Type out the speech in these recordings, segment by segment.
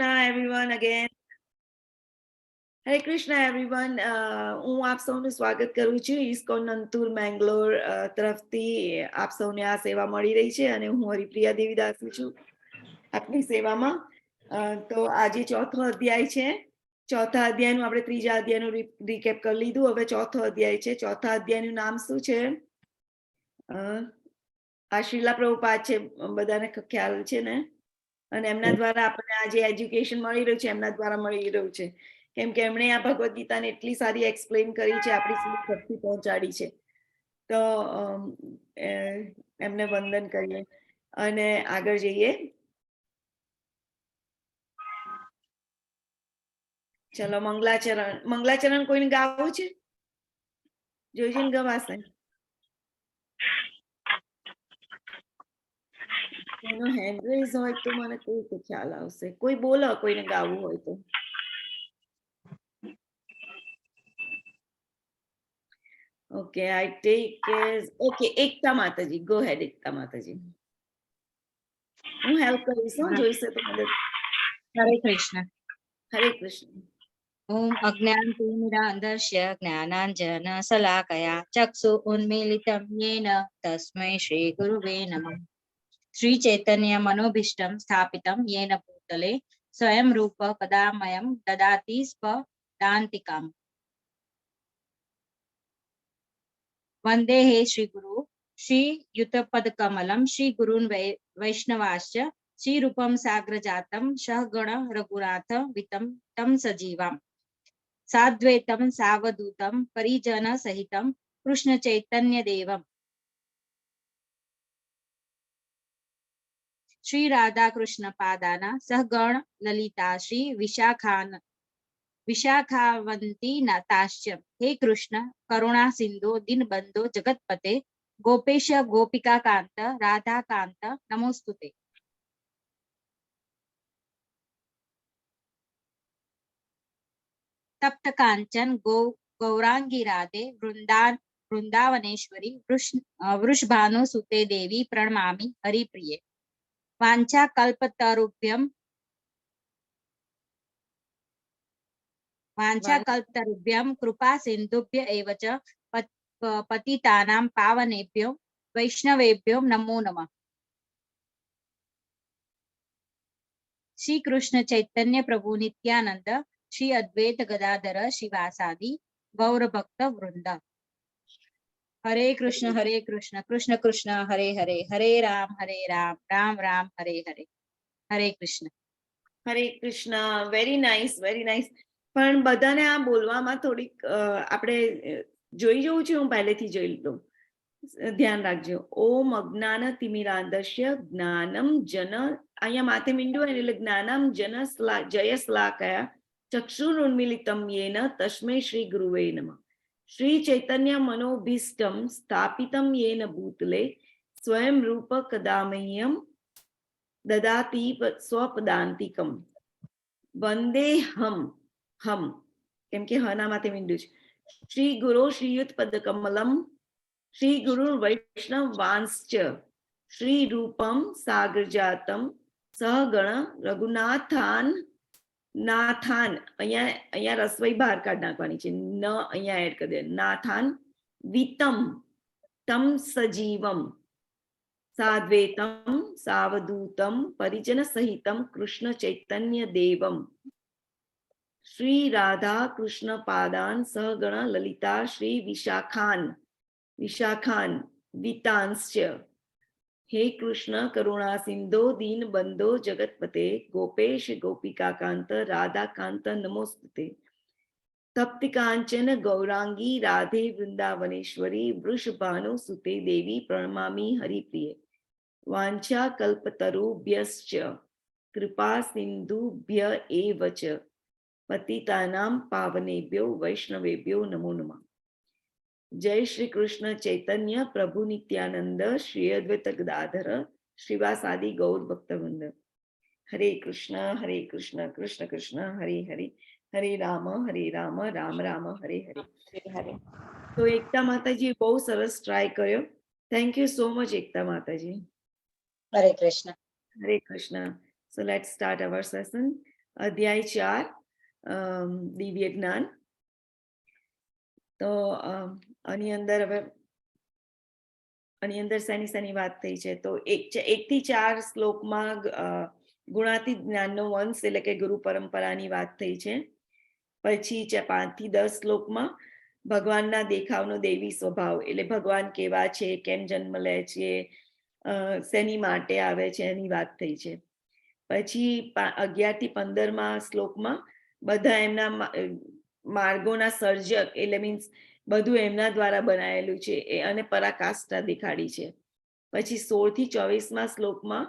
everyone again. Hare Krishna everyone. હું આપ સૌનું સ્વાગત કરું છું. ISKCON નંતુર મેંગ્લોર તરફથી આપ સૌને આ સેવા મળી રહી છે અને હું હરિપ્રિયા દેવીદાસી છું આપની સેવામાં. તો આજે ચોથો અધ્યાય છે. ચોથા અધ્યાયનું આપણે ત્રીજા અધ્યાયનું રીકેપ કરી લીધું. હવે ચોથો અધ્યાય છે. ચોથા અધ્યાયનું નામ શું છે? આ શ્રીલા પ્રભુપાદ છે, બધાને ખ્યાલ છે ને. અને એમના દ્વારા આપણને આ જે એજ્યુકેશન મળી રહ્યું છે એમના દ્વારા મળી રહ્યું છે, કેમ કે એમણે આ ભગવદ ગીતાને એટલી સારી એક્સપ્લેન કરી છે, આપણી સુધી શક્તિ પહોંચાડી છે. તો એમને વંદન કરીએ અને આગળ જઈએ. ચલો મંગલાચરણ કોઈને ગાવું છે? જોઈજન ગવાશે. એનો હેન્ડ રેઝ હોય તો મને કોઈ તો ખ્યાલ આવશે. કોઈ બોલો કોઈને ગાવું હોય તો. Okay, I take as okay. Ekta Mataji, go ahead, Ekta Mataji. હું હેલ્પ કરીશ, જોઈશે તો મદદ. હરે કૃષ્ણ. હરે કૃષ્ણ. ઓમ અજ્ઞાનતિમિરાન્ધસ્ય જ્ઞાનાંજન શલાકયા ચક્ષુ ઉન્મીલિતં યેન તસ્મૈ શ્રી ગુરુવે નમઃ. શ્રી ચૈતન્ય મનોભીષ્ટં સ્થાપિतं યેન ભૂતલે સ્વયં રૂપ કદા મયં દદાતિ સ્પદાન્તિકામ. વંદે હે શ્રી ગુરુ શ્રી યુતપદકમલમ શ્રી ગુરુન વૈષ્ણવાશ્ચ શ્રી રૂપમ સાગ્રજાતમ સહગણ રઘુનાથ વિતમ તમ સજીવામ સાદ્વૈતમ સાવધૂતમ પરિજન સહિતમ કૃષ્ણ ચૈતન્ય દેવમ શ્રી રાધા કૃષ્ણ પાદાના સહગણ લલિતા શ્રી વિશાખાવંતી નાતાશ્ચ. હે કૃષ્ણ કરુણા સિંધુ દીનબંધો જગતપતે ગોપેશ ગોપિકા કાંત રાધા કાંત નમોસ્તુતે. તપ્ત કાંચન ગૌરાંગી રાધે વૃંદાવનેશ્વરી વૃષભાનુ સુતે દેવી પ્રણમામિ હરિપ્રિયે. વાંછા કલ્પતરુભ્યમ કૃપા સિંધુભ્ય એવ ચ પતિતાનાં પાવનેભ્યો વૈષ્ણવેભ્યો નમો નમઃ. શ્રી કૃષ્ણ ચૈતન્ય પ્રભુ નિત્યાનંદ શ્રી અદ્વૈત ગદાધર શિવાસાદિ ગૌર ભક્ત વૃંદ. હરે કૃષ્ણ કૃષ્ણ કૃષ્ણ હરે હરે હરે રામ રામ રામ હરે હરે. હરે કૃષ્ણ. હરે Krishna. Very nice, very nice. પણ બધાને આ બોલવામાં થોડીક આપણે જોઈ જવું છે. હું પહેલેથી જોઈ લઉં, ધ્યાન રાખજો. ઓમ અજ્ઞાન તિમિરાંધસ્ય જ્ઞાનમ જન, અહીંયા માથે મીંડું હોય એટલે જ્ઞાનમ જન જય શ્લાકયા ચક્ષુરુન્મીલિતમ યેન તસ્મૈ શ્રી ગુરુવે નમઃ. શ્રી ચૈતન્ય મનોભીષ્ટમ સ્થાપિતમ યેન ભૂતલે સ્વયં રૂપ કદામહ્યમ દદાતિ સ્વપદાંતિકમ. વંદે હમ કેમ કે હના માથે મીંડું છે. શ્રી ગુરુ શ્રીયુત પદકમલમ શ્રી ગુરુ વૈષ્ણવાંશ્ચ શ્રી રૂપમ સાગરજાતમ સહગણ રઘુનાથાન અહીંયા રસોઈ બહાર કાઢ નાખવાની છે, ન અહીંયા એડ કરી દે. નાથાન વિતમ તમ સજીવમ સાદ્વૈતમ સાવધૂતમ પરિજન સહિતમ કૃષ્ણ ચૈતન્ય દેવમ શ્રી રાધા કૃષ્ણ પાદાન સહગણ લલિતા શ્રી વિશાખાન વિતાંશ્ચ. હે કૃષ્ણ કરુણા સિંધો દીન બંધો જગતપતે ગોપેશ ગોપિકા કાંત રાધા કાંત નમોસ્તુતે. તપ્ત કાંચન ગૌરાંગી રાધે વૃંદાવનેશ્વરી વૃષભાનુ સુતે દેવી પ્રણમામિ હરિપ્રિયે. વાંછા કલ્પતરુભ્યશ્ચ કૃપા સિંધુભ્ય એવ ચ પતિતાનાં પાવનેભ્યો વૈષ્ણવેભ્યો નમો નમઃ. જય શ્રી કૃષ્ણ ચૈતન્ય પ્રભુ નિત્યાનંદ શ્રી અદ્વૈત ગદાધર શ્રીવાસાદિ ગૌર ભક્તવૃંદ. હરે કૃષ્ણ કૃષ્ણ કૃષ્ણ હરે હરે હરે રામ રામ રામ હરે હરે. તો એકતા માતાજી બહુ સરસ ટ્રાય કર્યો. થેન્ક યુ સો મચ એકતા માતાજી. હરે કૃષ્ણ. હરે Krishna. So let's start our session. અધ્યાય 4 દિવ્ય જ્ઞાન. તો આની અંદર હવે શેની વાત થઈ છે? તો 1 થી 4 શ્લોકમાં ગુણાતીત જ્ઞાનનો વંશ એટલે કે ગુરુ પરંપરાની વાત થઈ છે. પછી 5 થી 10 શ્લોકમાં ભગવાનના દેખાવનો દેવી સ્વભાવ એટલે ભગવાન કેવા છે, કેમ જન્મ લે છે, શેની માટે આવે છે એની વાત થઈ છે. પછી 11 થી 15 શ્લોકમાં બધા એમના માર્ગોના સર્જક એટલે મીન્સ બધું એમના દ્વારા બનાયેલું છે અને પરાકાષ્ઠા દેખાડી છે. પછી 16 થી 24 શ્લોકમાં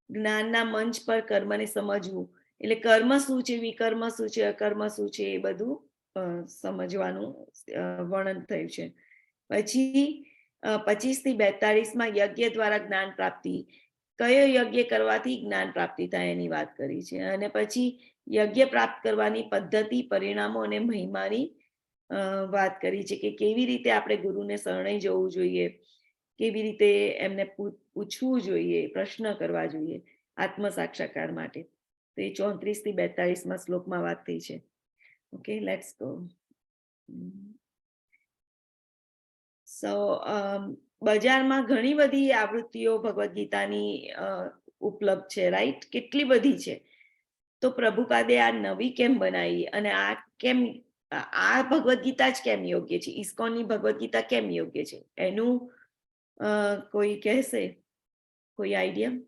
જ્ઞાનના મંચ પર કર્મને સમજવું એટલે કર્મ શું છે, વિકર્મ શું છે, અકર્મ શું છે એ બધું સમજવાનું વર્ણન થયું છે. પછી 25 થી 42 યજ્ઞ દ્વારા જ્ઞાન પ્રાપ્તિ, કયો યજ્ઞ કરવાથી જ્ઞાન પ્રાપ્તિ થાય એની વાત કરી છે. અને પછી યજ્ઞ પ્રાપ્ત કરવાની પદ્ધતિ, પરિણામો અને મહિમાની વાત કરી છે કે કેવી રીતે આપણે ગુરુને શરણે જવું જોઈએ, કેવી રીતે એમને પૂછવું જોઈએ, પ્રશ્ન કરવા જોઈએ આત્મ સાક્ષાત્કાર માટે. તો એ 34 થી 42 શ્લોકમાં વાત થઈ છે. Okay, let's go. સો બજારમાં ઘણી બધી આવૃત્તિઓ ભગવદ્ ગીતાની ઉપલબ્ધ છે, રાઈટ? કેટલી બધી છે. તો પ્રભુપાદે આ નવી કેમ બનાવી અને આ કેમ, આ ભગવદ્ ગીતા જ કેમ યોગ્ય છે, ઇસ્કોનની ભગવદ્ ગીતા કેમ યોગ્ય છે, એનું કોઈ કહેશે? કોઈ આઈડિયા?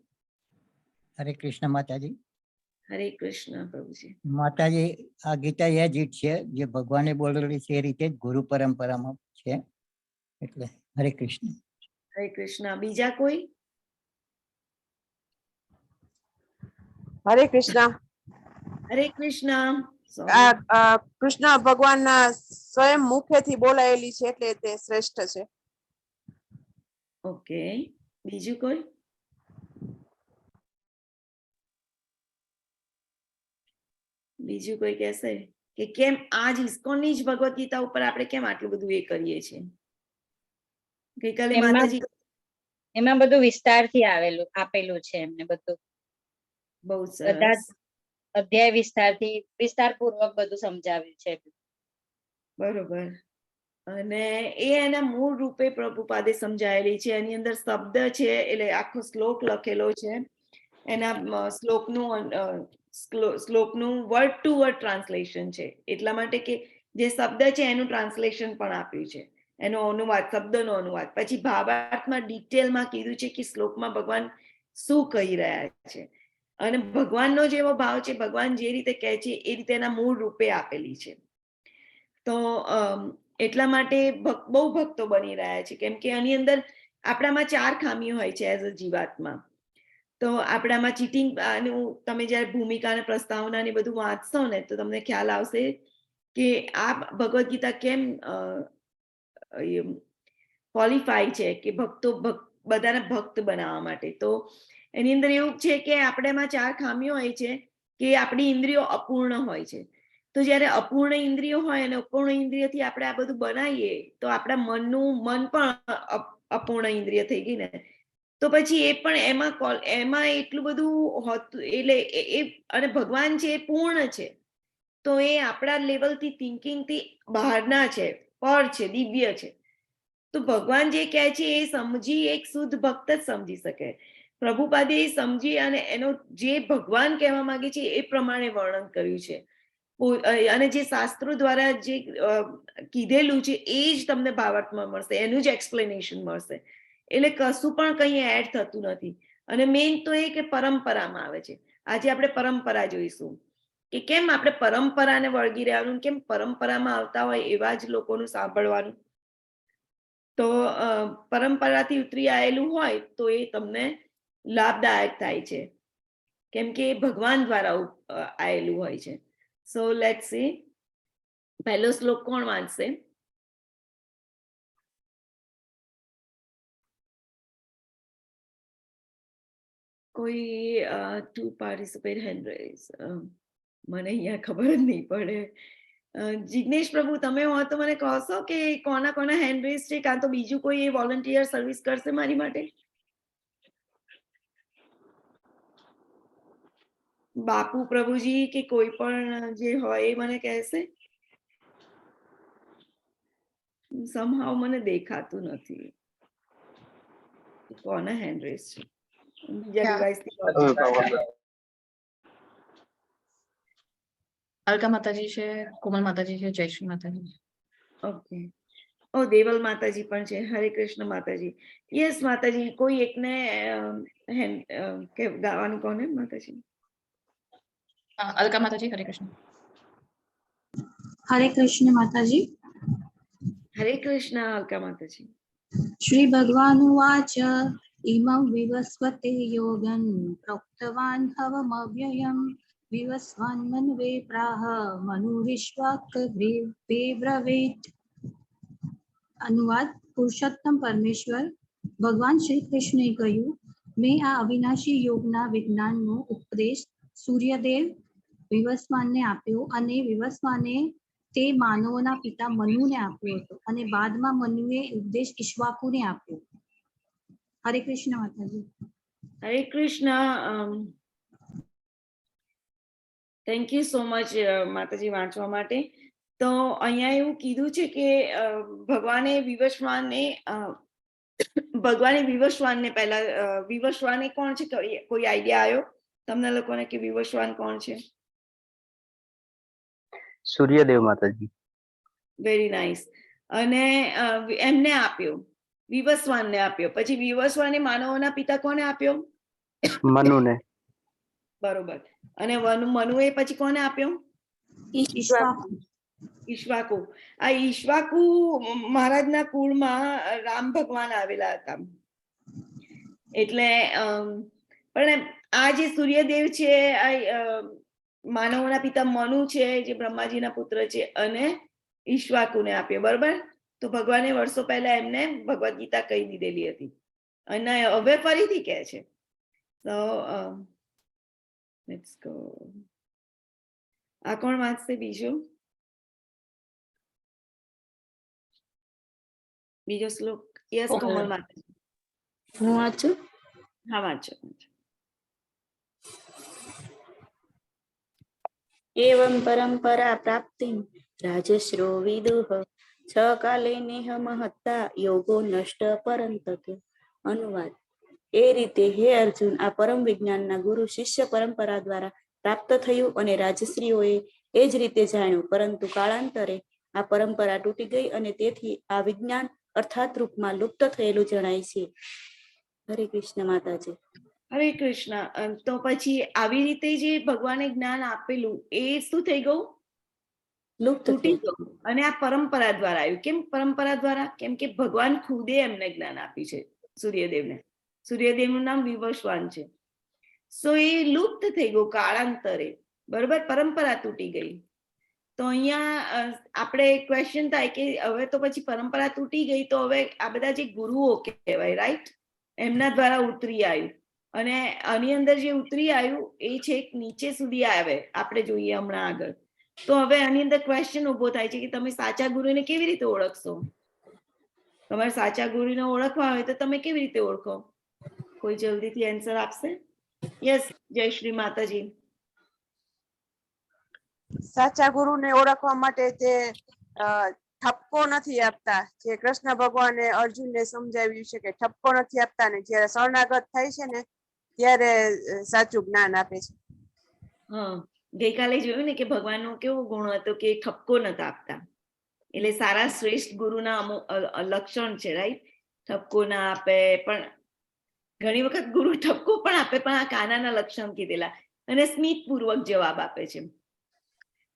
હરે કૃષ્ણ માતાજી. હરે કૃષ્ણ પ્રભુજી. માતાજી, આ ગીતા એ જ છે જે ભગવાને બોલેલી છે એ રીતે જ ગુરુ પરંપરામાં છે, એટલે હરે કૃષ્ણ. હરે કૃષ્ણ. બીજા કોઈ? હરે કૃષ્ણ. હરે કૃષ્ણ. કૃષ્ણ ભગવાનના સ્વયં મુખેથી બોલાયેલી છે એટલે તે શ્રેષ્ઠ છે. ઓકે, બીજું કોઈ? બીજું કોઈ કહેશે કે કેમ આજ ઇસ્કોનની જ ભગવદ્ ગીતા ઉપર આપણે કેમ આટલું બધું એ કરીએ છીએ? ગઈકાલે માતાજી એમાં બધું વિસ્તારથી આપેલું છે એમને બધું. બહુ બધા સરસ. અધ્યાય વિસ્તારપૂર્વક બધું સમજાવ્યું છે. બરોબર. અને એ એના મૂળ રૂપે પ્રભુપાદે સમજાયેલી છે. એની અંદર શબ્દ છે એટલે આખો શ્લોક લખેલો છે. એના શ્લોકનું વર્ડ ટુ વર્ડ ટ્રાન્સલેશન છે, એટલા માટે કે જે શબ્દ છે એનું ટ્રાન્સલેશન પણ આપ્યું છે, એનો અનુવાદ, શબ્દનો અનુવાદ. પછી ભાવાર્થમાં ડિટેલમાં કીધું છે કે શ્લોકમાં ભગવાન શું કહી રહ્યા છે અને ભગવાનનો જેવો ભાવ છે, ભગવાન જે રીતે કહે છે એ રીતે એના મૂળ રૂપે આપેલી છે. તો એટલા માટે બહુ ભક્તો બની રહ્યા છે, કેમ કે આની અંદર આપણામાં 4 ખામીઓ હોય છે એઝ અ જીવાત્મા. તો આપણામાં ચીટિંગ, તમે જ્યારે ભૂમિકા અને પ્રસ્તાવના ને બધું વાંચશો ને તો તમને ખ્યાલ આવશે કે આ ભગવદ્ ગીતા કેમ ક્વોલિફાઈ છે કે બધાને ભક્ત બનાવવા માટે. તો એની અંદર એવું છે કે આપણામાં 4 ખામીઓ હોય છે કે આપણી ઇન્દ્રિયો અપૂર્ણ હોય છે. તો જ્યારે અપૂર્ણ ઇન્દ્રિયો હોય અને અપૂર્ણ ઇન્દ્રિયથી આપણે આ બધું બનાવીએ તો આપણા મન પણ અપૂર્ણ ઇન્દ્રિય થઈ ગઈ ને, તો પછી એ પણ એમાં એટલું બધું હોતું, એટલે અને ભગવાન છે એ પૂર્ણ છે, તો એ આપણા લેવલથી થિંકિંગથી બહારના છે, પર છે, દિવ્ય છે. તો ભગવાન જે કહે છે એ સમજી એક શુદ્ધ ભક્ત જ સમજી શકે. પ્રભુપાદે એ સમજી અને એનો જે ભગવાન કહેવા માંગે છે એ પ્રમાણે વર્ણન કર્યું છે. અને જે શાસ્ત્રો દ્વારા જે કીધેલું છે એ જ તમને ભાવાર્થમાં મળશે, એનું જ એક્સપ્લેનેશન મળશે. એટલે કશું પણ કંઈ એડ થતું નથી. અને મેઇન તો એ કે પરંપરામાં આવે છે. આજે આપણે પરંપરા જોઈશું કે કેમ આપણે પરંપરાને વળગી રહેવાનું, કેમ પરંપરામાં આવતા હોય એવા જ લોકોનું સાંભળવાનું. તો પરંપરાથી ઉતરી આવેલું હોય તો એ તમને લાભદાયક થાય છે, કેમ કે એ ભગવાન દ્વારા આવેલું હોય છે. સો લેટ્સ સી, પહેલો શ્લોક કોણ વાંચશે? કોઈ ટુ પાર્ટિસિપેટ હેન્ડ રેઝ, મને અહીંયા ખબર જ નહીં પડે. જિગ્નેશ પ્રભુ, તમે હો તો મને કહેશો કે કોના હેન્ડ રેઝ છે, કાં તો બીજું કોઈ એ વોલન્ટિયર સર્વિસ કરશે મારી માટે? બાપુ પ્રભુજી કે કોઈ પણ જે હોય એ મને કહેશે. somehow મને દેખાતું નથી કોને હેન્ડ રેઝ છે. બીજા ડિવાઇસ થી અલકા માતાજી છે, કોમલ માતાજી છે, જયશ્રી માતાજી. ઓકે. ઓ દેવલ માતાજી પણ છે. હરે કૃષ્ણ માતાજી. યસ માતાજી, કોઈ એકને કે ગાવાનું કોને માતાજી? અલકા માતાજી. હરે કૃષ્ણ. हरे कृष्ण माताजी. હરે કૃષ્ણ અલકા માતાજી. श्री भगवानुवाच इमं विवस्वते योगं प्रोक्तवान् हवमव्ययं विवस्वान्मन्वे प्राह मनुरिश्वाकब्रवीत्. अनुवाद. પુરુષોત્તમ પરમેશ્વર ભગવાન શ્રી કૃષ્ણએ કહ્યું, મેં આ અવિનાશી યોગના વિજ્ઞાનનો ઉપદેશ સૂર્યદેવ વિવસ્વાનને આપ્યો અને વિવસ્વાને તે માનવોના પિતા મનુને આપ્યો હતો અને બાદમાં મનુએ ઉપદેશ ઈક્ષ્વાકુને આપ્યો. હરે કૃષ્ણ માતાજી. હરે Krishna. Thank you so much માતાજી વાંચવા માટે. તો અહીંયા એવું કીધું છે કે ભગવાને વિવસ્વાનને પહેલા વિવસ્વાને કોણ છે? કોઈ આઈડિયા આવ્યો તમને લોકોને કે વિવસ્વાન કોણ છે? સૂર્યદેવ માતાજી. Very nice. અને એમને આપ્યો, વિવસ્વાનને આપ્યો. પછી વિવસ્વાને માનવોના પિતા કોને આપ્યો? મનુને. બરોબર. અને મનુએ પછી કોને આપ્યો? ઈક્ષ્વાકુ. ઈક્ષ્વાકુ. આ ઈક્ષ્વાકુ મહારાજના કુળમાં રામ ભગવાન આવેલા હતા. એટલે પણ આ જે સૂર્યદેવ છે આ માનવોના પિતા મનુ છે જે બ્રહ્માજીના પુત્ર છે અને ઈક્ષ્વાકુને આપ્યો. બરોબર. તો ભગવાને વર્ષો પહેલા એમને ભગવદ ગીતા કહી દીધેલી હતી અને હવે ફરીથી કહે છે. તો લેટ્સ ગો. આ કોણ વાંચશે બીજો શ્લોક? યસ કોમલ માતાજી. હું વાંચું? હા વાંચો. एवं परंपरा प्राप्तिं राजश्रो विदुः छ काले नेह महत्ता योगो नष्ट परंतके. अनुवाद. એ રીતે હે અર્જુન, આ પરમ વિજ્ઞાનના ગુરુ શિષ્ય પરંપરા દ્વારા પ્રાપ્ત થયું અને રાજશ્રીઓએ એ જ રીતે જાણ્યું, પરંતુ કાળાંતરે આ પરંપરા તૂટી ગઈ અને તેથી આ વિજ્ઞાન અર્થાત રૂપમાં લુપ્ત થયેલું જણાય છે. હરે કૃષ્ણ માતાજી. હરે કૃષ્ણ. તો પછી આવી રીતે જે ભગવાને જ્ઞાન આપેલું એ શું થઈ ગયું? લુપ્ત તૂટી થઈ ગયું. અને આ પરંપરા દ્વારા આવ્યું. કેમ પરંપરા દ્વારા? કેમ કે ભગવાન ખુદે એમને જ્ઞાન આપ્યું છે સૂર્યદેવને. સૂર્યદેવનું નામ વિવસ્વાન છે. સો એ લુપ્ત થઈ ગયું કાળાંતરે. બરોબર. પરંપરા તૂટી ગઈ. તો અહીંયા આપણે ક્વેશ્ચન થાય કે હવે તો પછી પરંપરા તૂટી ગઈ તો હવે આ બધા જે ગુરુઓ કહેવાય, રાઈટ, એમના દ્વારા ઉતરી આવ્યું અને આની અંદર જે ઉતરી આવ્યું એ છેક નીચે સુધી આવે. આપણે જોઈએ હમણાં આગળ. તો હવે આની અંદર ક્વેશ્ચન ઉભો થાય છે કે તમે સાચા ગુરુને કેવી રીતે ઓળખશો? તમારે સાચા ગુરુને ઓળખવા હોય તો તમે કેવી રીતે ઓળખો? કોઈ જલ્દીથી આન્સર આપશે? યસ જયશ્રી માતાજી. સાચા ગુરુને ઓળખવા માટે તે ઠપકો નથી આપતા, જે કૃષ્ણ ભગવાને અર્જુનને સમજાવ્યું છે કે ઠપકો નથી આપતા ને જયારે શરણાગત થાય છે ને ત્યારે સાચું જ્ઞાન આપે છે. હા, ગઈકાલે જોયું ને કે ભગવાનનો કેવો ગુણ હતો કે ઠપકો નતા આપતા. એટલે સારા શ્રેષ્ઠ ગુરુના અમુક લક્ષણ છે, રાઈટ. ઠપકો ના આપે, પણ ઘણી વખત ગુરુ ઠપકો પણ આપે, પણ આ કાનાના લક્ષણ કીધેલા અને સ્મિત પૂર્વક જવાબ આપે છે.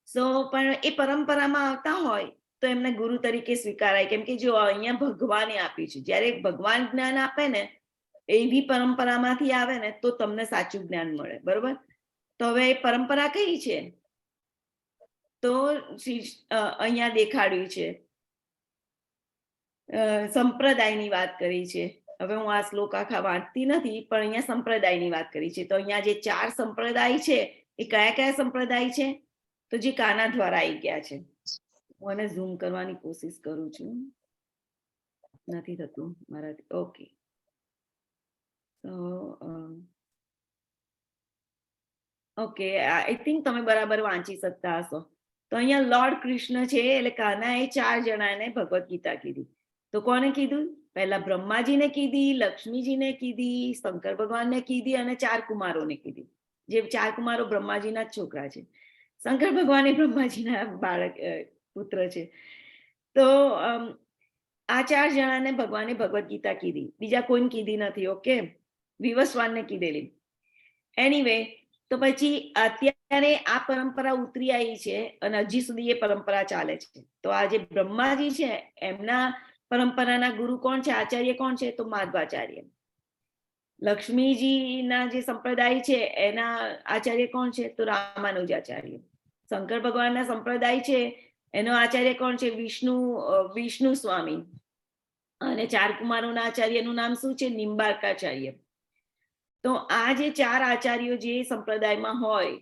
સો પણ એ પરંપરામાં આવતા હોય તો એમને ગુરુ તરીકે સ્વીકારાય. કેમ કે જો અહીંયા ભગવાને આપ્યું છે, જ્યારે ભગવાન જ્ઞાન આપે ને એવી પરંપરામાંથી આવે ને તો તમને સાચું જ્ઞાન મળે. બરોબર. તો હવે એ પરંપરા કઈ છે? તો અહીંયા દેખાડ્યું છે, સંપ્રદાયની વાત કરી છે. હવે હું આ શ્લોક આખા વાંચતી નથી, પણ અહીંયા સંપ્રદાયની વાત કરી છે. તો અહીંયા જે 4 સંપ્રદાય છે એ કયા કયા સંપ્રદાય છે? તો જે કાના દ્વારા આવી ગયા છે. હું આને ઝૂમ કરવાની કોશિશ કરું છું, નથી થતું મારાથી. ઓકે. તો ઓકે, આઈ થિંક તમે બરાબર વાંચી શકતા હશો. તો અહીંયા લોર્ડ કૃષ્ણ છે એટલે કાનાએ 4 જણાને ભગવદ્ ગીતા કીધી. તો કોને કીધું? પહેલા બ્રહ્માજીને કીધી, લક્ષ્મીજીને કીધી, શંકર ભગવાનને કીધી અને 4 કુમારોને કીધી. જે 4 કુમારો બ્રહ્માજીના જ છોકરા છે. શંકર ભગવાન એ બ્રહ્માજીના બાળક પુત્ર છે. તો આ 4 જણાને ભગવાને ભગવદ્ ગીતા કીધી, બીજા કોઈને કીધી નથી. ઓકે, વિવસ્વાનને કીધેલી. એનીવે, તો પછી અત્યારે આ પરંપરા ઉતરી આવી છે અને હજી સુધી એ પરંપરા ચાલે છે. તો આ જે બ્રહ્માજી છે એમના પરંપરાના ગુરુ કોણ છે, આચાર્ય કોણ છે? તો માધવાચાર્ય. લક્ષ્મીજીના જે સંપ્રદાય છે એના આચાર્ય કોણ છે? તો રામાનુજાચાર્ય. શંકર ભગવાનના સંપ્રદાય છે એનો આચાર્ય કોણ છે? વિષ્ણુ સ્વામી. અને 4 કુમારોના આચાર્યનું નામ શું છે? નિંબાર્કાચાર્ય. તો આ જે 4 આચાર્યો જે સંપ્રદાયમાં હોય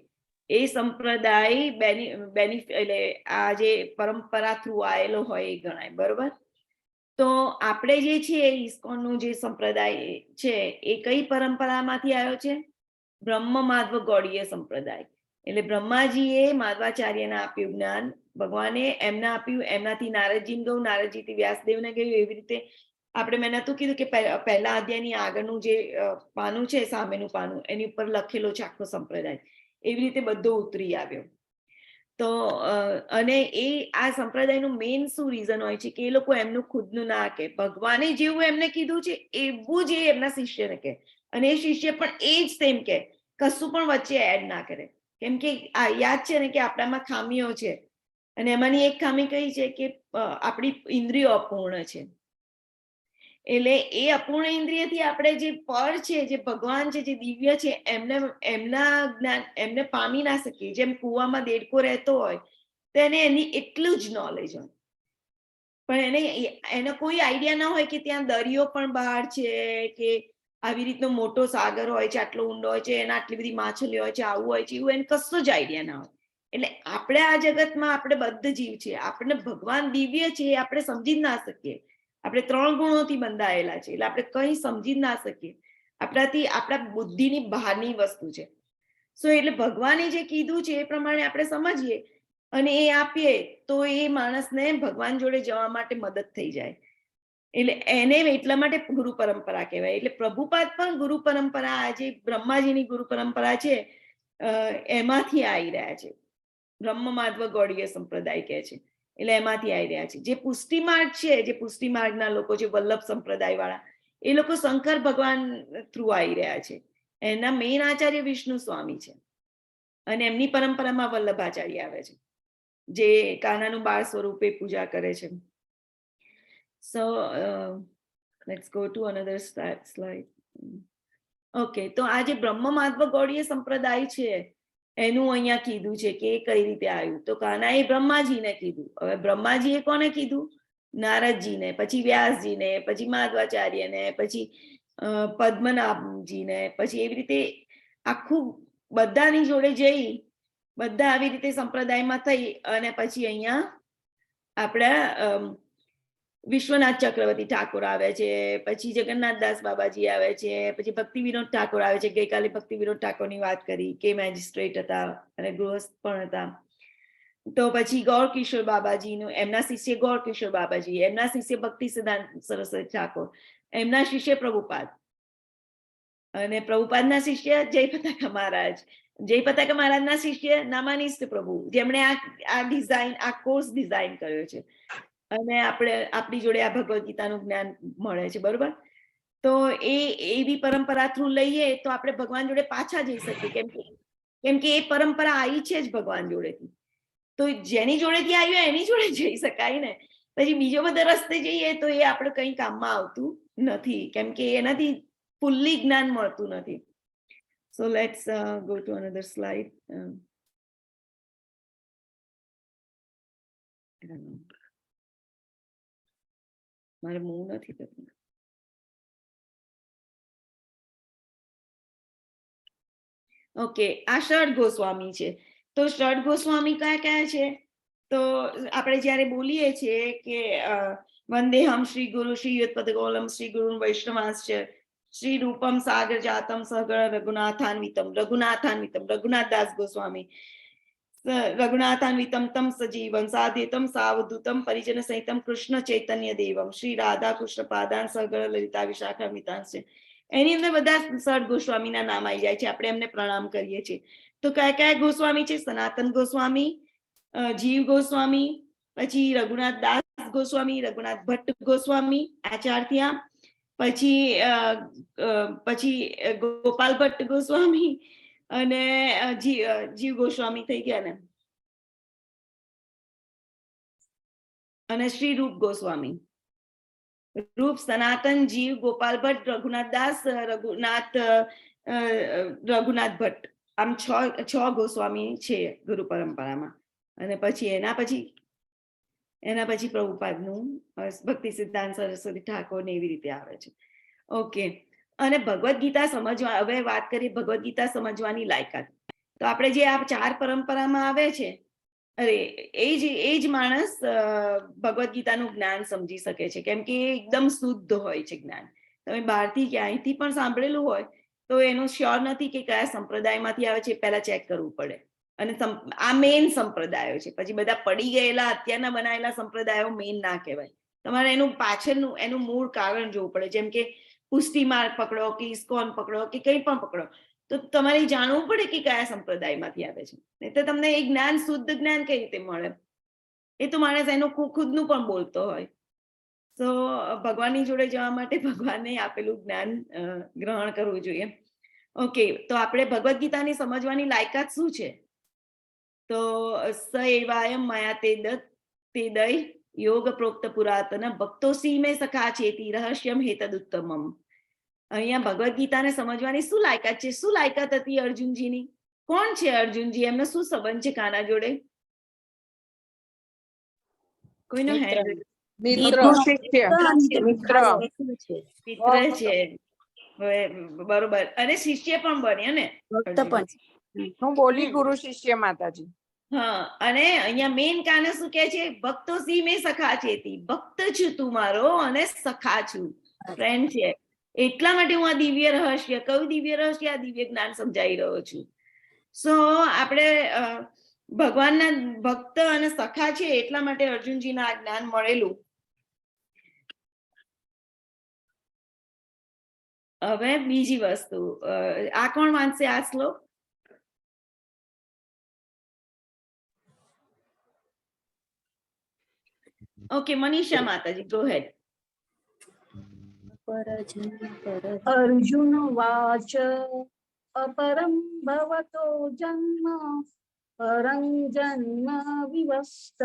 એ સંપ્રદાય એટલે આ જે પરંપરા થ્રુ આવેલો હોય એ ગણાય. બરોબર? તો આપણે જે છે ઇસ્કોનનું જે સંપ્રદાય છે એ કઈ પરંપરામાંથી આવ્યો છે? બ્રહ્મ માધવ ગૌડીય સંપ્રદાય. એટલે બ્રહ્માજીએ માધવાચાર્યને આપ્યું જ્ઞાન, ભગવાને એમને આપ્યું, એમનાથી નારદજીને ગયું, નારદજીથી વ્યાસદેવને ગયું. એવી રીતે આપણે મેં નતું કીધું કે પહેલા અધ્યાયની આગળનું જે પાનું છે, સામેનું પાનું, એની ઉપર લખેલો છે આખો સંપ્રદાય. એવી રીતે બધો ઉતરી આવ્યો. તો અને એ આ સંપ્રદાયનું મેઇન શું રીઝન હોય છે કે એ લોકો એમનું ખુદનું ના કહે, ભગવાને જેવું એમને કીધું છે એવું જ એમના શિષ્યને કહે. અને એ શિષ્ય પણ એ જ તેમ કહે, કશું પણ વચ્ચે એડ ના કરે. કેમ કે આ યાદ છે ને કે આપણામાં ખામીઓ છે અને એમાંની એક ખામી કઈ છે કે આપણી ઇન્દ્રિયો અપૂર્ણ છે. એટલે એ અપૂર્ણ ઇન્દ્રિયથી આપણે જે પર છે, જે ભગવાન છે, જે દિવ્ય છે, એમના જ્ઞાન એમને પામી ના શકીએ. જેમ કુવામાં દેડકો રહેતો હોય તો એને એની એટલું જ નોલેજ હોય, પણ એને કોઈ આઈડિયા ના હોય કે ત્યાં દરિયો પણ બહાર છે, કે આવી રીતનો મોટો સાગર હોય છે, આટલો ઊંડો હોય છે, એના આટલી બધી માછલીઓ હોય છે, આવું હોય છે, એવું એને કશો જ આઈડિયા ના હોય. એટલે આપણે આ જગતમાં આપણે બધું જીવ છે, આપણે ભગવાન દિવ્ય છે એ આપણે સમજી જ ના શકીએ. આપણે 3 ગુણોથી બંધાયેલા છે એટલે આપણે કંઈ સમજી ના શકીએ. આપણાથી આપણા બુદ્ધિની બહારની વસ્તુ છે. સો એટલે ભગવાને જે કીધું છે એ પ્રમાણે આપણે સમજીએ અને એ આપીએ તો એ માણસને ભગવાન જોડે જવા માટે મદદ થઈ જાય. એટલે એને એટલા માટે ગુરુ પરંપરા કહેવાય. એટલે પ્રભુપાદ પણ ગુરુ પરંપરા, આજે બ્રહ્માજીની ગુરુ પરંપરા છે એમાંથી આવી રહ્યા છે. બ્રહ્મ માધવ ગૌડીય સંપ્રદાય કહે છે એટલે એમાંથી આવી રહ્યા છે. જે પુષ્ટિ માર્ગ છે, જે પુષ્ટિ માર્ગના લોકો છે, વલ્લભ સંપ્રદાય વાળા, એ લોકો શંકર ભગવાન થ્રુ આવી રહ્યા છે. એના મેઇન આચાર્ય વિષ્ણુ સ્વામી છે અને એમની પરંપરામાં વલ્લભાચાર્ય આવે છે, જે કાનાનું બાળ સ્વરૂપે પૂજા કરે છે. So let's go to another slide. Okay, તો આ જે બ્રહ્મ માધવ ગૌડીય સંપ્રદાય છે એનું અહીંયા કીધું છે કે કઈ રીતે આવ્યું. તો કાનાએ બ્રહ્માજીને કીધું. હવે બ્રહ્માજીએ કોને કીધું? નારદજીને, પછી વ્યાસજીને, પછી માધવાચાર્યને, પછી પદ્મનાભજીને, પછી એવી રીતે આખું બધાની જોડે જઈ બધા આવી રીતે સંપ્રદાયમાં થઈ અને પછી અહીંયા આપણા વિશ્વનાથ ચક્રવર્તી ઠાકોર આવે છે, પછી જગન્નાથદાસ બાબાજી આવે છે, પછી ભક્તિ વિનોદ ઠાકોર આવે છે. ગઈકાલે ભક્તિ વિનોદ ઠાકોરની વાત કરી કે મેજિસ્ટ્રેટ હતા અને ગૃહસ્થ પણ હતા. તો પછી ગૌર કિશોર બાબાજીનું, એમના શિષ્ય ગૌર કિશોર બાબાજી, એમના શિષ્ય ભક્તિ સિદ્ધાંત સરસ્વતી ઠાકોર, એમના શિષ્ય પ્રભુપાદ અને પ્રભુપાદના શિષ્ય જય પતાકા મહારાજ, જય પતાકા મહારાજના શિષ્ય નામાનિષ્ઠ પ્રભુ, જેમણે આ ડિઝાઇન, આ કોર્સ ડિઝાઇન કર્યો છે અને આપણી જોડે આ ભગવદ્ ગીતાનું જ્ઞાન મળે છે. બરોબર? તો એ એવી પરંપરા થ્રુ લઈએ તો આપણે ભગવાન જોડે પાછા જઈ શકીએ. કેમ કે એ પરંપરા આવી છે જ ભગવાન જોડેથી. તો જેની જોડેથી આવ્યું એની જોડે જઈ શકાય ને. પછી બીજો બધો રસ્તે જઈએ તો એ આપણે કંઈ કામમાં આવતું નથી, કેમ કે એનાથી ફુલ્લી જ્ઞાન મળતું નથી. So let's go to another slide. મારે મૂવ નથી થતું. ઓકે, આ ષડ ગોસ્વામી છે. તો ષડ ગોસ્વામી કયા છે? તો આપણે જ્યારે બોલીએ છીએ કે વંદેહમ શ્રી ગુરુ શ્રી યુતપદગોલમ શ્રી ગુરુ વૈષ્ણવાંશ્ચ શ્રી રૂપમ સાગર જાતમ સગળ રઘુનાથાન્વિતમ રઘુનાથ દાસ ગોસ્વામી રઘુનાથાન્વિતમ તમ સજીવમ સાધ્યતમ સાવધૂતમ પરિજન સહિતમ કૃષ્ણ ચૈતન્ય દેવમ શ્રી રાધા કૃષ્ણ પાદાન સગળ લલિતા વિશાખામિતાંશ છે. એની અંદર બધા સર ગોસ્વામીના નામ આવી જાય છે. આપણે એમને પ્રણામ કરીએ છીએ. તો કયા કયા ગોસ્વામી છે? સનાતન ગોસ્વામી, જીવ ગોસ્વામી, પછી રઘુનાથ દાસ ગોસ્વામી, રઘુનાથ ભટ્ટ ગોસ્વામી આચાર્ય થયા, પછી ગોપાલ ભટ્ટ ગોસ્વામી અને જીવ ગોસ્વામી થઈ ગયા ને, અને શ્રી રૂપ ગોસ્વામી. રૂપ, સનાતન, જીવ, ગોપાલ ભટ્ટ, રઘુનાથ દાસ, રઘુનાથ ભટ્ટ, આમ છ ગોસ્વામી છે ગુરુ પરંપરામાં. અને પછી એના પછી પ્રભુપાદનું ભક્તિ સિદ્ધાંત સરસ્વતી ઠાકોર ને એવી રીતે આવે છે. ઓકે. અને ભગવદ ગીતા સમજવા, હવે વાત કરીએ ભગવદ ગીતા સમજવાની લાયકાત. તો આપણે જે આ 4 પરંપરામાં આવે છે, અરે એ જ માણસ ભગવદ ગીતાનું જ્ઞાન સમજી શકે છે, કેમ કે એ એકદમ શુદ્ધ હોય છે જ્ઞાન. તમે બહારથી ક્યાંયથી પણ સાંભળેલું હોય તો એનું શ્યોર નથી કે કયા સંપ્રદાયમાંથી આવે છે, પહેલા ચેક કરવું પડે. અને આ મેઇન સંપ્રદાયો છે. પછી બધા પડી ગયેલા અત્યારના બનાવેલા સંપ્રદાયો મેઇન ના કહેવાય. તમારે એનું પાછળનું એનું મૂળ કારણ જોવું પડે. જેમ કે પુષ્ટિ માર્ગ પકડો કે ઇસ્કોન પકડો કે કંઈ પણ પકડો, તો તમારે જાણવું પડે કે કયા સંપ્રદાયમાંથી આવે છે. નહીં તો તમને એ જ્ઞાન, શુદ્ધ જ્ઞાન કઈ રીતે મળે? એ તો માણસ એનું ખુદનું પણ બોલતો હોય. તો ભગવાનની જોડે જવા માટે ભગવાને આપેલું જ્ઞાન ગ્રહણ કરવું જોઈએ. ઓકે. તો આપણે ભગવદ ગીતાની સમજવાની લાયકાત શું છે? તો સ એવાયમ માયા તે દય યોગ પ્રોક્ત પુરાતન ભક્તો સીમે સખા ચેતી રહસ્યમ હેતદુત્તમમ. અહીંયા ભગવદ ગીતાને સમજવાની શું લાયકાત છે? શું લાયકાત હતી અર્જુનજીની? કોણ છે અર્જુનજી? એમનો શું સંબંધ છે કાના જોડે? કોઈનો હેન્ડ? મિત્ર મિત્ર છે, બરોબર. અને શિષ્ય પણ બન્યા ને? ભક્ત પણ. હું બોલી ગુરુ શિષ્ય માતાજી. હા. અને અહીંયા મેઇન કાને શું કે છે? ભક્તો સી મેં સખા ચેતી. ભક્ત છું તું મારો અને સખા છું, ફ્રેન્ડ છે. એટલા માટે હું આ દિવ્ય રહસ્ય, કયું દિવ્ય રહસ્ય? આ દિવ્ય જ્ઞાન સમજાઈ રહ્યો છું. સો આપણે ભગવાનના ભક્ત અને સખા છે, એટલા માટે અર્જુનજીને આ જ્ઞાન મળેલું. હવે બીજી વસ્તુ, આ કોણ વાંચશે આ શ્લોક? ઓકે, મનીષા માતાજી, ગો હેડ. અર્જુન વાચ અપરમ ભવતો જન્મ પરં જન્મ વિવસ્તઃ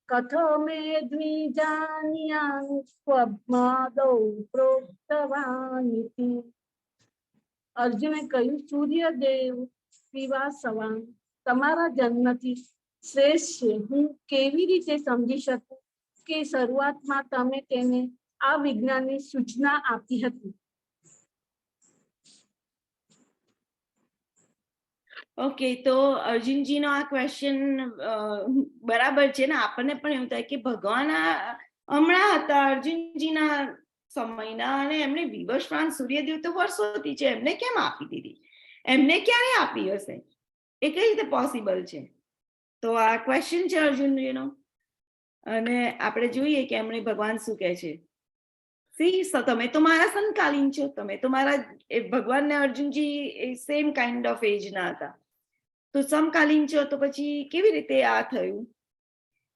કથમે દ્વિજાન્યાન સ્વપ્માદૌ પ્રોક્તવાનિતિ. અર્જુને કહ્યું, સૂર્યદેવ વિવાસવાન તમારા જન્મથી શ્રેષ્ઠ છે. હું કેવી રીતે સમજી શકું કે શરૂઆતમાં તમે તેને આ વિજ્ઞાનની સૂચના આપી હતી? ઓકે. તો અર્જુનજીનો આ ક્વેશ્ચન બરાબર છે ને? આપણને પણ એવું થાય કે ભગવાન હમણાં હતા અર્જુનજીના સમયના, અને એમને વિવસ્વાન સૂર્યદેવ તો વર્ષોથી છે, એમને કેમ આપી દીધી? એમને ક્યારે આપી હશે? એ કઈ રીતે પોસિબલ છે? તો આ ક્વેશ્ચન છે અર્જુનજીનો. અને આપણે જોઈએ કે એમણે ભગવાન શું કહે છે. તમે તો મારા સમકાલીન છો, તમે તો મારા, ભગવાન ને અર્જુનજી સેમ કાઇન્ડ ઓફ એજ ના હતા, તો સમકાલીન છો, તો પછી કેવી રીતે આ થયું?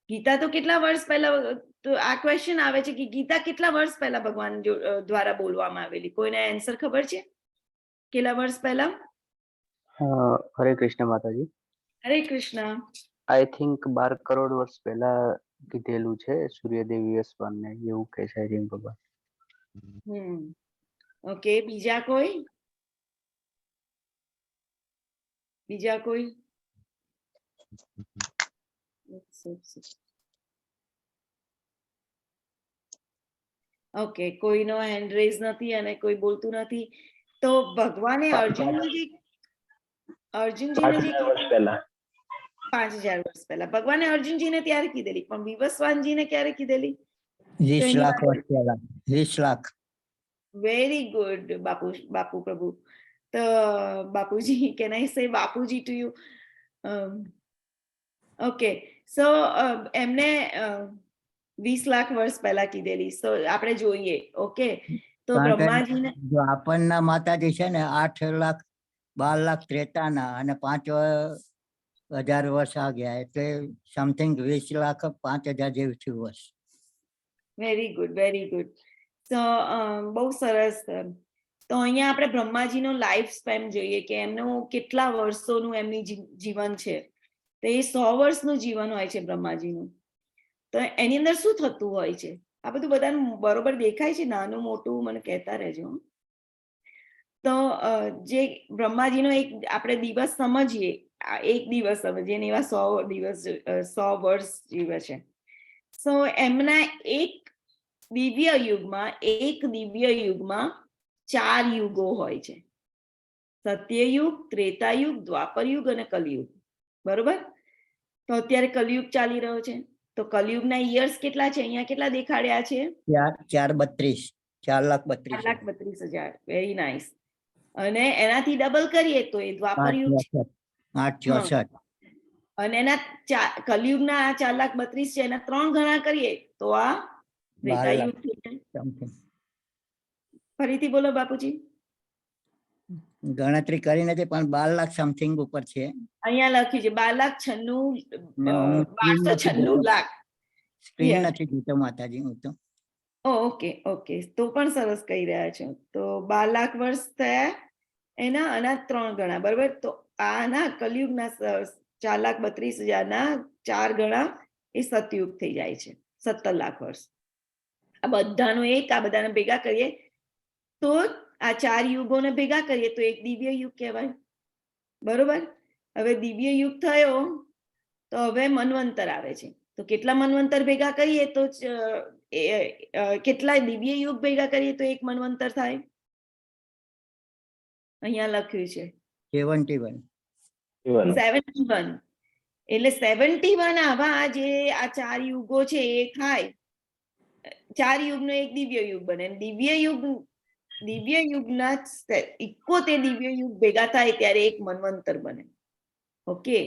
ગીતા તો કેટલા વર્ષ પહેલા, તો આ ક્વેશ્ચન આવે છે કે ગીતા કેટલા વર્ષ પહેલા ભગવાન દ્વારા બોલવામાં આવેલી? કોઈને આન્સર ખબર છે? કેટલા વર્ષ પહેલા? હરે કૃષ્ણ માતાજી. હરે કૃષ્ણ. આઈ થિંક 12 કરોડ વર્ષ પહેલા કીધેલું છે સૂર્યદેવ વિવસ્વાન ને, એવું કહે છે આઈ થિંક ભગવાન. ઓકે. બીજા કોઈ? બીજા કોઈ? ઓકે. કોઈનો હેન્ડ રેઝ નથી અને કોઈ બોલતું નથી. તો ભગવાને અર્જુનને જે 5000 વર્ષ પહેલા 5000 વર્ષ પહેલા ભગવાને અર્જુનજીને ત્યારે કીધેલી, પણ વિવસ્વાનજીને ક્યારે કીધેલી? 20 લાખ વર્ષ પહેલા. 20 lakh. Very good, Bapu Prabhu. So, Bapuji, can I say Bapuji to you? Okay, so એમને 20 લાખ વર્ષ પહેલા કીધેલી, so આપણે જોઈએ. ઓકે, તો કારણ કે બ્રહ્માજીને જો આપણના માતાજી છે ને 8,12,13,ના અને 5,000 વર્ષ આ ગયા, એટલે સમથિંગ 20,05,000 જેવું થયું વર્ષ. Very good, very good. તો બહુ સરસ. તો અહીંયા આપણે બ્રહ્માજીનો લાઈફ સ્પેન જોઈએ કે એમનું કેટલા વર્ષોનું એમની જીવન છે. તો એ 100 વર્ષનું જીવન હોય છે બ્રહ્માજીનું. તો એની અંદર શું થતું હોય છે? આ બધું બધાને બરોબર દેખાય છે? નાનું મોટું મને કહેતા રહેજો. તો જે બ્રહ્માજીનો એક આપણે દિવસ સમજીએ, એક દિવસ સમજીએ ને એવા 100 વર્ષ જીવે છે. સો એમના એક દિવ્ય યુગમાં 4 યુગો હોય છે. સત્યયુગ, ત્રેતાયુગ, દ્વાપરયુગ અને કલયુગ. બરોબર? તો અત્યારે કલયુગ ચાલી રહ્યો છે. તો કલયુગના યર્સ કેટલા છે? અહીંયા કેટલા દેખાડ્યા છે? 4,32,000. Very nice. અને એનાથી ડબલ કરીએ તો એ દ્વાપરયુગ છે. 8,64. અને એના કલયુગના 4,32,000 છે, એના 3 ગણા કરીએ તો આ ત્રેતાયુગ થઈ જાય. ફરીથી બોલો બાપુજી. ગણતરી કરી નથી પણ 12 લાખ સમથિંગ ઉપર છે. અહીંયા લખ્યું છે 12,96,1296 લાખ. સ્ક્રીન નથી જોતો માતાજી હું તો. ઓકે, ઓકે, તો પણ સરસ કહી રહ્યા છો. તો 12 લાખ વર્ષ થયા એના અને 3 ગણા. બરોબર? તો આના કલયુગના 4,32,000ના 4 ગણા એ સતયુગ થઈ જાય છે, 17 લાખ વર્ષ. આ બધાનો એક, આ બધાને ભેગા કરીએ તો આ 4 યુગોને ભેગા કરીએ તો એક દિવ્ય યુગ કહેવાય. બરોબર? હવે દિવ્ય યુગ થયો તો હવે મન્વંતર આવે છે. તો કેટલા મન્વંતર ભેગા કરીએ તો કેટલા દિવ્ય યુગ ભેગા કરીએ તો એક મન્વંતર થાય? અહીંયા લખ્યું છે 71. 71. એટલે 71 આવા જે આ 4 યુગો છે એ થાય. 4 યુગનો એક દિવ્ય યુગ બને. દિવ્ય યુગના 71 દિવ્ય યુગ ભેગા થાય ત્યારે એક મન્વંતર બને. ઓકે,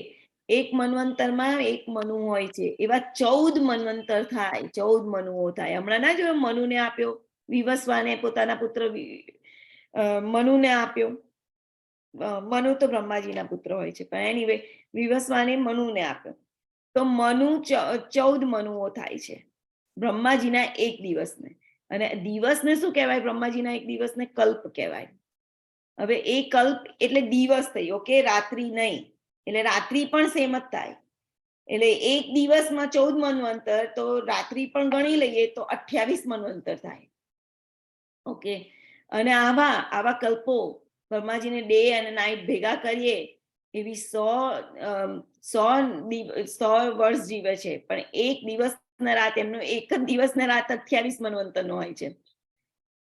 એક મન્વંતરમાં એક મનુ હોય છે, એવા 14 મન્વંતર થાય, 14 મનુઓ થાય. હમણાં ના જોયો મનુને આપ્યો, વિવસ્વાને પોતાના પુત્ર મનુને આપ્યો. મનુ તો બ્રહ્માજીના પુત્ર હોય છે, પણ એનીવે વિવસ્વાને મનુને આપ્યો. તો મનુ 14 મનુઓ થાય છે બ્રહ્માજીના એક દિવસને. અને દિવસને શું કહેવાય? બ્રહ્માજીના એક દિવસને કલ્પ કહેવાય. હવે એ કલ્પ એટલે દિવસ થઈ. ઓકે, રાત્રિ નહીં. એટલે રાત્રિ પણ સેમ જ થાય. એટલે એક દિવસમાં 14 મન્વંતર, તો રાત્રિ પણ ગણી લઈએ તો 28 મન્વંતર થાય. ઓકે, અને આવા કલ્પો બ્રહ્માજીને ડે અને નાઇટ ભેગા કરીએ એવી 100 વર્ષ જીવે છે. પણ એક દિવસ ને રાત, એમનો એક જ દિવસ ને રાત 28 મન્વંતર નો હોય છે.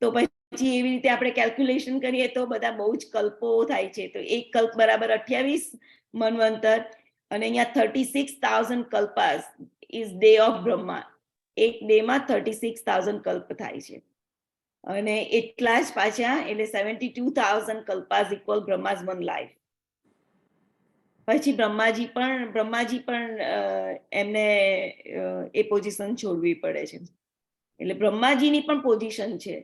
તો પછી એવી રીતે આપણે કેલ્ક્યુલેશન કરીએ તો બધા બહુ જ કલ્પો થાય છે. તો એક કલ્પ બરાબર 28 મન્વંતર. અને અહીંયા 36,000 કલ્પાસ ઇઝ ડે ઓફ બ્રહ્મા. એક ડે માં 36,000 કલ્પ થાય છે. અને એટલા જ પાછા, એટલે 72,000 કલ્પાસ ઇક્વલ બ્રહ્માઝ વન લાઈફ. પછી બ્રહ્માજી પણ એમને એ પોઝિશન છોડવી પડે છે. એટલે બ્રહ્માજીની પણ પોઝિશન છે.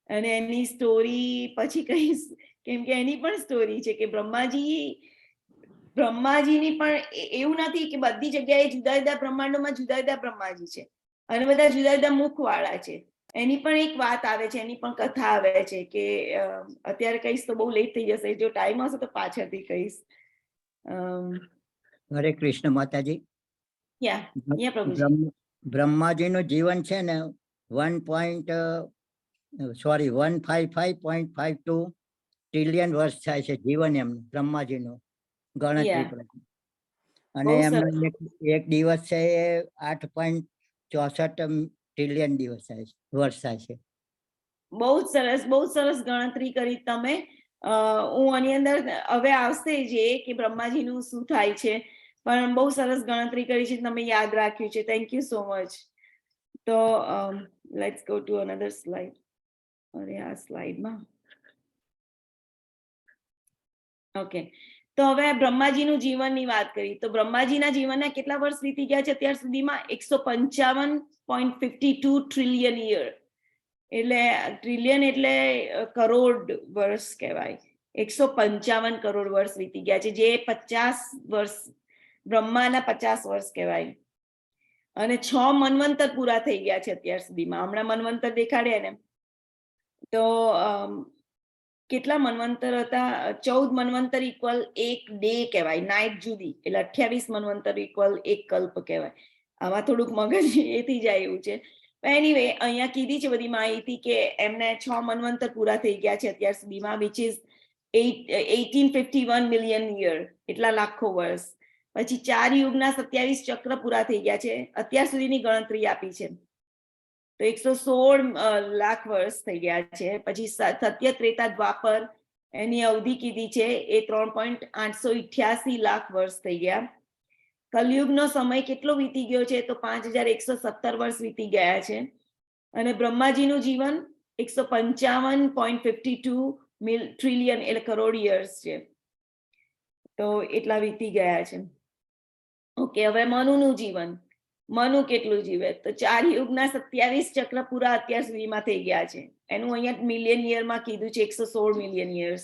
અને એની સ્ટોરી પછી કહીશ, કેમ કે એની પણ સ્ટોરી છે કે બ્રહ્માજીની પણ એવું નથી કે બધી જગ્યાએ જુદા જુદા બ્રહ્માંડોમાં જુદા જુદા બ્રહ્માજી છે અને બધા જુદા જુદા મુખવાળા છે. એની પણ એક વાત આવે છે, એની પણ કથા આવે છે કે અત્યારે કહીશ તો બહુ લેટ થઈ જશે. જો ટાઈમ હશે તો પાછળથી કહીશ. હરે કૃષ્ણ માતાજી. પ્રભુજી. બ્રહ્માજીનું જીવન છે ને 155.52 ટ્રિલિયન વર્ષ થાય છે જીવન એમનું, બ્રહ્માજીનું ગણતરી પ્રમાણે. અને એમનો એક દિવસ છે એ 8.64 ટ્રિલિયન વર્ષ થાય છે. બહુ જ સરસ ગણતરી કરી તમે. હું આની અંદર હવે આવશે જે કે બ્રહ્માજીનું શું થાય છે, પણ બહુ સરસ ગણતરી કરી છે, તમે યાદ રાખ્યું છે. Thank you so much. તો let's go to another slide. અરે આ સ્લાઇડમાં ઓકે, તો હવે બ્રહ્માજીનું જીવનની વાત કરી તો બ્રહ્માજીના જીવનના કેટલા વર્ષ વીતી ગયા છે અત્યાર સુધીમાં? 155.52 ટ્રિલિયન યર. એટલે ટ્રિલિયન એટલે કરોડ વર્ષ કહેવાય. 155 કરોડ વર્ષ વીતી ગયા છે, જે 50 વર્ષ બ્રહ્માના 50 વર્ષ કહેવાય. અને 6 મન્વંતર પૂરા થઈ ગયા છે અત્યાર સુધીમાં. હમણાં મન્વંતર દેખાડ્યા ને, તો કેટલા મન્વંતર હતા? 14 મન્વંતર ઇક્વલ એક ડે કહેવાય, નાઇટ જુદી. એટલે 28 મન્વંતર ઇક્વલ એક કલ્પ કહેવાય. આમાં થોડુંક મગજ એ થઈ જાય એવું છે. એનીવે, અહીંયા કીધી છે બધી માહિતી કે એમને 6 મન્વંતર પૂરા થઈ ગયા છે અત્યાર સુધીમાં, વિચ ઇઝ 1851 મિલિયન યર, એટલા લાખો વર્ષ. પછી 4 યુગના 27 ચક્ર પૂરા થઈ ગયા છે અત્યાર સુધીની ગણતરી આપી છે, તો 116 લાખ વર્ષ થઈ ગયા છે. પછી સત્ય ત્રેતા દ્વાપર એની અવધિ કીધી છે, એ 3.888 લાખ વર્ષ થઈ ગયા. કલયુગનો સમય કેટલો વીતી ગયો છે? તો 5117 વર્ષ વીતી ગયા છે. અને બ્રહ્માજીનું જીવન 155.52 ટ્રિલિયન એટલે કરોડ યર્સ છે, તો એટલા વીતી ગયા છે. ઓકે, હવે મનુનું જીવન. મનુ કેટલું જીવે? તો 4 યુગના 27 ચક્ર પૂરા અત્યાર સુધીમાં થઈ ગયા છે. એનું અહીંયા મિલિયન યરમાં કીધું છે, 116 મિલિયન યર્સ.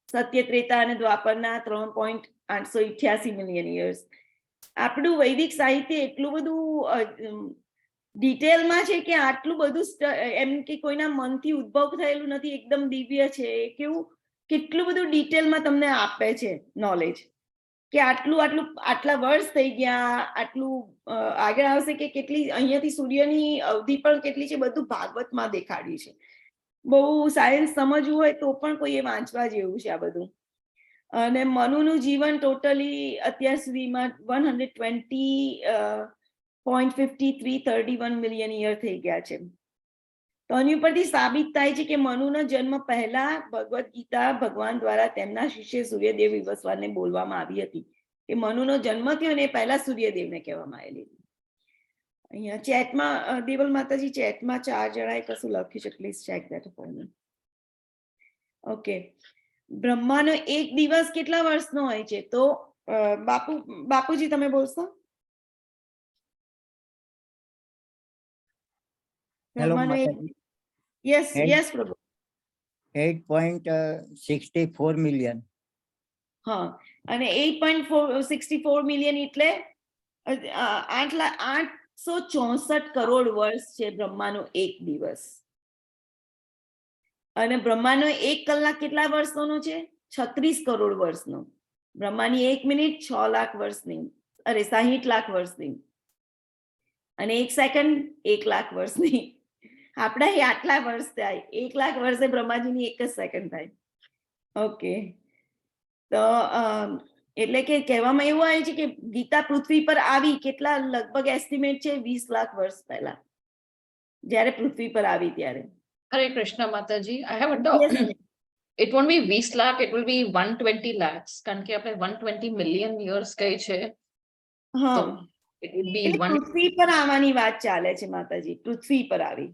સત્ય ત્રેતા અને દ્વાપરના 3.888 મિલિયન યર્સ. આપણું વૈદિક સાહિત્ય એટલું બધું ડિટેલમાં છે કે આટલું બધું એમ કે કોઈના મનથી ઉદ્ભવ થયેલું નથી, એકદમ દિવ્ય છે. કેવું કેટલું બધું ડિટેલમાં તમને આપે છે નોલેજ, કે આટલા વર્ષ થઈ ગયા. આટલું આગળ આવશે કે કેટલી અહીંયાથી સૂર્યની અવધિ પણ કેટલી છે, બધું ભાગવતમાં દેખાડ્યું છે. બહુ સાયન્સ સમજવું હોય તો પણ કોઈએ વાંચવા જેવું છે આ બધું. અને મનુનું જીવન ટોટલી અત્યાર સુધીમાં 120.5331 મિલિયન યર થઈ ગયા છે. તો આની ઉપરથી સાબિત થાય છે કે મનુનો જન્મ પહેલા ભગવદ્ ગીતા ભગવાન દ્વારા તેમના શિષ્ય સૂર્યદેવ વિવસ્વાનને બોલવામાં આવી હતી કે મનુનો જન્મ થયો ને પહેલા સૂર્યદેવને કહેવામાં આવેલી. અહીંયા ચેટમાં દેવલ માતાજી ચેટમાં 4 જણાએ કશું લખ્યું છે, please check that for me. Okay, બ્રહ્માનો એક દિવસ કેટલા વર્ષનો હોય છે? તો બાપુજી તમે બોલશો? બ્રહ્માનો યસ પ્રભુ 8.64 મિલિયન. હા, અને 8.64 મિલિયન એટલે 864 કરોડ વર્ષ છે બ્રહ્માનો એક દિવસ. અને બ્રહ્માનો 1 કલાક કેટલા વર્ષનો છે? 36 કરોડ વર્ષનો. બ્રહ્માની 1 મિનિટ 6 લાખ વર્ષની, અરે 60 લાખ વર્ષની. અને 1 સેકન્ડ 1 લાખ વર્ષની. આપણા આટલા વર્ષ થાય, 1 લાખ વર્ષે બ્રહ્માજીની 1 જ સેકન્ડ થાય. ઓકે, તો એટલે કે કહેવામાં એવું આવે છે કે ગીતા પૃથ્વી પર આવી કેટલા, લગભગ એસ્ટિમેટ છે 20 લાખ વર્ષ પહેલા, જ્યારે પૃથ્વી પર આવી ત્યારે. Hare Krishna Mataji, I have a doubt. It won't be 20 lakh, it will be 120 lakhs. કારણ કે આપણે 120 million years કહે છે. હા, it would be પૃથ્વી પર આવવાની વાત ચાલે છે માતાજી, પૃથ્વી પર આવી.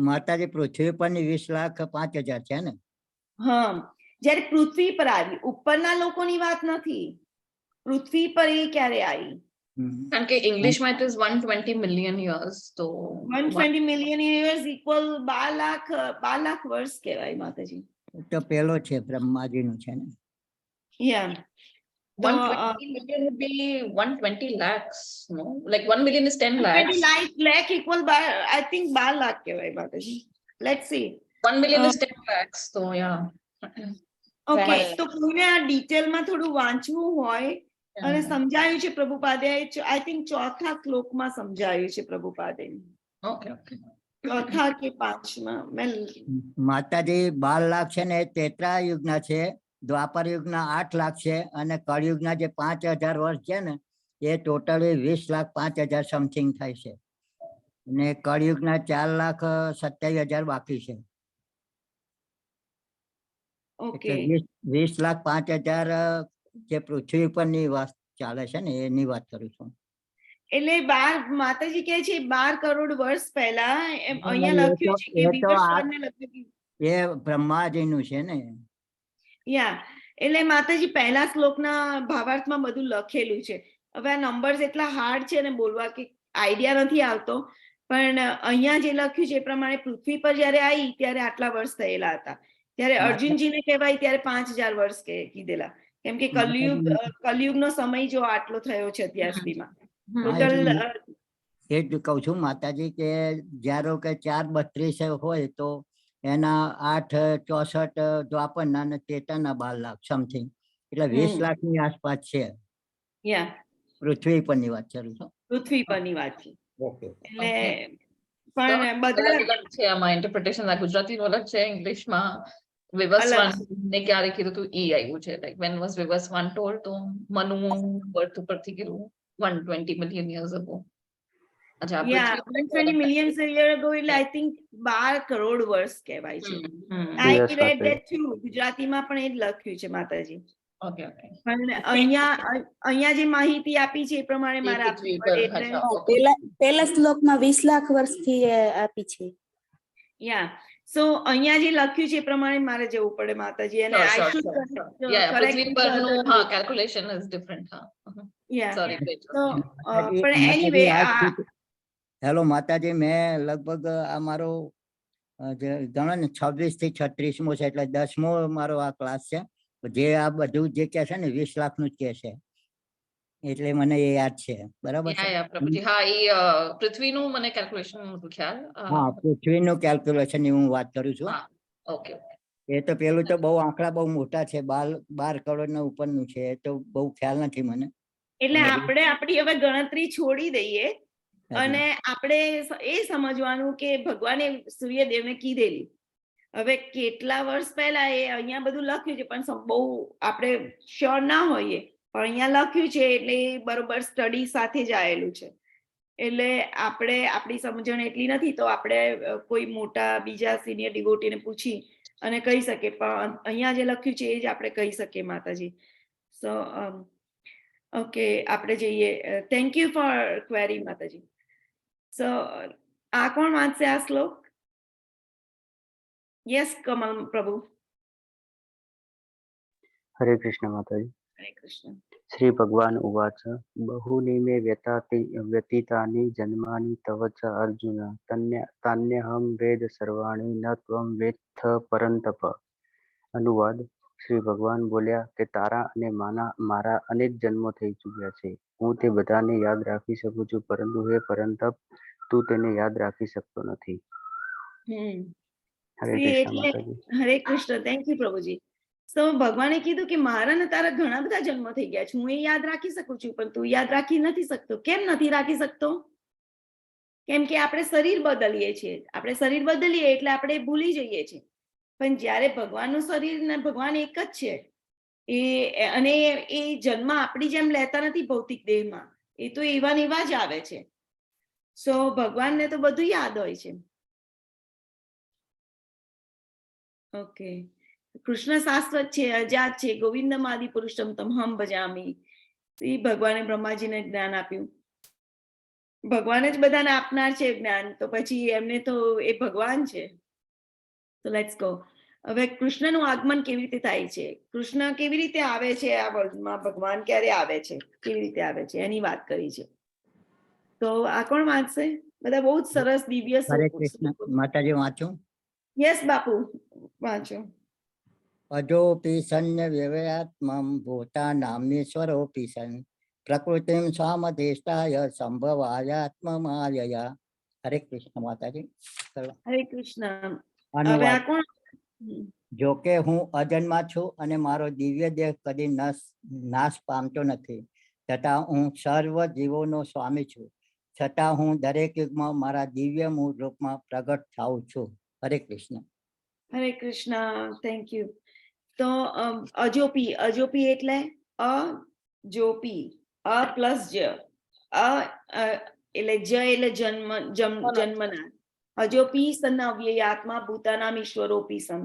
માતાજી પૃથ્વી પરની 20,05,000 છે ને? હા, જ્યારે પૃથ્વી પર આવી, ઉપરના લોકોની વાત નથી, પૃથ્વી પર એ ક્યારે આવી? કારણ કે ઇંગ્લિશમાં it is 120 million years, તો 120 મિલિયન યર્સ ઇક્વલ 12 લાખ વર્ષ કહેવાય માતાજી. તો પેલો છે બ્રહ્માજીનું છે ને? યા, 120 million would be 120 lakhs, no? Like 1 million is 10 lakhs. 120 lakh equal I think 12 lakh કહેવાય માતાજી. Let's see. 1 million is 10 lakhs, so yeah. Okay, તો કોઈને આ ડિટેલમાં થોડું વાંચવું હોય અને સમજાયું છે પ્રભુપાદે, આઈ થિંક 4થા શ્લોકમાં સમજાયું છે પ્રભુપાદે. Okay, okay. 4થા કે 5મા. માતાજી 12 લાખ છે ને, ત્રેતા યુગના છે, દ્વાપર યુગના 8 લાખ છે, અને કળયુગના જે 5000 વર્ષ છે ને, એ ટોટલી 20,05,000 સમથિંગ થાય છે. અને કળયુગના 4,27,000 બાકી છે. ઓકે, 20,05,000 જે પૃથ્વી પરની વાત ચાલે છે ને, એની વાત કરું છું. એટલે 12 માતાજી કહે છે 12 કરોડ વર્ષ પહેલા, એમ અહીંયા લખ્યું છે કે વિવસ્વાનને લખ્યું. એ બ્રહ્માજીનું છે ને. યા એટલે માતાજી પહેલા શ્લોકના ભાવાર્થમાં બધું લખેલું છે. હવે આ નંબર્સ એટલા હાર્ડ છે ને બોલવા કે આઈડિયા નથી આવતો, પણ અહીંયા જે લખ્યું છે એ પ્રમાણે પૃથ્વી પર જયારે આવી ત્યારે આટલા વર્ષ થયેલા હતા, ત્યારે અર્જુનજીને કહેવાય ત્યારે 5000 વર્ષ કીધેલા, કેમ કે કલયુગનો સમય જો આટલો થયો છે અત્યાર સુધીમાં. ટોટલ એ જ કહું છું માતાજી કે જ્યારે કે 432 હોય તો એના 864 દ્વાપરના અને 13ના 12 લાખ સમથિંગ, એટલે 20 લાખની આસપાસ છે. યા પૃથ્વી પરની વાત કરું છું. પૃથ્વી પરની વાત છે. ઓકે. એટલે પણ બધા છે આમાં ઇન્ટરપ્રિટેશન ગુજરાતીનું અલગ છે, ઇંગ્લિશમાં વિવસ્વાન ને ક્યારે કીધું તું ઈ આવ્યું છે, લાઈક વેન વોઝ વિવસ્વાન ટોલ્ડ તો મનુ બર્થ ઉપરથી કીધું 120 million years ago. અચ્છા, યા 120 million years ago એટલે આઈ થિંક 12 કરોડ વર્ષ કહેવાય છે. આઈ રેડ ધેટ ટુ, ગુજરાતીમાં પણ એ જ લખ્યું છે માતાજી. Okay okay. પણ અહીંયા જે માહિતી આપી છે એ પ્રમાણે મારે આપવી પડે એટલે પહેલા શ્લોકમાં 20 લાખ વર્ષથી આપી છે. યા સો અહીંયા જે લખ્યું છે એ પ્રમાણે મારે જવું પડે માતાજી, અને આઈ શુડ પૃથ્વી પરનું હા કેલ્ક્યુલેશન ઇઝ ડિફરન્ટ. હા યા સોરી. પણ એનીવે હેલો માતાજી, મેં લગભગ આ મારો ગણો ને 26 થી 36મો છે, એટલે 10મો મારો આ ક્લાસ છે. જે આ બધું જે કે છે ને 20 લાખનું જ કે છે, એટલે મને એ યાદ છે. બરાબર છે. હા, એ પૃથ્વીનું મને કેલ્ક્યુલેશન નહોતું ખ્યાલ. હા, પૃથ્વીનું કેલ્ક્યુલેશન હું વાત કરું છું. ઓકે. એ તો પેલું તો બહુ આંકડા બહુ મોટા છે, 12 કરોડના ઉપરનું છે, એ તો બહુ ખ્યાલ નથી મને. એટલે આપણે આપણી હવે ગણતરી છોડી દઈએ અને આપણે એ સમજવાનું કે ભગવાને સૂર્યદેવને કીધેલી. હવે કેટલા વર્ષ પહેલા એ અહીંયા બધું લખ્યું છે, પણ બહુ આપણે શ્યોર ના હોઈએ, પણ અહીંયા લખ્યું છે એટલે બરોબર સ્ટડી સાથે જ આવેલું છે. એટલે આપણે આપણી સમજણ એટલી નથી તો આપણે કોઈ મોટા બીજા સિનિયર ડિવોટીને પૂછી અને કહી શકીએ, પણ અહીંયા જે લખ્યું છે એ જ આપણે કહી શકીએ માતાજી. સો ઓકે, આપણે જઈએ. થેન્ક યુ ફોર ક્વેરી માતાજી. સો આ કોણ વાંચશે આ શ્લોક? યસ કમલ પ્રભુ. હરે કૃષ્ણ માતાજી. હરે કૃષ્ણ. શ્રી ભગવાન ઉવાચ બહૂની મે વ્યતીતાની જન્માની તવ ચ અર્જુન તાન્યહમ વેદ સર્વાણી ન ત્વમ વેત્થ પરંતપ. અનુવાદ. શ્રી ભગવાન બોલ્યા કે તારા અને મારા અનેક જન્મો થઈ ચૂક્યા છે, હું તે બધાને યાદ રાખી શકું છું, પરંતુ હે પરંતપ તું તેને યાદ રાખી શકતો નથી. હરે કૃષ્ણ માતાજી. હરે કૃષ્ણ. થેન્ક યુ પ્રભુજી. તો ભગવાને કીધું કે મારા ને તારા ઘણા બધા જન્મ થઈ ગયા છે, હું એ યાદ રાખી શકું છું, પણ તું યાદ રાખી નથી શકતો. કેમ નથી રાખી શકતો? કેમ કે આપણે શરીર બદલીએ છીએ. આપણે શરીર બદલીએ એટલે આપણે ભૂલી જઈએ છીએ, પણ જ્યારે ભગવાનનું શરીર ને ભગવાન એક જ છે, અને એ જન્મ આપણી જેમ લેતા નથી ભૌતિક દેહમાં, એ તો એવા ને એવા જ આવે છે. સો ભગવાનને તો બધું યાદ હોય છે. ઓકે. કૃષ્ણ શાશ્વત છે, અજાત છે, ગોવિંદમાદિ પુરુષમ તમહમ ભજામી. એ ભગવાને બ્રહ્માજીને જ્ઞાન આપ્યું. ભગવાન જ બધાને આપનાર છે જ્ઞાન, તો પછી એમને તો એ ભગવાન છે. તો લેટ્સ ગો. હવે કૃષ્ણનું આગમન કેવી રીતે થાય છે, કૃષ્ણ કેવી રીતે આવે છે આ વર્લ્ડમાં, ભગવાન ક્યારે આવે છે, કેવી રીતે આવે છે, એની વાત કરી છે. તો આ કોણ વાંચશે? બધા બહુ જ સરસ દિવ્ય. હરે કૃષ્ણ માતાજી, વાંચું? યસ બાપુ, વાંચો. અજોપી સન્ય વ્યવયાત્મમ ભૂતા નામ્યેશ્વરોપી સન પ્રકૃતિમ સ્વામધેષ્ટાય સંભવાયાત્મમાયયા. હરે કૃષ્ણ માતાજી. હરે કૃષ્ણ. હવે આ કોણ? જોકે હું અજન્મા છું અને મારો દિવ્ય દેહ કદી નાશ પામતો નથી, તથા હું સર્વ જીવોનો સ્વામી છું, છતાં હું દરેક યુગમાં મારા દિવ્ય મૂળ રૂપમાં પ્રગટ થાઉં છું. હરે કૃષ્ણ. હરે કૃષ્ણ. Thank you. તો અજોપી, અજોપી એટલે અજોપી, અ પ્લસ જ, એટલે જ એટલે જન્મના. અજોપી સન અવ્યયાત્મા ભૂતાનામ ઈશ્વરોપી સન.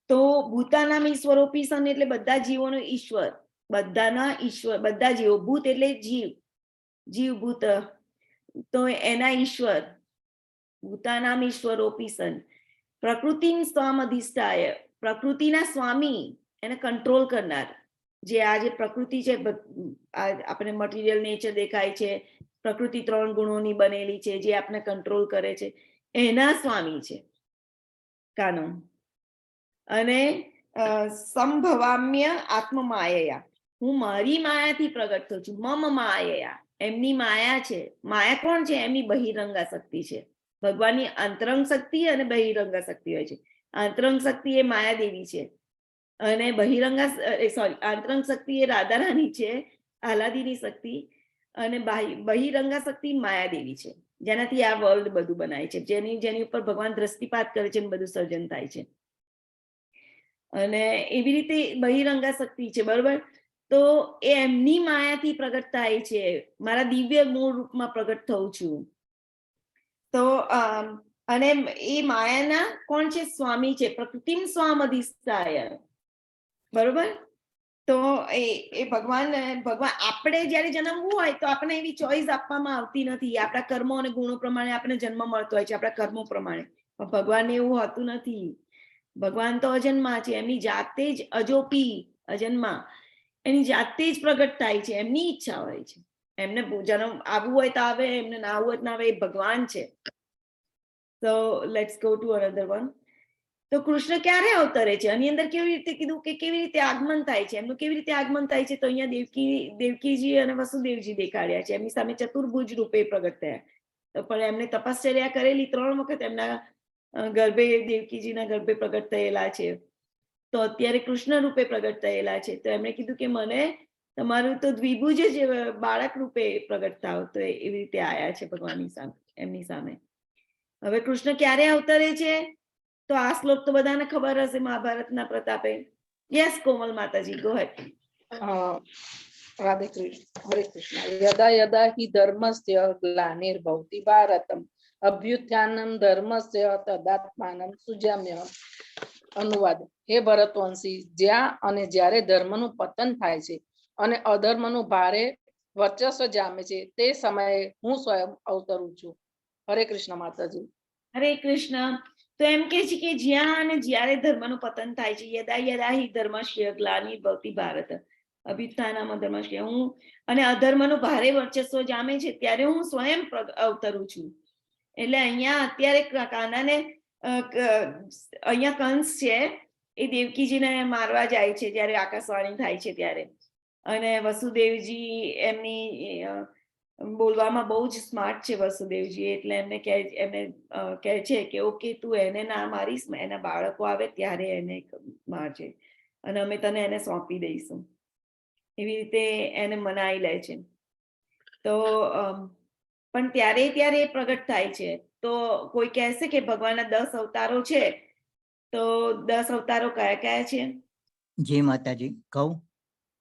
તો ભૂતાનામ ઈશ્વરોપી સન એટલે બધા જીવોનો ઈશ્વર, બધાના ઈશ્વર, બધા જીવો. ભૂત એટલે જીવ, જીવભૂત, તો એના ઈશ્વર. ભૂતાનામ ઈશ્વરોપી સન. પ્રકૃતિ સ્વામ અધિષ્ઠાય, પ્રકૃતિના સ્વામી, એને કંટ્રોલ કરનાર. જે આ જે પ્રકૃતિ છે, આપણે મટીરિયલ નેચર દેખાય છે, પ્રકૃતિ 3 ગુણોની બનેલી છે, જે આપણે કંટ્રોલ કરે છે, એના સ્વામી છે કાનો. અને સંભવામ્ય આત્મમાયયા, હું મારી માયાથી પ્રગટ થઉં છું. મમ માયયા, એમની માયા છે. માયા કોણ છે? એમની બહિરંગા શક્તિ છે. ભગવાનની અંતરંગ શક્તિ અને બહિરંગા શક્તિ હોય છે. અંતરંગ શક્તિ એ માયાદેવી છે, અને બહિરંગા આંતરંગ શક્તિ એ રાધારાણી છે, આહલાદીની શક્તિ, અને બહિરંગા શક્તિ માયાદેવી છે, જેનાથી આ વર્લ્ડ બધું બનાય છે, જેની ઉપર ભગવાન દ્રષ્ટિપાત કરે છે, બધું સર્જન થાય છે. અને એવી રીતે બહિરંગા શક્તિ છે, બરોબર. તો એ એમની માયાથી પ્રગટ થાય છે. મારા દિવ્ય મૂળ રૂપમાં પ્રગટ થઉં છું. તો અને એ માયાના કોણ છે? સ્વામી છે. પ્રકૃતિમ સ્વામ અધિષ્ઠાય, બરોબર. તો એ ભગવાન આપણે જયારે જન્મવું હોય તો આપણને એવી ચોઈસ આપવામાં આવતી નથી. આપણા કર્મો અને ગુણો પ્રમાણે આપણને જન્મ મળતો હોય છે, આપણા કર્મો પ્રમાણે. પણ ભગવાનને એવું હોતું નથી. ભગવાન તો અજન્મા છે, એમની જાતે જ અજોપી, અજન્મા, એની જાતે જ પ્રગટ થાય છે. એમની ઈચ્છા હોય છે. એમને જન્મ આવવું હોય તો આવે, એમને ના આવવું હોય તો ના આવે. એ ભગવાન છે. So let's go to another one. તો કૃષ્ણ ક્યારે અવતરે છે? આની અંદર કેવી રીતે કીધું કે કેવી રીતે આગમન થાય છે? એમનું કેવી રીતે આગમન થાય છે? તો અહીંયા દેવકીજી અને વસુદેવજી દેખાડ્યા છે. એમની સામે ચતુર્ભુજ રૂપે પ્રગટ થયા. તો પણ એમને તપશ્ચર્યા કરેલી, 3 વખત એમના ગર્ભે, દેવકીજીના ગર્ભે પ્રગટ થયેલા છે. તો અત્યારે કૃષ્ણ રૂપે પ્રગટ થયેલા છે. તો એમણે કીધું કે મને તમારું તો દ્વિભુજ જ બાળક રૂપે પ્રગટ થાવ. તો એવી રીતે આયા છે ભગવાનની સામે, એમની સામે. હવે કૃષ્ણ ક્યારે અવતરે છે? તો આ શ્લોક તો બધાને ખબર હશે, મહાભારતના પ્રતાપે. યસ કોમલ માતાજી, ગો હેડ. રાધે કૃષ્ણ, હરે કૃષ્ણ. યદા યદા હિ ધર્મસ્ય ગ્લાનિર્ભવતિ ભારતમ અભ્યુત્થાનમ ધર્મસ્ય તદાત્માનમ સુજામ્યહમ. અનુવાદ. હે ભરતવંશી, જ્યાં અને જ્યારે ધર્મનું પતન થાય છે અને અધર્મનું ભારે વર્ચસ્વ જામે છે, તે સમયે હું સ્વયં અવતરું છું. હરે કૃષ્ણ માતાજી. હરે કૃષ્ણ. તો એમ કે છે કે જ્યાં અને જ્યારે ધર્મનું પતન થાય છે, યદા યદા હિ ધર્મસ્ય ગ્લાનિર્ભવતિ ભારત અભ્યુત્થાનમ ધર્મસ્ય, હું અને અધર્મનું ભારે વર્ચસ્વ જામે છે, ત્યારે હું સ્વયં અવતરું છું. એટલે અહીંયા અત્યારે કાનાને અહીંયા કંસ છે, એ દેવકીજીને મારવા જાય છે જ્યારે આકાશવાણી થાય છે ત્યારે. અને વસુદેવજી એમની બોલવામાં બહુ જ સ્માર્ટ છે વસુદેવજી. એટલે એમને કહે છે કે ઓકે, તું એને ના મારીશ, એના બાળકો આવે ત્યારે એને મારજે, અને અમે તને એને સોંપી દઈશું. એવી રીતે એને મનાઈ લે છે. તો પણ ત્યારે એ પ્રગટ થાય છે. તો કોઈ કહેશે કે ભગવાનના 10 અવતારો છે, તો 10 અવતારો કયા કયા છે? જી માતાજી, કહું?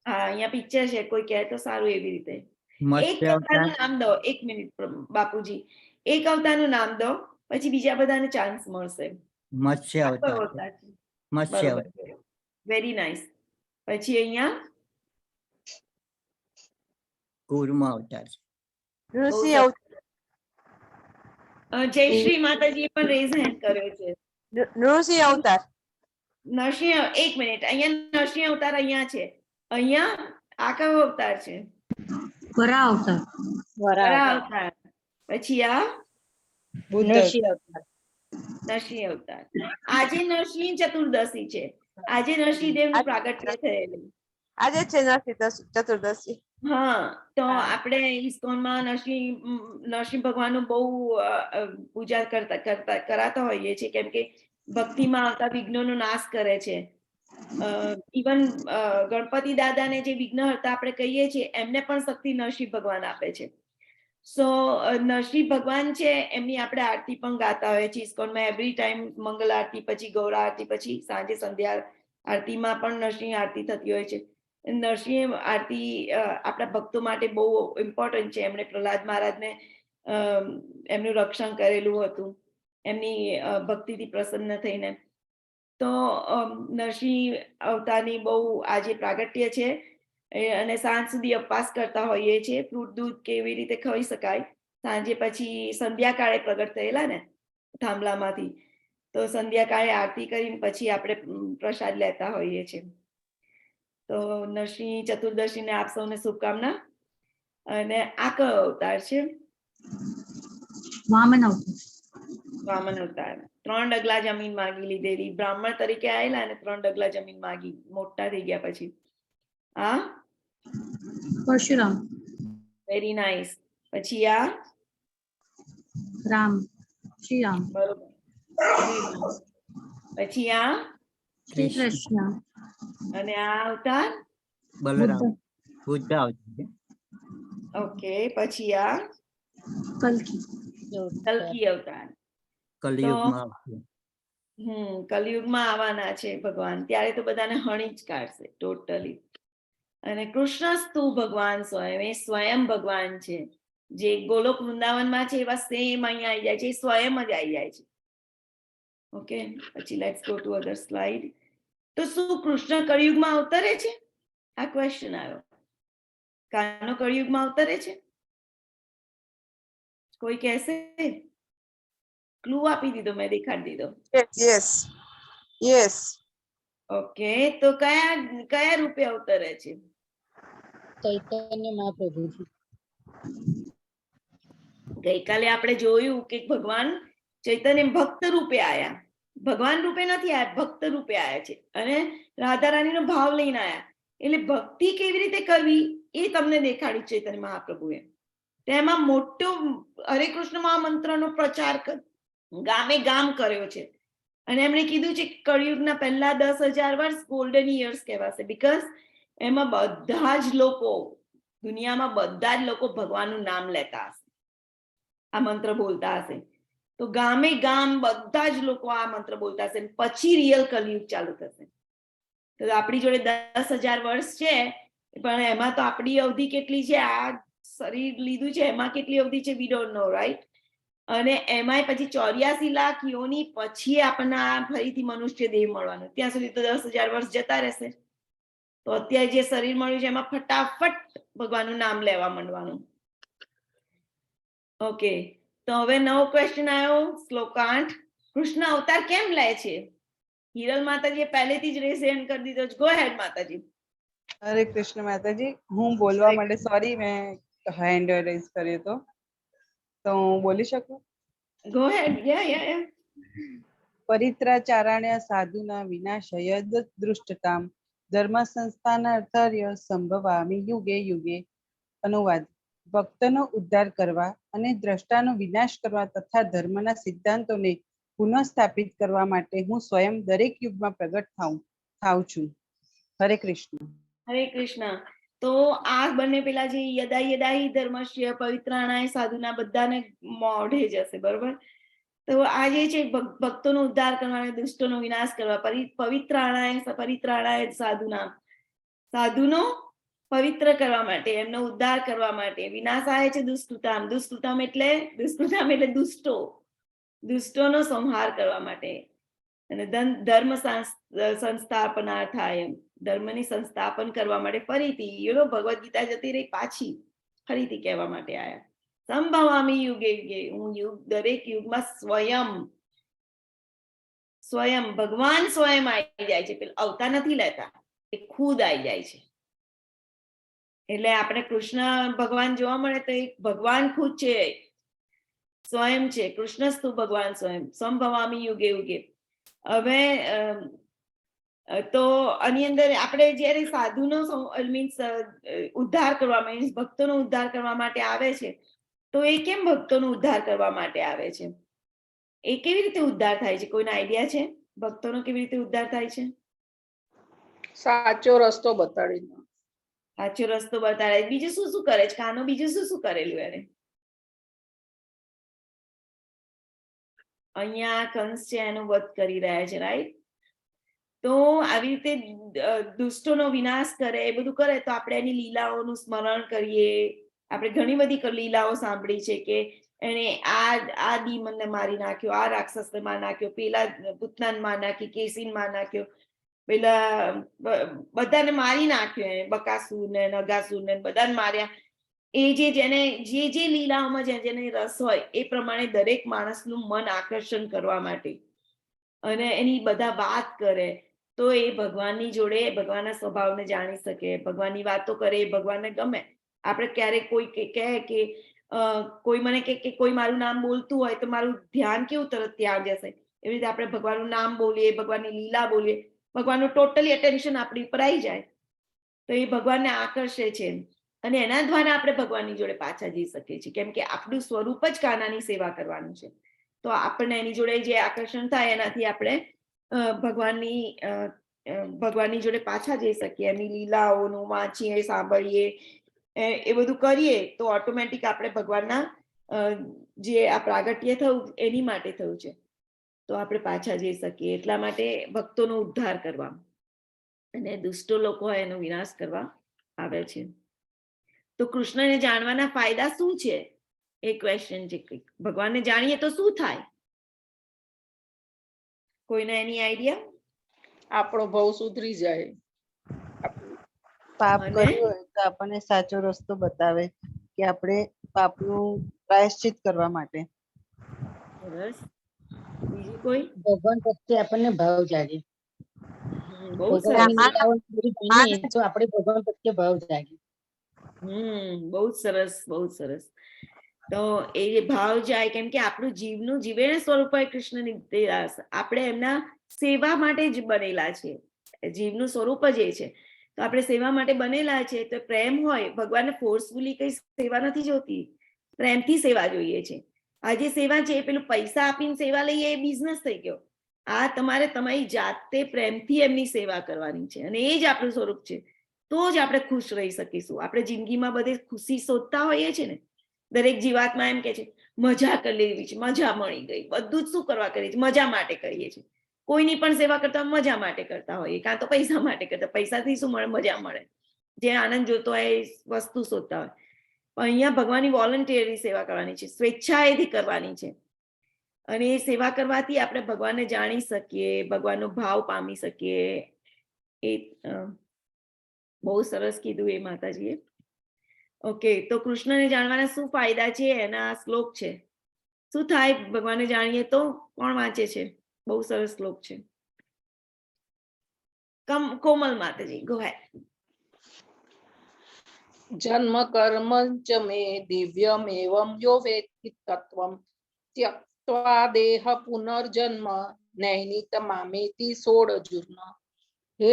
હા, અહીંયા પિક્ચર છે, કોઈ કહે તો સારું. એવી રીતે એક મત્સ્ય અવતારનું અવતાર, નામ દો. 1 મિનિટ બાપુજી, એક અવતારનું નામ દો, પછી બીજા બધાને ચાન્સ મળશે. મત્સ્ય અવતાર, મત્સ્ય બરોબર, વેરી નાઇસ. પછી અહીંયા કૂર્મ અવતાર, ઋષિ જયશ્રી માતાજીએ પણ રેઝ હેન્ડ કર્યો છે. નૃસિંહ અવતાર. નરસિંહ, 1 મિનિટ, અહીંયા નરસિંહ અવતાર અહીંયા છે. અહીંયા આ કયો અવતાર છે? વરા અવતાર. વરા અવતાર. પછી આ નરસિંહ અવતાર. નરસિંહ અવતાર. આજે નરસિંહ ચતુર્દશી છે. આજે નરસિંહ દેવનું પ્રાગટ્ય થયેલું. આજે છે નરસિંહ ચતુર્દશી. હા, તો આપણે ISKCON-માં નરસિંહ ભગવાનનું બહુ પૂજા કરાતા હોઈએ છીએ, કેમ કે ભક્તિમાં આવતા વિઘ્નોનો નાશ કરે છે. ઇવન ગણપતિ દાદાને જે વિઘ્નહર્તા આપણે કહીએ છીએ, એમને પણ શક્તિ નરસિંહ ભગવાન આપે છે. સો નરસિંહ ભગવાન છે, એમની આપણે આરતી પણ ગાતા હોય છે ISKCON-માં. એવરી ટાઈમ મંગલ આરતી પછી, ગૌરા આરતી પછી, સાંજે સંધ્યા આરતીમાં પણ નરસિંહ આરતી થતી હોય છે. નરસિંહ આરતી આપણા ભક્તો માટે બહુ ઇમ્પોર્ટન્ટ છે. એમણે પ્રહલાદ મહારાજને એમનું રક્ષણ કરેલું હતું, એમની ભક્તિથી પ્રસન્ન થઈને. તો નરસિંહ અવતારની બહુ આજે પ્રાગટ્ય છે, અને સાંજ સુધી ઉપવાસ કરતા હોઈએ છીએ. ફ્રૂટ દૂધ કેવી રીતે ખાઈ શકાય. સાંજે પછી સંધ્યાકાળે પ્રગટ થયેલા ને થાંભલામાંથી, તો સંધ્યાકાળે આરતી કરીને પછી આપણે પ્રસાદ લેતા હોઈએ છીએ. તો નરસિંહ ચતુર્દશીને આપ સૌને શુભકામના. અને આ કયો અવતાર છે? વામન અવતાર. વામન અવતાર. 3 ડગલા જમીન માગી લીધેલી, બ્રાહ્મણ તરીકે આવેલા અને 3 ડગલા જમીન માગી, મોટા થઈ ગયા પછી. હા, પરશુરામ. Very nice. પછી આ રામ, શ્રી રામ. બરોબર, શ્રી રામ. પછી આ શ્રી કૃષ્ણ. અને આ અવતાર બલરામ. બુદ્ધ. બુદ્ધ આવશે. ઓકે. પછી આ કલ્કી. કલ્કી અવતાર. કલિયુગમાં આવશે. કલયુગમાં આવવાના છે ભગવાન, ત્યારે તો બધાને હણી જ કાઢશે ટોટલી. અને કૃષ્ણસ્તુ ભગવાન સ્વયં, એ સ્વયં ભગવાન છે. જે ગોલોક વૃંદાવનમાં છે એવા સેમ અહીંયા આવી જાય છે, એ સ્વયં જ આવી જાય છે. ઓકે, પછી let's go to other slide. તો શું કૃષ્ણ કળિયુગમાં અવતરે છે? આ ક્વેશ્ચન આવ્યો. કાનો કળિયુગમાં અવતરે છે? કોઈ કહેશે? ક્લુ આપી દીધો, મેં દેખાડી દીધો. Yes yes. ઓકે, તો કયા રૂપે અવતરે છે? ચૈતન્ય મહાપ્રભુજી. ગઈકાલે આપણે જોયું કે ભગવાન ચૈતન્ય ભક્ત રૂપે આયા, ભગવાન રૂપે નથી આયા, ભક્ત રૂપે આયા છે. અને રાધા રાણીનો ભાવ લઈને આયા. એટલે ભક્તિ કેવી રીતે કરવી એ તમને દેખાડ્યું ચૈતન્ય મહાપ્રભુએ. તેમાં મોટો હરે કૃષ્ણ મહામંત્રનો પ્રચાર ગામે ગામ કર્યો છે. અને એમણે કીધું છે કે કળિયુગના પહેલા 10,000 વર્ષ ગોલ્ડન યર્સ કહેવાશે, બીકોઝ એમાં બધા જ લોકો, દુનિયામાં બધા જ લોકો ભગવાનનું નામ લેતા હશે, આ મંત્ર બોલતા હશે. તો ગામે ગામ બધા જ લોકો આ મંત્ર બોલતા હશે, પછી રિયલ કલયુગ ચાલુ થશે. તો આપણી જોડે 10,000 વર્ષ છે, પણ એમાં તો આપણી અવધિ કેટલી છે, આ શરીર લીધું છે એમાં કેટલી અવધિ છે, વી ડોન્ટ નો, રાઈટ? અને એમાંય પછી 84 લાખ યોની પછી આપણને આ ફરીથી મનુષ્ય દેહ મળવાનો. ત્યાં સુધી તો 10,000 વર્ષ જતા રહેશે. તો અત્યારે જે શરીર મળ્યું છે એમાં ફટાફટ ભગવાનનું નામ લેવા માંડવાનું. ઓકે, તો હવે નવો ક્વેશ્ચન આવ્યો, શ્લોક 8. કૃષ્ણ અવતાર કેમ લે છે? હિરલ માતાજીએ પહેલેથી જ રેસ હેન્ડ કરી દીધો છે. ગો હેડ માતાજી. હરે કૃષ્ણ માતાજી. હું બોલવા માટે સોરી, મેં હેન્ડ રેઝ કર્યો તો હું બોલી શકું? ગો હેડ. યા. પરિત્રાચારાણ્ય સાધુના વિનાશય દૃષ્ટતામ ધર્મ સંસ્થાનાર્થર્ય સંભવામી યુગે યુગે. અનુવાદ: ભક્તનો ઉદ્ધાર કરવા અને દ્રષ્ટાનો વિનાશ કરવા તથા ધર્મના સિદ્ધાંતોને પુનઃસ્થાપિત કરવા માટે હું સ્વયં દરેક યુગમાં પ્રગટ થાઉં છું. હરે કૃષ્ણ. હરે કૃષ્ણ. તો આ બંને પેલા જે યદા યદા હિ ધર્મસ્ય પવિત્રાણાય સાધુના બધાને મોઢે જશે, બરોબર? તો આ જે છે ભક્તોનો ઉદ્ધાર કરવા, દુષ્ટોનો વિનાશ કરવા, પરિત્રાણાય સાધુના, સાધુનો પવિત્ર કરવા માટે, એમનો ઉદ્ધાર કરવા માટે, વિનાશાય છે દુષ્કૃતામ, દુષ્કૃતામ એટલે દુષ્ટો, દુષ્ટોનો સંહાર કરવા માટે, અને ધર્મ સંસ્થાપનાર્થાય, ધર્મની સંસ્થાપન કરવા માટે ફરીથી ભગવદ ગીતા જતી રહી, પાછી ફરીથી કહેવા માટે આયા. સંભવામી યુગે યુગે, હું દરેક યુગમાં સ્વયં ભગવાન સ્વયં આવી જાય છે. પેલા અવતાર નથી લેતા, એ ખુદ આવી જાય છે. એટલે આપણે કૃષ્ણ ભગવાન જોવા મળે તો એક ભગવાન ખુદ છે, સ્વયં છે. કૃષ્ણસ્તુ ભગવાન સ્વયં. સંભવામી યુગે યુગે. હવે તો આની અંદર આપણે જયારે સાધુનો મીન્સ ઉદ્ધાર કરવા, મીન્સ ભક્તોનો ઉદ્ધાર કરવા માટે આવે છે, તો એ કેમ ભક્તોનો ઉદ્ધાર કરવા માટે આવે છે? એ કેવી રીતે ઉદ્ધાર થાય છે? કોઈને આઈડિયા છે ભક્તોનો કેવી રીતે ઉદ્ધાર થાય છે? સાચો રસ્તો બતાડીને. સાચો રસ્તો બતાડે. બીજું શું શું કરે છે કાનો? બીજું શું શું કરેલું એને? અહીંયા કંસ છે એનું વધ કરી રહ્યા છે, રાઈટ? તો આવી રીતે દુષ્ટોનો વિનાશ કરે, એ બધું કરે તો આપણે એની લીલાઓનું સ્મરણ કરીએ. આપણે ઘણી બધી લીલાઓ સાંભળી છે કે એને આ ડીમનને મારી નાખ્યો, આ રાક્ષસને મારી નાખ્યો, પેલા પૂતનાને મારી નાખી, કેસીને મારી નાખ્યો, પેલા બધાને મારી નાખ્યો, એને બકાસુર ને નગાસુર ને બધાને માર્યા. એ જેને જે લીલાઓમાં જેને રસ હોય એ પ્રમાણે દરેક માણસનું મન આકર્ષણ કરવા માટે અને એની બધા વાત કરે તો એ ભગવાનની જોડે ભગવાનના સ્વભાવને જાણી શકે, ભગવાનની વાતો કરે, એ ભગવાનને ગમે. આપણે ક્યારેક કોઈ કહે કે કોઈ મને કે કોઈ મારું નામ બોલતું હોય તો મારું ધ્યાન કેવું તરત ત્યાં જશે. એવી રીતે આપણે ભગવાનનું નામ બોલીએ, ભગવાનની લીલા બોલીએ, ભગવાનનું ટોટલી એટેન્શન આપણી ઉપર આવી જાય તો એ ભગવાનને આકર્ષે છે અને એના દ્વારા આપણે ભગવાનની જોડે પાછા જઈ શકીએ છીએ, કેમ કે આપણું સ્વરૂપ જ કાનાની સેવા કરવાનું છે. તો આપણને એની જોડે જે આકર્ષણ થાય એનાથી આપણે ભગવાનની જોડે પાછા જઈ શકીએ. એની લીલાઓનું વાંચીએ, સાંભળીએ, એ બધું કરીએ તો ઓટોમેટિક આપણે ભગવાનના જે આ પ્રાગટ્ય થયું એની માટે થયું છે તો આપણે પાછા જઈ શકીએ. એટલા માટે ભક્તોનો ઉદ્ધાર કરવા અને દુષ્ટો લોકો હોય એનો વિનાશ કરવા આવે છે. તો કૃષ્ણને જાણવાના ફાયદા શું છે એ ક્વેશ્ચન છે. ભગવાનને જાણીએ તો શું થાય? કોઈને એની આઈડિયા? આપણો ભવ સુધરી જાય. પાપ કર્યું હોય તો આપણને સાચો રસ્તો બતાવે કે આપણે પાપનું પ્રાયશ્ચિત કરવા માટે. સરસ. બીજું કોઈ? ભગવાન પ્રત્યે આપણને ભાવ જાગે. બહુ સરસ. તો આપણે ભગવાન પ્રત્યે ભાવ જાગે. બહુ સરસ, બહુ સરસ. તો એ જે ભાવ જાય, કેમ કે આપણું જીવનું જીવેણ સ્વરૂપ હોય કૃષ્ણની, આપણે એમના સેવા માટે જ બનેલા છે. જીવનું સ્વરૂપ જ એ છે. તો આપણે સેવા માટે બનેલા છે. તો પ્રેમ હોય, ભગવાનને ફોર્સફુલી કઈ સેવા નથી જોતી, પ્રેમથી સેવા જોઈએ છે. આ જે સેવા છે એ પેલું પૈસા આપીને સેવા લઈએ એ બિઝનેસ થઈ ગયો. આ તમારે તમારી જાતે પ્રેમથી એમની સેવા કરવાની છે અને એ જ આપણું સ્વરૂપ છે. તો જ આપણે ખુશ રહી શકીશું. આપણે જિંદગીમાં બધે ખુશી શોધતા હોઈએ છીએ ને, દરેક જીવાતમાં એમ કે છે મજા કરી લેવી છે, મજા મળી ગઈ. બધું જ શું કરવા કરીએ છીએ? મજા માટે કરીએ છીએ. કોઈની પણ સેવા કરતા મજા માટે કરતા હોઈએ, કાં તો પૈસા માટે કરતા. પૈસાથી શું મળે? મજા મળે. જે આનંદ જોતો હોય એ વસ્તુ શોધતા હોય. પણ અહીંયા ભગવાનની વોલન્ટિયરી સેવા કરવાની છે, સ્વેચ્છાએથી કરવાની છે. અને એ સેવા કરવાથી આપણે ભગવાનને જાણી શકીએ, ભગવાનનો ભાવ પામી શકીએ. એ બહુ સરસ કીધું એ માતાજીએ. ઓકે, તો કૃષ્ણને જાણવાના શું ફાયદા છે એના શ્લોક છે. શું થાય ભગવાનને જાણીએ તો? કોણ વાંચે છે? બહુ સરસ શ્લોક છે. કોમલ માતાજી, ગો હેડ. જન્મ કર્મ ચ મે દિવ્યમેવં યો વેત્તિ તત્વં ત્યક્ત્વા દેહ પુનર્જન્મ નૈનિત મામેતિ સોળજુર્ન. હે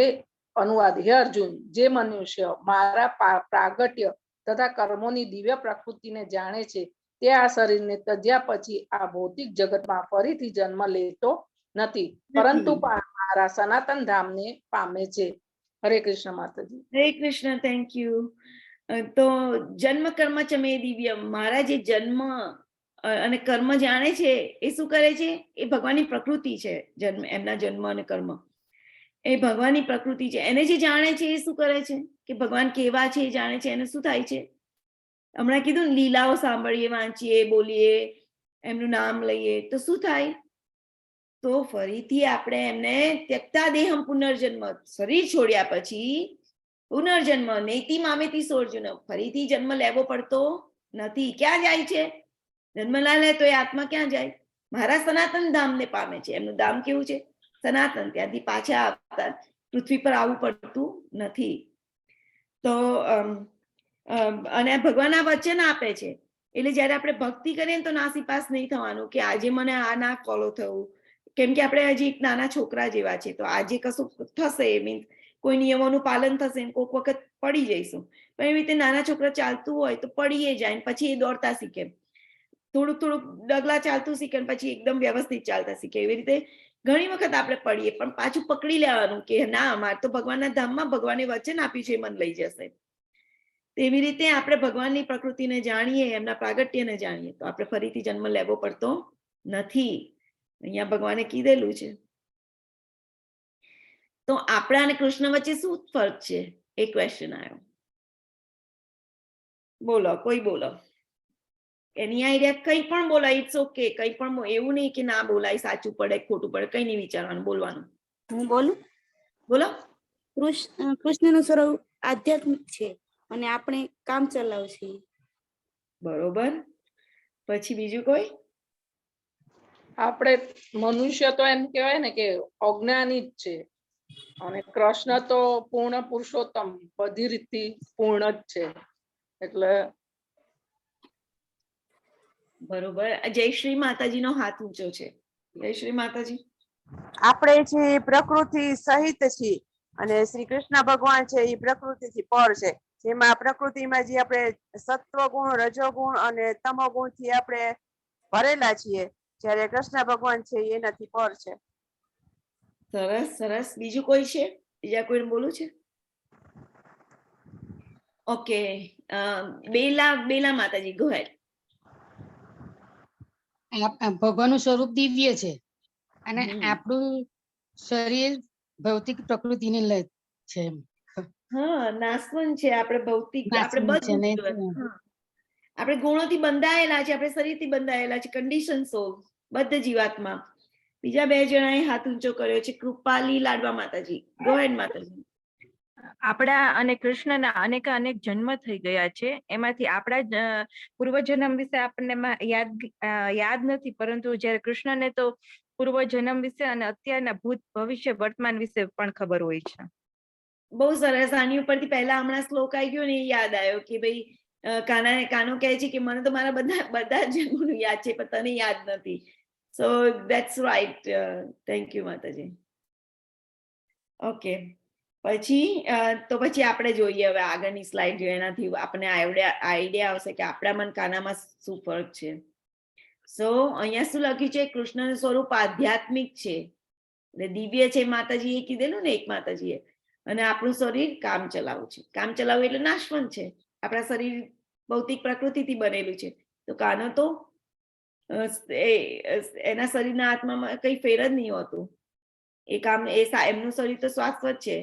અનુવાદ. હે અર્જુન, જે મનુષ્ય મારા પ્રાગટ્ય તથા કર્મોની દિવ્ય પ્રકૃતિને જાણે છે તે આ શરીરને ત્યજ્યા પછી આ ભૌતિક જગતમાં ફરીથી જન્મ લેતો નથી, પરંતુ મારા સનાતન ધામને પામે છે. હરે કૃષ્ણ માતાજી. હરે કૃષ્ણ. Thank you. તો જન્મ કર્મ ચ મે દિવ્યમ, મારા જે જન્મ અને કર્મ જાણે છે એ શું કરે છે? એ ભગવાનની પ્રકૃતિ છે. એમના જન્મ અને કર્મ એ ભગવાનની પ્રકૃતિ છે. એને જે જાણે છે એ શું કરે છે કે ભગવાન કેવા છે એ જાણે છે. એને શું થાય છે? હમણાં કીધું ને, લીલાઓ સાંભળીએ, વાંચીએ, બોલીએ, એમનું નામ લઈએ તો શું થાય? તો ફરીથી આપણે એમને ત્યક્તા દેહમ પુનર્જન્મ, શરીર છોડ્યા પછી પુનર્જન્મ નૈતિ મામેતિ સોર્જુન, ફરીથી જન્મ લેવો પડતો નથી. ક્યાં જાય છે? જન્મ ના લે તો એ આત્મા ક્યાં જાય? મારા સનાતન ધામને પામે છે. એમનું ધામ કેવું છે? સનાતન. ત્યાંથી પાછા આવતા પૃથ્વી પર આવવું પડતું નથી. તો અને ભગવાન આ વચન આપે છે. એટલે જયારે આપણે ભક્તિ કરીએ ને તો નાસીપાસ નહીં થવાનું કે આજે મને આ ના ફોલો થયું, કેમ કે આપણે હજી એક નાના છોકરા જેવા છે. તો આજે કશું થશે, મીન્સ કોઈ નિયમોનું પાલન થશે, કોઈક વખત પડી જઈશું. પણ એવી રીતે નાના છોકરા ચાલતું હોય તો પડીએ જાય, પછી એ દોડતા શીખે. થોડુંક થોડુંક ડગલા ચાલતું શીખે, પછી એકદમ વ્યવસ્થિત ચાલતા શીખે. એવી રીતે ઘણી વખત આપણે પડીએ, પણ પાછું પકડી લેવાનું કે ના, મારે તો ભગવાનના ધામમાં ભગવાને વચન આપ્યું છે, મન લઈ જશે. તેવી રીતે આપણે ભગવાનની પ્રકૃતિને જાણીએ, એમના પ્રાગટ્યને જાણીએ તો આપણે ફરીથી જન્મ લેવો પડતો નથી. અહીંયા ભગવાને કીધેલું છે. તો આપણા અને કૃષ્ણ વચ્ચે શું ફરક છે? એ ક્વેશ્ચન આવ્યો. બોલો, કોઈ બોલો. એની આઈડિયા કંઈ પણ બોલો, ઇટ્સ ઓકે. કંઈ પણ, એવું નહીં કે ના બોલાય, સાચું પડે ખોટું પડે, કંઈ નહીં વિચારવાનું, બોલવાનું. હું બોલું? બોલો. કૃષ્ણનું સ્વરૂપ આધ્યાત્મિક છે અને આપણે કામ ચલાવ છીએ. બરોબર. પછી બીજું કોઈ? આપણે મનુષ્ય તો એમ કહેવાય ને કે અજ્ઞાની જ છે, અને કૃષ્ણ તો પૂર્ણ પુરુષોત્તમ, બધી રીતથી પૂર્ણ જ છે. એટલે બરોબર. જયશ્રી માતાજીનો હાથ ઊંચો છે. જયશ્રી માતાજી. આપણે જે પ્રકૃતિ સહિત છીએ અને શ્રી કૃષ્ણ ભગવાન છે એ પ્રકૃતિથી પર છે. જેમાં પ્રકૃતિમાં જે આપણે સત્વગુણ, રજોગુણ અને તમોગુણ થી આપણે ભરેલા છીએ, જ્યારે કૃષ્ણ ભગવાન છે એનાથી પર છે. સરસ સરસ. બીજું કોઈ છે? બીજા કોઈને બોલું છે? ઓકે. બેલા માતાજી, ગો હેડ. ભગવાનનું સ્વરૂપ દિવ્ય છે અને આપણું શરીર ભૌતિક પ્રકૃતિને લય છે. હા, નાશવંત છે. આપણે ભૌતિક, આપણે નાશવંત છે ને બધું, આપણે ગુણોથી બંધાયેલા છે, આપણે શરીરથી બંધાયેલા છે, કન્ડિશન સોલ બધા જીવાત્મા. બીજા બે જણાએ હાથ ઊંચો કર્યો છે. કૃપાલી લાડવા માતાજી, ગો હેડ માતાજી. આપણા અને કૃષ્ણના અનેક જન્મ થઈ ગયા છે. એમાંથી આપણા પૂર્વજન્મ વિશે આપણને યાદ નથી, પરંતુ જ્યારે કૃષ્ણને તો પૂર્વજન્મ વિશે અને અત્યારના ભૂત, ભવિષ્ય, વર્તમાન વિશે પણ ખબર હોય છે. બહુ સરસ. આની ઉપરથી પહેલા હમણાં શ્લોક આવી ગયો ને, એ યાદ આવ્યો કે ભાઈ કાનો કહે છે કે મને તો મારા બધા જન્મોનું યાદ છે, પણ તને યાદ નથી. સો ધેટ્સ રાઈટ. થેન્ક યુ માતાજી. ઓકે. પછી આપણે જોઈએ હવે આગળની સ્લાઇડ જોઈએ, એનાથી આપણને આઈડિયા આવશે કે આપણા મન કાનામાં શું ફરક છે. સો અહીંયા શું લખ્યું છે? કૃષ્ણનું સ્વરૂપ આધ્યાત્મિક છે, એટલે દિવ્ય છે, માતાજીએ કીધેલું ને એક માતાજીએ. અને આપણું શરીર કામ ચલાવું છે. કામ ચલાવવું એટલે નાશવંત છે. આપણા શરીર ભૌતિક પ્રકૃતિથી બનેલું છે. તો કાનો તો એના શરીરના આત્મામાં કઈ ફેર જ નહીં હોતું. એમનું શરીર તો શાશ્વત છે.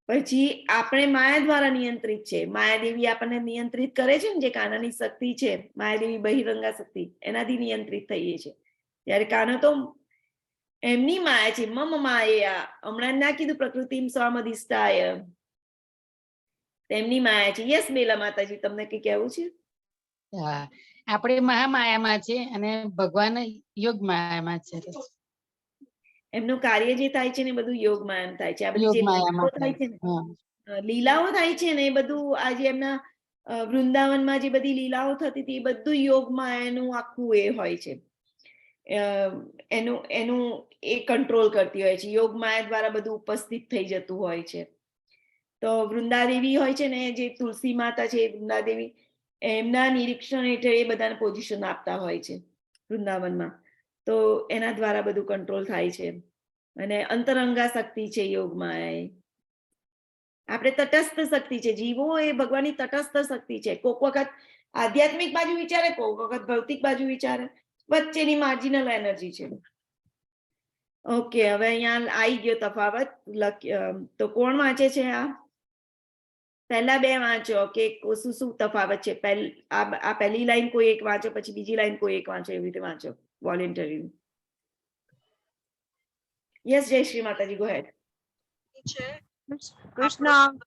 પછી આપણે માયા દ્વારા નિયંત્રિત છે. માયાદેવી આપણને નિયંત્રિત કરે છે ને, જે કાનાની શક્તિ છે, માયાદેવી બહિરંગા શક્તિ, એનાથી નિયંત્રિત થઈએ છે. ત્યારે કાનો તો એમની માયા છે. મમ માયા, હમણાં ના કીધું પ્રકૃતિ સ્વામધિષ્ઠાય, તેમની માયા છે. યસ બેલા માતાજી, તમને કઈ કહેવું છે? આપણે મહામાયામાં છે અને ભગવાન યોગ માયામાં છે. એમનું કાર્ય જે થાય છે ને બધું યોગ માયામાં થાય છે. આ બધી જે લીલાઓ થાય છે ને, લીલાઓ થાય છે ને, એ બધું આજે એમના વૃંદાવનમાં જે બધી લીલાઓ થતી હતી, એ બધું યોગ માયાનું આખું એ હોય છે. એનું એ કંટ્રોલ કરતી હોય છે. યોગ માયા દ્વારા બધું ઉપસ્થિત થઈ જતું હોય છે. તો વૃંદાદેવી હોય છે ને, જે તુલસી માતા છે, વૃંદાદેવી, એમના નિરીક્ષણ હેઠળ એ બધાને પોઝિશન આપતા હોય છે વૃંદાવનમાં. તો એના દ્વારા બધું કંટ્રોલ થાય છે. અને અંતરંગા શક્તિ છે યોગ માયા. આપણે તટસ્થ શક્તિ છે. જીવો એ ભગવાનની તટસ્થ શક્તિ છે. કોક વખત આધ્યાત્મિક બાજુ વિચારે, કોક વખત ભૌતિક બાજુ વિચારે, વચ્ચેની માર્જિનલ એનર્જી છે. ઓકે, હવે અહીંયા આવી ગયો તફાવત. તો કોણ વાંચે છે આ? પહેલા બે વાંચો કે શું શું તફાવત છે. આ પહેલી લાઈન કોઈ એક વાંચો, પછી બીજી લાઈન કોઈ એક વાંચો, એવી રીતે વાંચો વોલેન્ટરી. યસ, જય શ્રી માતાજી, ગો હેડ. કૃષ્ણ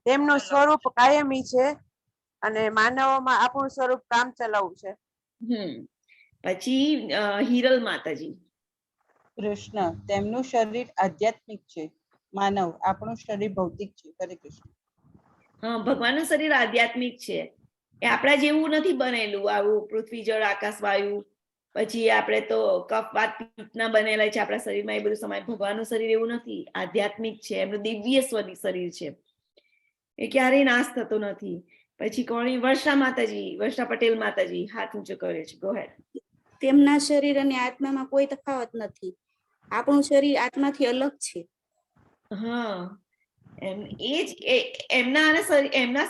તેમનું સ્વરૂપ કાયમી છે અને માનવોમાં આપણું સ્વરૂપ કામ ચલાવવું છે. પછી હિરલ માતાજી. કૃષ્ણ તેમનું શરીર આધ્યાત્મિક છે, માનવ આપણું શરીર ભૌતિક છે. હરે કૃષ્ણ. ભગવાનનું શરીર આધ્યાત્મિક છે. એ આપણા જેવું નથી બનેલું. આવું પૃથ્વી, જળ, આકાશ, વાયુ, પછી આપણે તો કફ, વાત, પિત્તના બનેલા છે આપણા શરીરમાં, એ બધું સમાય. ભગવાનનું શરીર એવું નથી, આધ્યાત્મિક છે. એમનું દિવ્ય શરીર છે, એ ક્યારેય નાશ થતો નથી. પછી કોણી? વર્ષા માતાજી, વર્ષા પટેલ માતાજી હાથ ઊંચો કરે છે. ગો હેડ. તેમના શરીર અને આત્મામાં કોઈ તફાવત નથી. આપણું શરીર આત્માથી અલગ છે. હા, એમના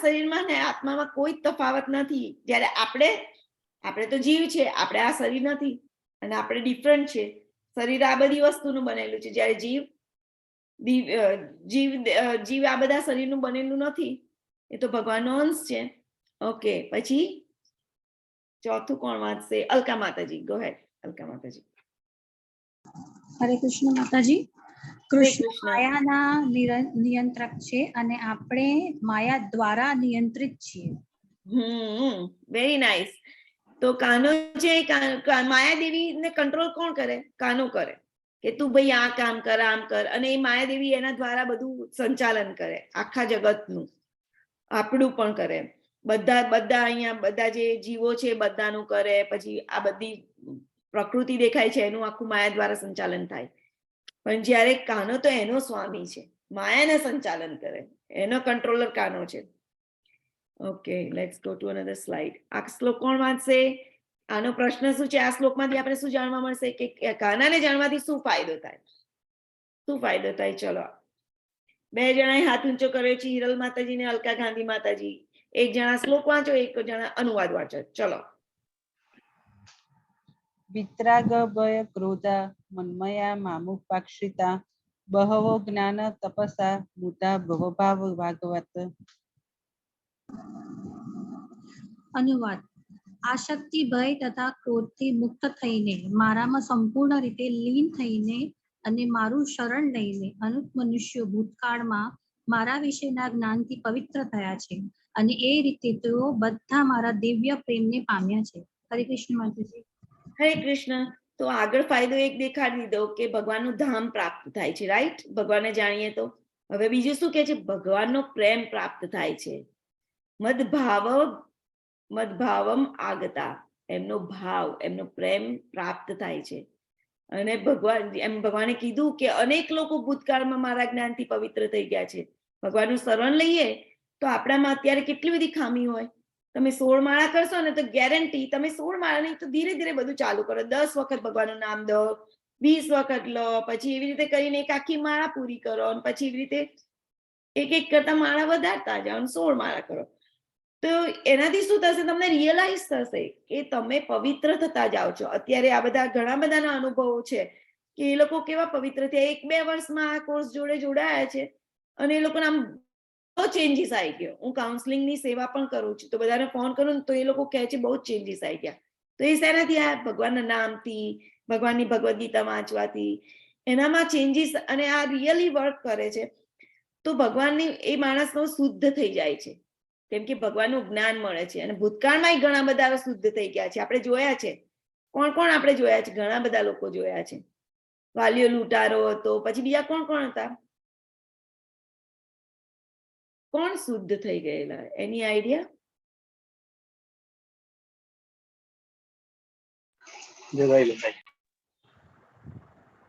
શરીરમાં ને આત્મામાં કોઈ તફાવત નથી. જ્યારે આપણે તો જીવ છે, આપણે આ શરીર નથી, અને આપણે ડિફરન્ટ છે. શરીર આ બધી વસ્તુનું બનેલું છે, જ્યારે જીવ આ બધા શરીરનું બનેલું નથી. એ તો ભગવાનનો અંશ છે. ઓકે, પછી ચોથું કોણ વાંચશે? અલકા માતાજી, ગો હેડ. અલકા માતાજી. હરે કૃષ્ણ માતાજી. કૃષ્ણ માયાના નિયંત્રક છે અને આપણે માયા દ્વારા નિયંત્રિત છીએ. Very nice. તો કાનો છે, માયાદેવીને કંટ્રોલ કોણ કરે? કાનો કરે કે તું ભાઈ આ કામ કર, આમ કર, અને એ માયાદેવી એના દ્વારા બધું સંચાલન કરે, આખા જગતનું, આપણું પણ કરે, બધા અહીંયા બધા જે જીવો છે બધાનું કરે. પછી આ બધી પ્રકૃતિ દેખાય છે એનું આખું માયા દ્વારા સંચાલન થાય. પણ જ્યારે કાનો તો એનો સ્વામી છે, માયાને સંચાલન કરે, એનો કંટ્રોલર કાનો છે. Okay, let's go to another slide. આ શ્લોક કોણ વાંચશે? આનો પ્રશ્ન શું છે? આ શ્લોકમાંથી આપણે શું જાણવા મળશે કે કાનાને જાણવાથી શું ફાયદો થાય? શું ફાયદો થાય? ચલો, 2 જણાએ હાથ ઊંચો કર્યો છે, હિરલ માતાજી ને અલકા ગાંધી માતાજી. 1 જણા શ્લોક વાંચો, 1 જણા અનુવાદ વાંચો. ચલો. વિતરાગ ભય ક્રોધા મન્મયા મામુપાક્ષિતા બહવો જ્ઞાન તપસા મુદા ભવભાવ ભાગવત. અનુવાદ. આસક્તિ, ભય તથા ક્રોધથી મુક્ત થઈને મારામાં સંપૂર્ણ રીતે લીન થઈને અને મારું શરણ લઈને અનુપ મનુષ્યો ભૂતકાળમાં મારા વિશેના જ્ઞાનથી પવિત્ર થયા છે અને એ રીતે તેઓ બધા મારા દિવ્ય પ્રેમને પામ્યા છે. હરે કૃષ્ણ માતાજી. હરે કૃષ્ણ. તો આગળ ફાયદો એક દેખાડી દીધો કે ભગવાનનું ધામ પ્રાપ્ત થાય છે, રાઈટ? ભગવાનને જાણીએ તો. હવે બીજું શું કે છે? ભગવાનનો પ્રેમ પ્રાપ્ત થાય છે. મદભાવમ આગતા, એમનો ભાવ, એમનો પ્રેમ પ્રાપ્ત થાય છે. અને ભગવાને કીધું કે અનેક લોકો ભૂતકાળમાં મારા જ્ઞાનથી પવિત્ર થઈ ગયા છે. ભગવાનનું શરણ લઈએ તો આપણામાં અત્યારે કેટલી બધી ખામી હોય. તમે 16 માળા કરશો ને તો ગેરંટી તમે 16 માળા નહીં તો ધીરે ધીરે બધું ચાલુ કરો. 10 વખત ભગવાનનું નામ દો, 20 વખત લો, પછી એવી રીતે કરીને એક આખી માળા પૂરી કરો, અને પછી એવી રીતે એક કરતા માળા વધારતા જાઓ, 16 માળા કરો. તો એનાથી શું થશે? તમને રિયલાઇઝ થશે કે તમે પવિત્ર થતા જાઓ છો. અત્યારે આ બધા ઘણા બધાના અનુભવો છે કે એ લોકો કેવા પવિત્ર થયા. 1-2 વર્ષમાં આ કોર્સ જોડે જોડાયા છે અને એ લોકોના બહુ ચેન્જીસ આવી ગયો. હું કાઉન્સેલિંગની સેવા પણ કરું છું, તો બધાને ફોન કરું તો એ લોકો કહે છે બહુ ચેન્જીસ આવી ગયા. તો એ શેનાથી? આ ભગવાનના નામથી, ભગવાનની ભગવદ્ ગીતા વાંચવાથી એનામાં ચેન્જીસ, અને આ રિયલી વર્ક કરે છે. તો ભગવાનની એ માણસનો શુદ્ધ થઈ જાય છે, કેમ કે ભગવાનનું જ્ઞાન મળે છે. અને ભૂતકાળમાં ઘણા બધા શુદ્ધ થઈ ગયા છે. આપણે જોયા છે. કોણ કોણ આપણે જોયા છે? ઘણા બધા લોકો જોયા છે. વાલિયો લૂંટારો હતો, પછી બીજા કોણ કોણ હતા? કોણ શુદ્ધ થઈ ગયેલા? એની આઈડિયા?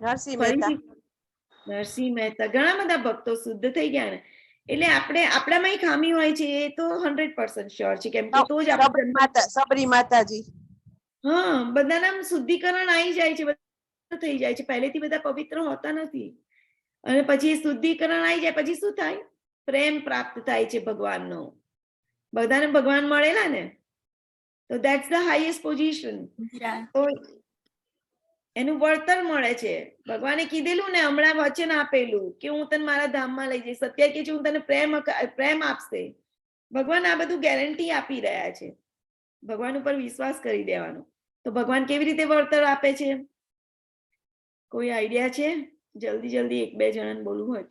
નરસિંહ મહેતા. નરસિંહ મહેતા. ઘણા બધા ભક્તો શુદ્ધ થઈ ગયા ને. એટલે આપણામાં ખામી હોય છે, એ તો 100% શ્યોર છે, કેમ કે તો જ સબરી માતાજી. હા, બધાના શુદ્ધિકરણ આવી જાય છે, થઈ જાય છે. પહેલેથી બધા પવિત્ર હોતા નથી, અને પછી શુદ્ધિકરણ આવી જાય પછી શું થાય? પ્રેમ પ્રાપ્ત થાય છે ભગવાનનો. બધાને ભગવાન મળેલા ને, તો ધેટ્સ ધ હાઈએસ્ટ પોઝિશન. તો એનું વળતર મળે છે. ભગવાને કીધેલું ને, હમણાં વચન આપેલું કે હું તને મારા ધામમાં લઈ જઈશ. સત્ય કે છે હું તને પ્રેમ આપશે. ભગવાન આ બધું ગેરંટી આપી રહ્યા છે. ભગવાન ઉપર વિશ્વાસ કરી દેવાનો. તો ભગવાન કેવી રીતે વળતર આપે છે? કોઈ આઈડિયા છે? જલ્દી 1-2 જણાને બોલવું હોય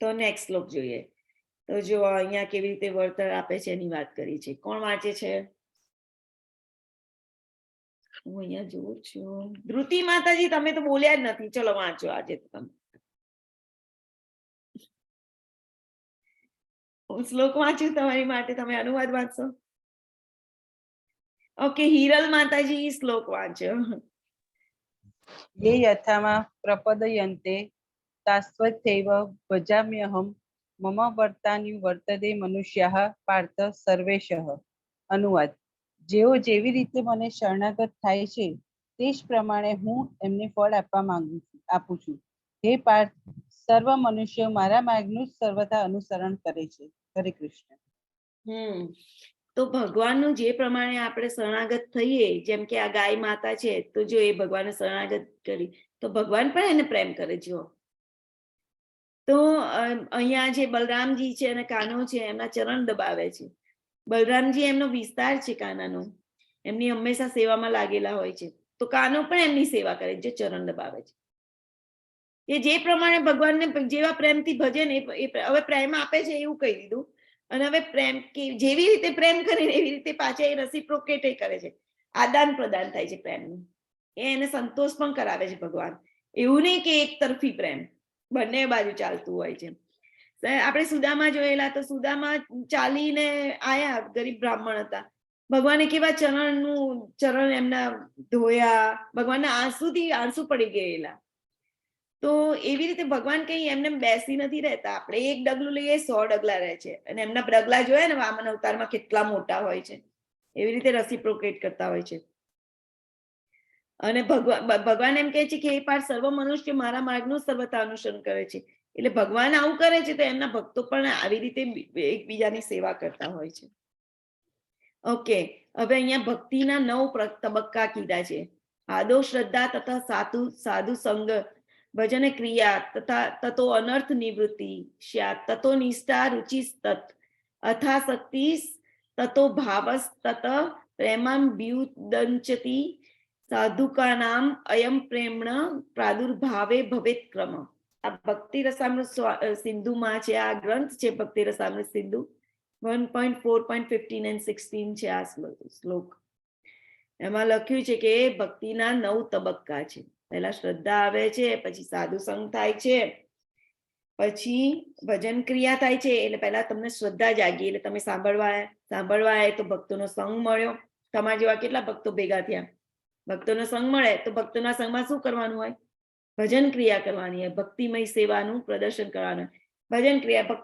તો નેક્સ્ટ શ્લોક જોઈએ. તો જો અહીંયા કેવી રીતે વળતર આપે છે એની વાત કરી છે. કોણ વાંચે છે? હું અહીંયા જોઉં છું. ધ્રુતિ માતાજી, તમે તો બોલ્યા જ નથી. ચલો વાંચો આજે તમે. હું શ્લોક વાંચું તમારી માટે, તમે અનુવાદ વાંચશો. ઓકે, હિરલ માતાજી શ્લોક વાંચો. ये यथामा प्रपदयन्ते तास्वत्यैव भजाम्यहं मम वर्तानि વર્તતે મનુષ્યાઃ પાર્થ સર્વેશઃ. અનુવાદ. જેઓ જેવી રીતે મને શરણાગત થાય છે તે જ પ્રમાણે હું એમને ફળ આપું છું. હે પાર્થ, સર્વ મનુષ્યો મારા માર્ગનું જ સર્વથા અનુસરણ કરે છે. હરે કૃષ્ણ. તો ભગવાનનું જે પ્રમાણે આપણે શરણાગત થઈએ, જેમ કે આ ગાય માતા છે, તો જો એ ભગવાનને શરણાગત કરી તો ભગવાન પણ એને પ્રેમ કરે છે. તો અહીંયા જે બલરામજી છે અને કાનો છે, એમના ચરણ દબાવે છે. બલરામજી એમનો વિસ્તાર છે કાનાનો, એમની હંમેશા સેવામાં લાગેલા હોય છે. તો કાનો પણ એમની સેવા કરે, જે ચરણ દબાવે છે. એ જે પ્રમાણે ભગવાનને જેવા પ્રેમથી ભજે ને, હવે પ્રેમ આપે છે એવું કહી દીધું, અને હવે પ્રેમ કે જેવી રીતે પ્રેમ કરે ને એવી રીતે પાછા એ રેસિપ્રોકેટ કરે છે, આદાન પ્રદાન થાય છે પ્રેમનું. એને સંતોષ પણ કરાવે છે ભગવાન. એવું નહીં કે એક તરફી પ્રેમ, બંને બાજુ ચાલતું હોય છે. આપણે સુદામા જોયેલા, તો સુદામા ચાલીને આયા, ગરીબ બ્રાહ્મણ હતા, ભગવાને કેવા ચરણ એમના ધોયા, ભગવાનના આંસુ પડી ગયેલા. તો એવી રીતે ભગવાન કઈ એમને બેસી નથી રહેતા. આપણે એક ડગલું લઈએ 100 ડગલા રહે છે, અને એમના ડગલા જોયા ને વામન અવતારમાં કેટલા મોટા હોય છે, એવી રીતે રેસિપ્રોકેટ કરતા હોય છે. અને ભગવાન એમ કહે છે કે એ પાર સર્વ મનુષ્ય મારા માર્ગનું સર્વથા અનુસરણ કરે છે. એટલે ભગવાન આવું કરે છે તો એમના ભક્તો પણ આવી રીતે એકબીજાની સેવા કરતા હોય છે. ઓકે, હવે અહીંયા ભક્તિના 9 તબક્કા કીધા છે. આદો શ્રદ્ધા તથા સાધુ સંગ, ભજન ક્રિયા તથા તતો અનર્થ નિવૃત્તિ, તતો નિષ્ઠા રુચિસ્તત, અથાશક્તિ તતો ભાવસ તત, પ્રેમમ બ્યુદંચતી, સાધુકાનામ અયમ પ્રેમણ પ્રાદુર્ભાવે ભવેત ક્રમ. આ ભક્તિ રસામૃત સિંધુમાં છે. આ ગ્રંથ છે ભક્તિ રસામૃત સિંધુ. 1.4.15 and 16 છે આ શ્લોક. એમાં લખ્યું છે કે ભક્તિના 9 તબક્કા છે. પહેલા શ્રદ્ધા આવે છે, પછી સાધુ સંગ થાય છે, પછી ભજન ક્રિયા થાય છે. એટલે પહેલા તમને શ્રદ્ધા જાગી, એટલે તમે સાંભળવા આવ્યા તો ભક્તોનો સંગ મળ્યો. તમારા જેવા કેટલા ભક્તો ભેગા થયા. ભક્તોનો સંગ મળે તો ભક્તોના સંગમાં શું કરવાનું હોય? ભજન ક્રિયા કરવાની હોય, ભક્તિમય સેવાનું પ્રદર્શન કરવાનું હોય. ભજન ક્રિયા,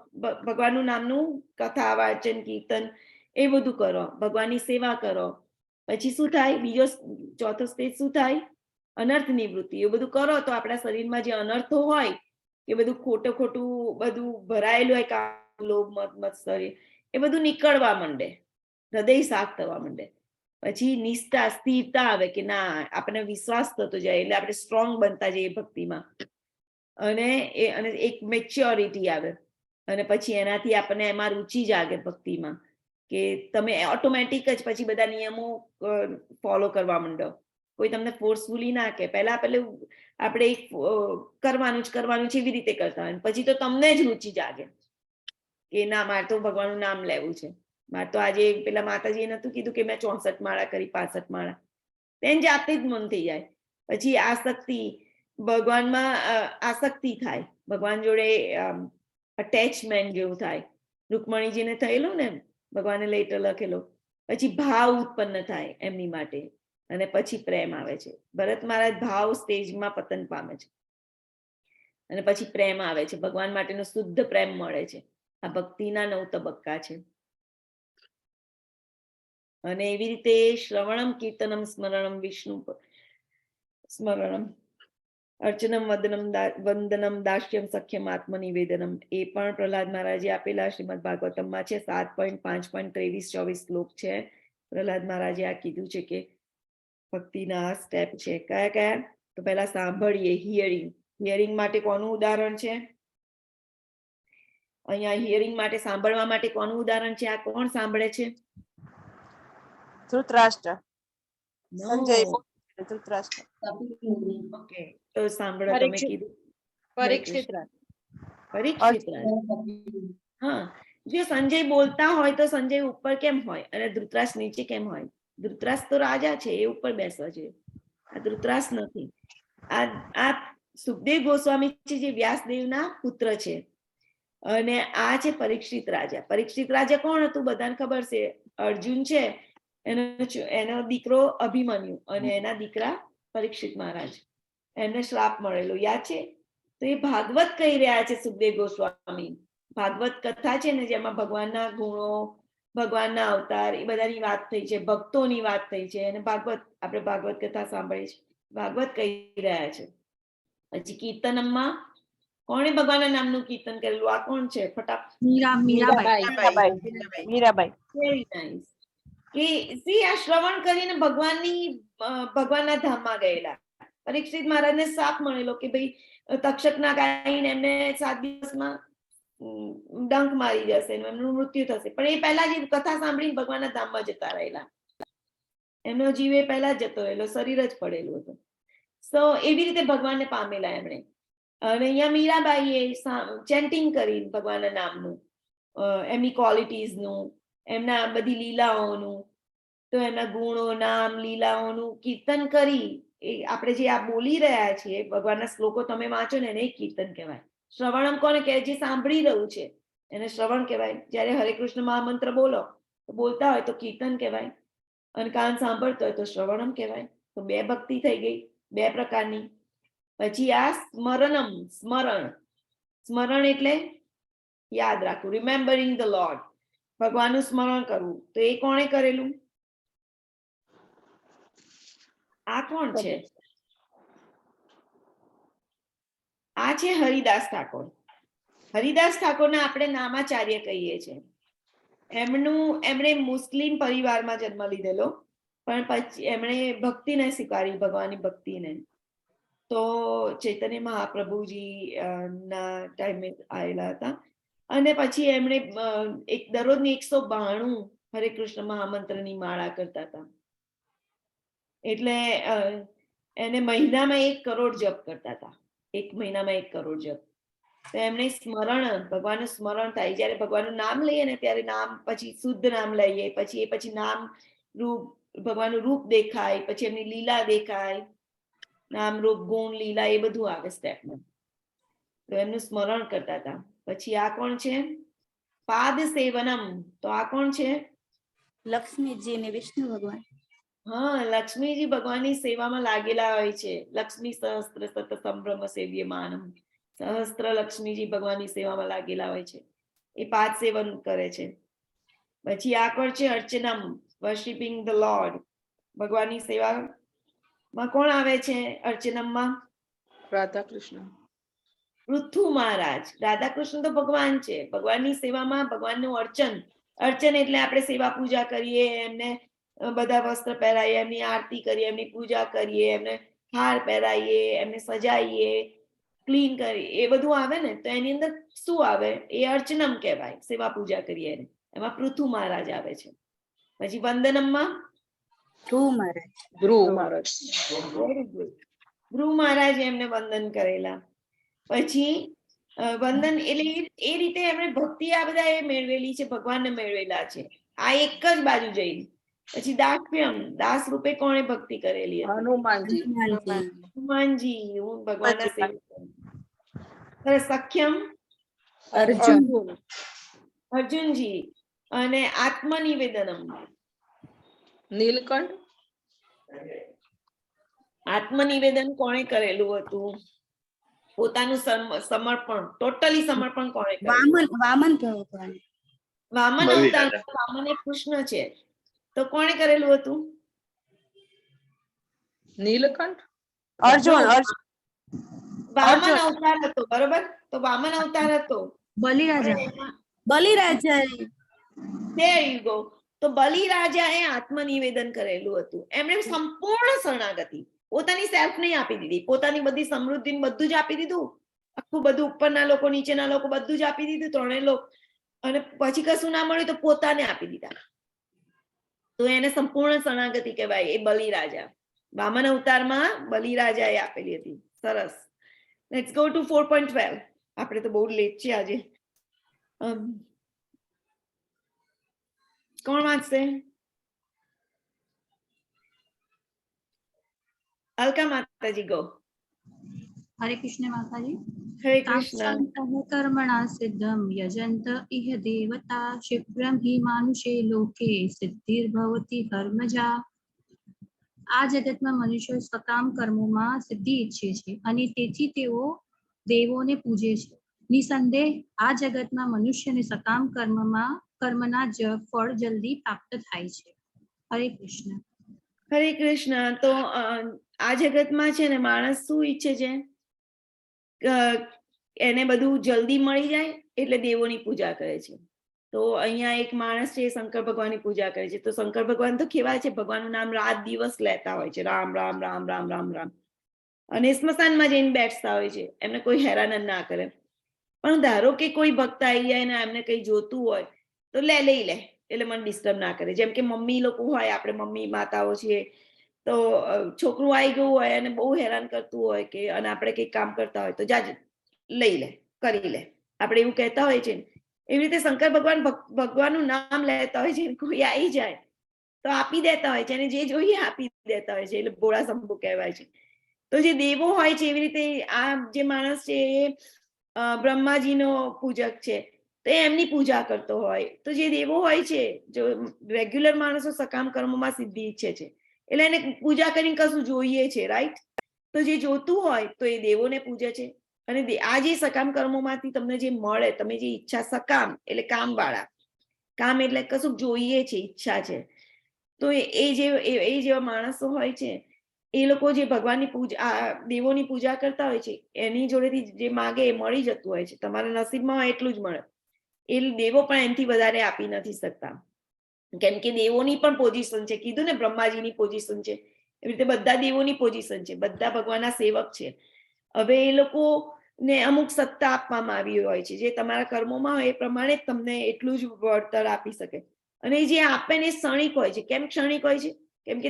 ભગવાનનું નામનું કથા વાચન કીર્તન એ બધું કરો, ભગવાનની સેવા કરો. પછી શું થાય? બીજો ચોથો સ્ટેજ શું થાય? અનર્થ નિવૃત્તિ. એ બધું કરો તો આપણા શરીરમાં જે અનર્થો હોય, એ બધું ખોટું બધું ભરાયેલું હોય, લોભ મત મત્સર, એ બધું નીકળવા માંડે, હૃદય સાફ થવા માંડે. પછી નિષ્ઠા સ્થિરતા આવે કે ના, આપણે વિશ્વાસ થતો જાય, એટલે આપણે સ્ટ્રોંગ બનતા જઈએ ભક્તિમાં. અને એક મેચ્યોરિટી આવે, અને પછી એનાથી આપણને એમાં રુચિ જાગે ભક્તિમાં, કે તમે ઓટોમેટિક જ પછી બધા નિયમો ફોલો કરવા માંડો. કોઈ તમને ફોર્સફુલી ના કે. પહેલા આપણે કરવાનું છે એવી રીતે કરતા હોય, પછી તો તમને જ રુચિ જાગે કે ના, મારે તો ભગવાનનું નામ લેવું છે. મારે તો આજે પેલા માતાજીએ નતું કીધું કે મેં 64 માળા કરી, 65 માળા, તેને જાતે જ મન થઈ જાય. પછી આસક્તિ, ભગવાનમાં આસક્તિ થાય, ભગવાન જોડે અટેચમેન્ટ જેવું થાય. રૂકમણીજીને થયેલું ને, ભગવાને લેટર લખેલો. પછી ભાવ ઉત્પન્ન થાય એમની માટે, અને પછી પ્રેમ આવે છે. ભરત મહારાજ ભાવ સ્ટેજમાં પતન પામે છે, અને પછી પ્રેમ આવે છે. ભગવાન માટેનો શુદ્ધ પ્રેમ મળે છે. આ ભક્તિના 9 તબક્કા છે. અને એવી રીતે શ્રવણમ કીર્તનમ સ્મરણમ વિષ્ણુ સ્મરણમ અર્ચનમ વંદનમ દાસ્યમ સખ્યમ આત્મનિવેદનમ, એ પણ પ્રહલાદ મહારાજે આપેલા શ્રીમદ ભાગવતમમાં છે. 7.5.23-24 શ્લોક છે. પ્રહલાદ મહારાજે આ કીધું છે કે ભક્તિના સ્ટેપ છે. કયા કયા? તો પહેલા સાંભળીએ, હિયરિંગ. હિયરિંગ માટે કોનું ઉદાહરણ છે? અહીંયા હિયરિંગ માટે, સાંભળવા માટે કોનું ઉદાહરણ છે? આ કોણ સાંભળે છે? ધૃતરાષ્ટ્ર. સંજય ધૃતરાષ્ટ્ર. ઓકે, તો સાંભળો. તમે કીધું પરીક્ષિત રાજ. હા, જો સંજય બોલતા હોય તો સંજય ઉપર કેમ હોય અને ધૃતરાષ્ટ્ર નીચે કેમ હોય? ધૃતરાષ્ટ્ર તો રાજા છે, એ ઉપર બેસવા જોઈએ. આ ધૃતરાષ્ટ્ર નથી. આ સુખદેવ ગોસ્વામી છે, જે વ્યાસદેવના પુત્ર છે. અને આ છે પરીક્ષિત રાજા. પરીક્ષિત રાજા કોણ હતું? બધાને ખબર છે. અર્જુન છે, એનો દીકરો અભિમન્યુ, અને એના દીકરા પરીક્ષિત મહારાજ. એમને શ્રાપ મળેલો, યાદ છે? તો એ ભાગવત કહી રહ્યા છે સુખદેવ ગોસ્વામી. ભાગવત કથા છે ને, જેમાં ભગવાનના ગુણો, ભગવાનના અવતાર, એ બધાની વાત થઈ છે, ભક્તોની વાત થઈ છે. અને આપણે ભાગવત કથા સાંભળીએ છીએ. ભાગવત કહી રહ્યા છે. પછી કીર્તનમાં કોણે ભગવાનના નામનું કીર્તન કરેલું? આ કોણ છે? ફટાફટ. મીરાબાઈ. કે આ શ્રવણ કરીને ભગવાનના ધામમાં ગયેલા. પરીક્ષિત મહારાજને શાપ મળેલો કે ભાઈ તક્ષકના ગાયને એમને 7 દિવસમાં ડંખ મારી જશે, એમનું મૃત્યુ થશે. પણ એ પહેલા જે કથા સાંભળીને ભગવાનના ધામમાં જતા રહેલા. એમનો જીવ એ પહેલા જતો રહેલો, શરીર જ પડેલું હતું. તો એવી રીતે ભગવાનને પામેલા એમણે. અને અહીંયા મીરાબાઈએ ચેન્ટિંગ કરી ભગવાનના નામનું, એમની ક્વોલિટીઝનું, એમના બધી લીલાઓનું, તો એમના ગુણો, નામ, લીલાઓનું કીર્તન કરી આપણે જે આ બોલી રહ્યા છીએ ભગવાનના શ્લોકો તમે વાંચો ને એને કીર્તન કહેવાય. શ્રવણમ કોને કહે? જે સાંભળી રહ્યું છે એને શ્રવણ કહેવાય. જ્યારે હરે કૃષ્ણ મહામંત્ર બોલો તો બોલતા હોય તો કીર્તન કહેવાય, અને કાન સાંભળતો હોય તો શ્રવણમ કહેવાય. તો બે ભક્તિ થઈ ગઈ, બે પ્રકારની. પછી આ સ્મરણમ, સ્મરણ. સ્મરણ એટલે યાદ રાખવું, રિમેમ્બરિંગ ધ લોર્ડ, ભગવાનનું સ્મરણ કરવું. તો એ કોણે કરેલું? આ કોણ છે? આ છે હરિદાસ ઠાકોર. હરિદાસ ઠાકોરને આપણે નામાચાર્ય કહીએ છીએ. એમણે મુસ્લિમ પરિવારમાં જન્મ લીધેલો, પણ પછી એમણે ભક્તિને સ્વીકારી, ભગવાનની ભક્તિને. તો ચૈતન્ય મહાપ્રભુજી ના ટાઈમે આવેલા હતા, અને પછી એમણે દરરોજની 192 હરે કૃષ્ણ મહામંત્રની માળા કરતા હતા. એટલે એને મહિનામાં 1 કરોડ જપ કરતા હતા, એક મહિનામાં 1 કરોડ જપ. તો એમને સ્મરણ, ભગવાનનું સ્મરણ થાય. જ્યારે ભગવાનનું નામ લઈએ ને ત્યારે નામ, પછી શુદ્ધ નામ લઈએ, પછી નામ રૂપ, ભગવાનનું રૂપ દેખાય, પછી એમની લીલા દેખાય, નામ રૂપ ગુણ લીલા એ બધું આવે સ્ટેપમાં. તો એમનું સ્મરણ કરતા હતા. પછી આ કોણ છે? પાદ સેવનમ. તો આ કોણ છે? લક્ષ્મીજી ને વિષ્ણુ ભગવાન. હા, લક્ષ્મીજી ભગવાનની સેવામાં લાગેલા હોય છે. લક્ષ્મી સહસ્ત્ર સત સંભ્રમ સેવ્યમાનમ. સહસ્ત્ર લક્ષ્મીજી ભગવાનની સેવામાં લાગેલા હોય છે, એ પાદ સેવન કરે છે. પછી આ કોણ છે? અર્ચનમ, વર્શિપિંગ ધ લોર્ડ. ભગવાનની સેવામાં કોણ આવે છે અર્ચનમમાં? રાધા કૃષ્ણ. પૃથુ મહારાજ. રાધા કૃષ્ણ તો ભગવાન છે. ભગવાનની સેવામાં ભગવાનનું અર્ચન. અર્ચન એટલે આપણે સેવા પૂજા કરીએ, એમને બધા વસ્ત્ર પહેરાઈએ, એમની આરતી કરીએ, એમની પૂજા કરીએ, એમને હાર પહેરાઈએ, એમને સજાઈએ, ક્લીન કરીએ, એ બધું આવે ને. તો એની અંદર શું આવે? એ અર્ચનમ કહેવાય. સેવા પૂજા કરીએ એને. એમાં પૃથુ મહારાજ આવે છે. પછી વંદનમમાં ધ્રુવ મહારાજ. ધ્રુવ મહારાજ. ધ્રુવ મહારાજ એમને વંદન કરેલા. પછી વંદન એટલે એ રીતે એમણે ભક્તિ આ બધા એ મેળવેલી છે, ભગવાનને મેળવેલા છે. આ એક જ બાજુ જઈને. પછી દાસ્યમ, દાસ રૂપે કોણે ભક્તિ કરેલી હતી? હનુમાનજી. હનુમાનજી, હું ભગવાનના સેવક. સખ્યમ, અર્જુન. અર્જુનજી. અને આત્મનિવેદનમ, નીલકંઠ. આત્મનિવેદન કોણે કરેલું હતું? પોતાનું સમર્પણ, ટોટલી સમર્પણ કોણે કરેલું? વામન ભગવાન. વામન અવતાર. વામન એક કૃષ્ણ છે, તો કોણે કરેલું હતું? નીલકંઠ. અર્જુન. વામન અવતાર હતો, બરોબર. તો વામન અવતાર હતો. Baliraja. Baliraja. There you go. તો બલિરાજાએ આત્મનિવેદન કરેલું હતું. એમણે સંપૂર્ણ શરણાગતિ, પોતાની સેલ્ફ નહીં આપી દીધી, પોતાની બધી સમૃદ્ધિ બધું જ આપી દીધું, આખું બધું, ઉપરના લોકો નીચેના લોકો બધું જ આપી દીધું, ત્રણેય લોક, અને પછી કશું ના મળ્યું તો પોતાને આપી દીધા. તો એને સંપૂર્ણ શરણાગતિ કહેવાય. એ બલિરાજા, વામન અવતારમાં બલિરાજાએ આપેલી હતી. સરસ. Let's go two 4.12. આપણે તો બહુ લેટ છે આજે. કોણ વાંચશે? અલકા માતાજી, ગો. હરે કૃષ્ણ માતાજી. હરે કૃષ્ણ. કર્મણા સિદ્ધમ યજંત ઇહ દેવતા ક્ષિપ્રમ હિ માનુષે લોકે સિદ્ધિર્ભવતિ કર્મજા. આ જગતમાં મનુષ્યો સકામ કર્મોમાં સિદ્ધિ ઈચ્છે છે, અને તેથી તેઓ દેવોને પૂજે છે. નિસંદેહ આ જગતમાં મનુષ્યને સકામ કર્મના ફળ જલ્દી પ્રાપ્ત થાય છે. હરે કૃષ્ણ. હરે કૃષ્ણ. તો આ જગતમાં છે ને માણસ શું ઈચ્છે છે? એને બધું જલ્દી મળી જાય એટલે દેવોની પૂજા કરે છે. તો અહીંયા એક માણસ છે, શંકર ભગવાનની પૂજા કરે છે. તો શંકર ભગવાન તો કેવા છે? ભગવાનનું નામ રાત દિવસ લેતા હોય છે, રામ રામ રામ રામ રામ રામ. અને સ્મશાનમાં જઈને બેસતા હોય છે, એમને કોઈ હેરાન ના કરે. પણ ધારો કે કોઈ ભક્ત આવી જાય ને એમને કઈ જોતું હોય તો લઈ લે, એટલે મને ડિસ્ટર્બ ના કરે. જેમ કે મમ્મી લોકો હોય, આપણે મમ્મી માતાઓ છીએ, તો છોકરું આવી ગયું હોય અને બહુ હેરાન કરતું હોય કે, અને આપણે કંઈક કામ કરતા હોય તો જા લઈ લે, કરી લે. આપણે એવું કહેતા હોય છે. એવી રીતે શંકર ભગવાન ભગવાનનું નામ લેતા હોય છે, કોઈ આવી જાય તો આપી દેતા હોય છે, અને જે જોઈએ આપી દેતા હોય છે, એટલે ભોળા શંભુ કહેવાય છે. તો જે દેવો હોય છે, એવી રીતે આ જે માણસ છે એ બ્રહ્માજીનો પૂજક છે, તો એમની પૂજા કરતો હોય. તો જે દેવો હોય છે, જો રેગ્યુલર માણસો સકામ કર્મોમાં સિદ્ધિ ઈચ્છે છે, એટલે એને પૂજા કરીને કશું જોઈએ છે, રાઈટ? તો જે જોતું હોય તો એ દેવોને પૂજે છે, અને આ જે સકામ કર્મોમાંથી તમને જે મળે, તમે જે ઈચ્છા, સકામ એટલે કામ વાળા, કામ એટલે કશું જોઈએ છે, ઈચ્છા છે, તો એ જેવા માણસો હોય છે, એ લોકો જે ભગવાનની પૂજા, દેવોની પૂજા કરતા હોય છે, એની જોડેથી જે માગે એ મળી જતું હોય છે. તમારા નસીબમાં હોય એટલું જ મળે. એ દેવો પણ એનાથી વધારે આપી નથી શકતા, કેમ કે દેવોની પણ પોઝિશન છે. કીધું ને બ્રહ્માજીની પોઝિશન છે, એવી રીતે બધા દેવોની પોઝિશન છે, બધા ભગવાનના સેવક છે. હવે એ લોકોને અમુક સત્તા આપવામાં આવી હોય છે, જે તમારા કર્મોમાં હોય એ પ્રમાણે તમને એટલું જ વળતર આપી શકે. અને જે આપે ને એ ક્ષણિક હોય છે. કેમ ક્ષણિક હોય છે? કેમ કે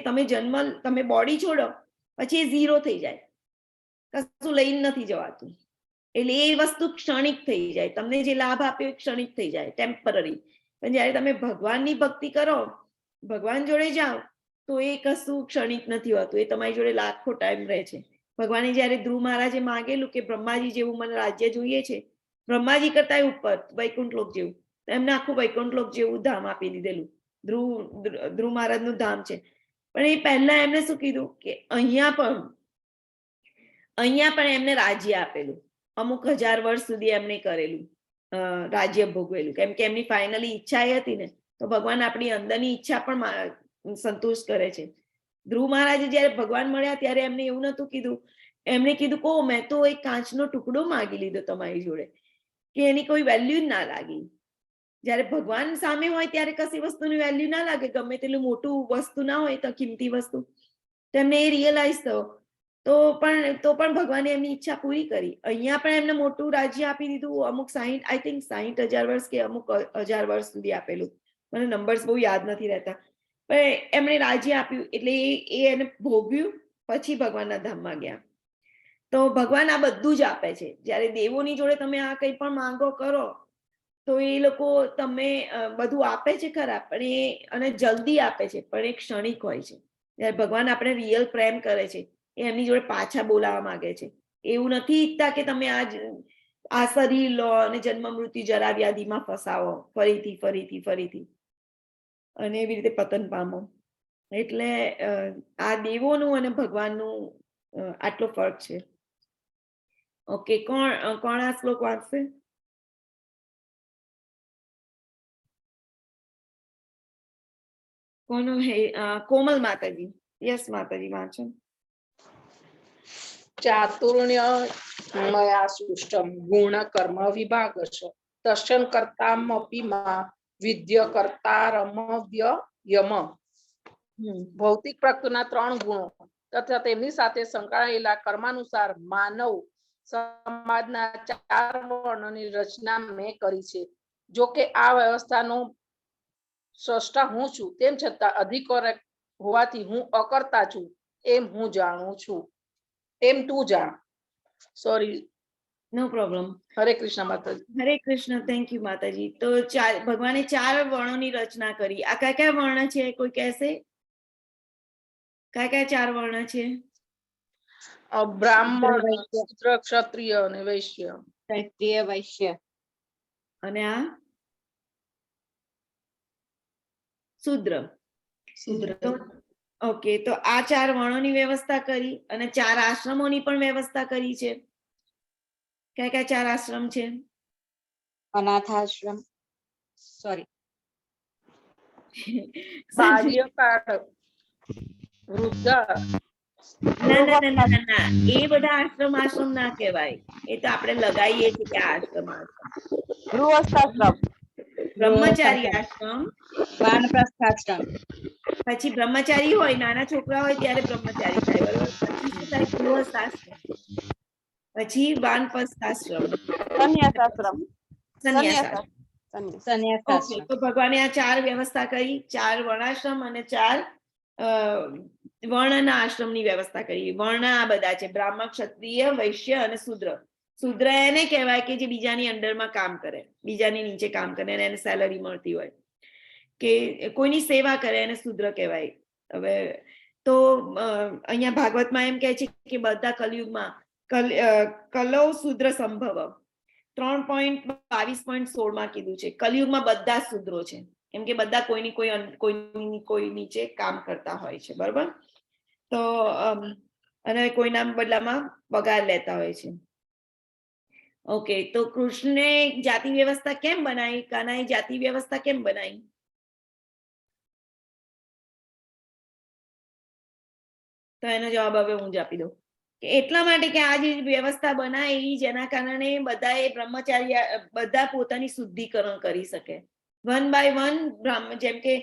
તમે બોડી છોડો પછી એ ઝીરો થઈ જાય, કશું લઈને નથી જવાતું, એટલે એ વસ્તુ ક્ષણિક થઈ જાય. તમને જે લાભ આપ્યો એ ક્ષણિક થઈ જાય, ટેમ્પરરી. પણ જયારે તમે ભગવાનની ભક્તિ કરો, ભગવાન જોડે જાઓ, તો એ કશું ક્ષણિક નથી હોતું, એ તમારી જોડે લાખો ટાઈમ રહે છે. ભગવાને જયારે ધ્રુવ મહારાજે માંગેલું કે બ્રહ્માજી જેવું મને રાજ્ય જોઈએ છે, બ્રહ્માજી કરતા ઉપર વૈકુંઠ લોક જેવું, એમને આખું વૈકુંઠ લોક જેવું ધામ આપી દીધેલું. ધ્રુવ મહારાજનું ધામ છે. પણ એ પહેલા એમને શું કીધું કે અહીંયા પણ એમને રાજ્ય આપેલું, અમુક 1000 વર્ષ સુધી એમને કરેલું, રાજ્ય ભોગવેલું, કેમ કે એમની ફાઇનલી ઈચ્છા એ હતી ને, તો ભગવાન આપણી અંદરની ઈચ્છા પણ સંતુષ્ટ કરે છે. ધ્રુવ મહારાજે જયારે ભગવાન મળ્યા ત્યારે એમને એવું નતું કીધું, એમને કીધું કહો મેં તો એક કાચનો ટુકડો માગી લીધો તમારી જોડે, કે એની કોઈ વેલ્યુ જ ના લાગી. જયારે ભગવાન સામે હોય ત્યારે કશી વસ્તુની વેલ્યુ ના લાગે, ગમે તેટલું મોટું વસ્તુ ના હોય તો કિંમતી વસ્તુ, તેમને એ રિયલાઇઝ થયો. તો પણ ભગવાને એમની ઈચ્છા પૂરી કરી. અહીંયા પણ એમને મોટું રાજ્ય આપી દીધું, અમુક 60,000 વર્ષ કે અમુક 1000 વર્ષ સુધી આપેલું, મને નંબર્સ બહુ યાદ નથી રહેતા, પણ એમણે રાજ્ય આપ્યું, એટલે એ એને ભોગ્યું, પછી ભગવાનના ધામમાં ગયા. તો ભગવાન આ બધું જ આપે છે. જયારે દેવોની જોડે તમે આ કંઈ પણ માંગો કરો તો એ લોકો તમે બધું આપે છે ખરા, પણ અને જલ્દી આપે છે, પણ એ ક્ષણિક હોય છે. જયારે ભગવાન આપણે રિયલ પ્રેમ કરે છે, એ એમની જોડે પાછા બોલાવવા માંગે છે. એવું નથી ઈચ્છતા કે તમે આ શરીર લો અને જન્મ મૃત્યુ જરા વ્યાધિમાં ફસાવો ફરીથી અને એવી રીતે પતન પામો. એટલે આ દેવોનું અને ભગવાનનું આટલો ફરક છે. ઓકે, કોણ આ શ્લોક વાંચશે? કોનો? કોમલ માતાજી. યસ માતાજી, વાંચો. ચાતુર્ય મયા સૃષ્ટમ ગુણ કર્મ વિભાગશ તસ્યન કર્તામપી મા વિદ્ય કર્તારમવ્યયમ. ભૌતિક પ્રકૃતિના 3 ગુણો તથા તેમની સાથે સંકળાયેલા કર્માનુસાર માનવ સમાજના 4 વર્ણોની રચના મેં કરી છે. જો કે આ વ્યવસ્થાનો સ્રષ્ટા હું છું, તેમ છતાં અધિકાર હોવાથી હું અકર્તા છું, એમ હું જાણું છું. એમ તું જાણ. સોરી, નો પ્રોબ્લેમ. હરે કૃષ્ણ માતાજી. હરે કૃષ્ણ. થેન્ક યુ માતાજી. તો ભગવાને 4 વર્ણોની રચના કરી. આ કયા કયા વર્ણ છે? કોઈ કહેશે? કયા કયા 4 વર્ણ છે? બ્રાહ્મણ, શૂદ્ર, ક્ષત્રિય અને વૈશ્ય. ક્ષત્રિય, વૈશ્ય. અને આ શૂદ્ર. ઓકે, તો આ 4 વર્ણોની વ્યવસ્થા કરી અને 4 આશ્રમોની પણ વ્યવસ્થા કરી છે. કયા કયા 4 આશ્રમ છે? અનાથાશ્રમ, સોરી, બાલ્યકાળ, વૃદ્ધા. ના, એ બધા આશ્રમ ના કહેવાય. એ તો આપણે લગાવીએ છીએ કે આશ્રમ. ગૃહસ્થાશ્રમ, બ્રહ્મચારી આશ્રમ, વાનપ્રસ્થાશ્રમ. પછી બ્રહ્મચારી હોય, નાના છોકરા હોય ત્યારે બ્રહ્મચારી થાય, બરોબર. પછી શું થાય? ગૃહસ્થાશ્રમ, પછી વાનપ્રસ્થાશ્રમ, સંન્યાસાશ્રમ. સંન્યાસાશ્રમ. સંન્યાસાશ્રમ. તો ભગવાને આ 4 વ્યવસ્થા કરી, 4 વર્ણાશ્રમ અને 4 વર્ણના આશ્રમની વ્યવસ્થા કરી. વર્ણ આ બધા છે: બ્રાહ્મણ, ક્ષત્રિય, વૈશ્ય અને શૂદ્ર. શુદ્ર એને કહેવાય કે જે બીજાની અંડરમાં કામ કરે, બીજાની નીચે કામ કરે અને એને સેલરી મળતી હોય, કે કોઈની સેવા કરે એને શુદ્ર કહેવાય. હવે તો અહીંયા ભાગવતમાં એમ કહે છે કે બધા કલયુગમાં કલૌ શુદ્ર સંભવ 3.22.16 કીધું છે. કલયુગમાં બધા શુદ્રો છે, કેમ કે બધા કોઈ નીચે કામ કરતા હોય છે, બરોબર. તો અને કોઈના બદલામાં પગાર લેતા હોય છે. ઓકે, તો કૃષ્ણે જાતિ વ્યવસ્થા કેમ બનાવી? કાનાએ જાતિ વ્યવસ્થા કેમ બનાવી? તો એનો જવાબ હવે હું જ આપી દઉં કે એટલા માટે કે આ જે વ્યવસ્થા બનાવી જેના કારણે બધાએ બ્રહ્મચારી બધા પોતાની શુદ્ધિકરણ કરી શકે, 1 by 1, જેમ કે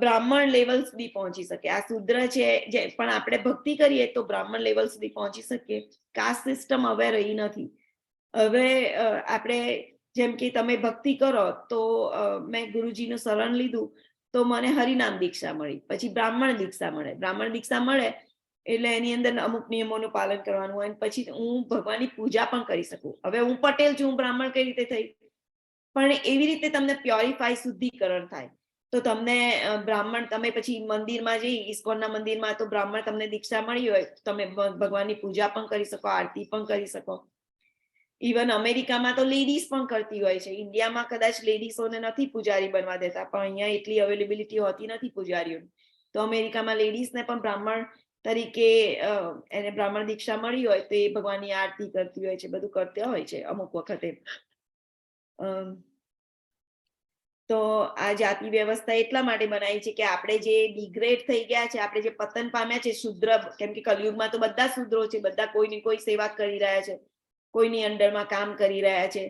બ્રાહ્મણ લેવલ સુધી પહોંચી શકે. આ શુદ્ર છે પણ આપણે ભક્તિ કરીએ તો બ્રાહ્મણ લેવલ સુધી પહોંચી શકીએ. કાસ્ટ સિસ્ટમ હવે રહી નથી. હવે આપણે જેમ કે તમે ભક્તિ કરો તો મેં ગુરુજીનું શરણ લીધું તો મને હરિનામ દીક્ષા મળી, પછી બ્રાહ્મણ દીક્ષા મળે. બ્રાહ્મણ દીક્ષા મળે એટલે એની અંદર અમુક નિયમોનું પાલન કરવાનું હોય, પછી હું ભગવાનની પૂજા પણ કરી શકું. હવે હું પટેલ છું, હું બ્રાહ્મણ કઈ રીતે થઈ? પણ એવી રીતે તમને પ્યોરિફાઈ, શુદ્ધિકરણ થાય. તો તમને બ્રાહ્મણ, તમે પછી મંદિરમાં જઈ ઇસ્કોનના મંદિરમાં તો બ્રાહ્મણ તમને દીક્ષા મળી હોય, તમે ભગવાનની પૂજા પણ કરી શકો, આરતી પણ કરી શકો. ઇવન અમેરિકામાં તો લેડીઝ પણ કરતી હોય છે. ઇન્ડિયામાં કદાચ લેડીઝોને નથી પૂજારી બનવા દેતા, પણ અહીંયા એટલી અવેલેબિલિટી હોતી નથી પૂજારીઓની. તો અમેરિકામાં લેડીઝને પણ બ્રાહ્મણ તરીકે એને બ્રાહ્મણ દીક્ષા મળી હોય તો એ ભગવાનની આરતી કરતી હોય છે, બધું કરતા હોય છે અમુક વખતે. તો આ જાતિ વ્યવસ્થા એટલા માટે બનાવી છે કે આપણે જે ડિગ્રેડ થઈ ગયા છે, આપણે જે પતન પામ્યા છે શુદ્ર, કેમ કે કલયુગમાં તો બધા શુદ્રો છે, બધા કોઈની કોઈ સેવા કરી રહ્યા છે, કોઈની અંડરમાં કામ કરી રહ્યા છે,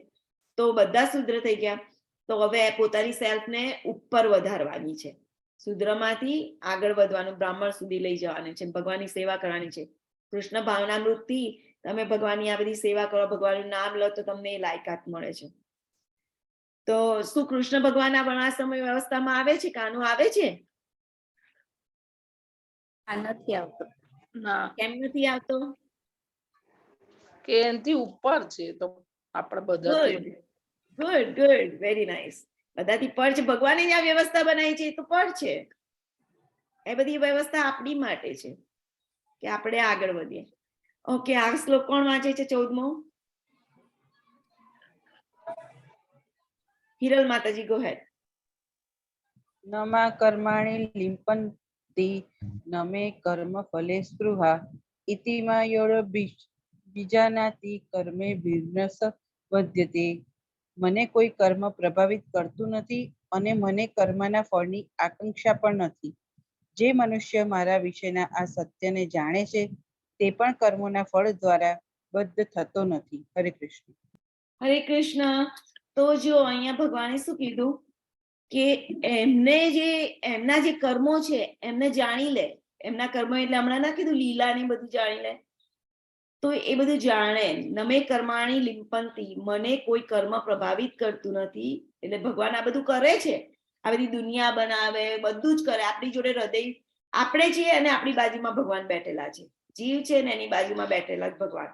તો બધા શુદ્ર થઈ ગયા. તો હવે પોતાની સેલ્ફને ઉપર વધારવાની છે, શુદ્રમાંથી આગળ વધવાનું, બ્રાહ્મણ સુધી લઈ જવાનું છે, ભગવાનની સેવા કરવાની છે. કૃષ્ણ ભાવનામૃતથી તમે ભગવાનની આ બધી સેવા કરો, ભગવાનનું નામ લો તો તમને એ લાયકાત મળે છે. તો શું કૃષ્ણ ભગવાન આ વર્ણાશ્રમ વ્યવસ્થામાં આવે છે? કાનું આવે છે? નથી આવતો. ના, કેમ નથી આવતો? કે એનાથી ઉપર છે તો આપણે બધાથી. Good, very nice. બધાથી પર છે. ભગવાને જ આ વ્યવસ્થા બનાવી છે, એ તો પર છે. એ બધી વ્યવસ્થા આપણી માટે છે કે આપણે આગળ વધીએ. ઓકે, આ શ્લોક કોણ વાંચે છે? 14મો. હિરલ માતાજી, ગો હેડ. નમા કર્માણિ લિંપન્તિ નમે કર્મ ફલે સ્પૃહા ઇતિમા યોર બીજાનાતિ કર્મે ભિર્નસ વધ્યતે. મને કોઈ કર્મ પ્રભાવિત કરતું નથી અને મને કર્મના ફળની આકાંક્ષા પણ નથી. જે મનુષ્ય મારા વિશેના આ સત્યને જાણે છે તે પણ કર્મોના ફળ દ્વારા બદ્ધ થતો નથી. હરે કૃષ્ણ. હરે કૃષ્ણ. તો જો અહીંયા ભગવાને શું કીધું કે એમના જે કર્મો છે એમને જાણી લે. એમના કર્મો એટલે હમણાં ના કીધું લીલા ને બધું જાણી લે, તો એ બધું જાણે. નમે કર્માણી લિંપંતી, મને કોઈ કર્મ પ્રભાવિત કરતું નથી. એટલે ભગવાન આ બધું કરે છે, આ બધી દુનિયા બનાવે, બધું જ કરે. આપણી જોડે હૃદય આપણે છીએ અને આપણી બાજુમાં ભગવાન બેઠેલા છે. જીવ છે ને એની બાજુમાં બેઠેલા ભગવાન.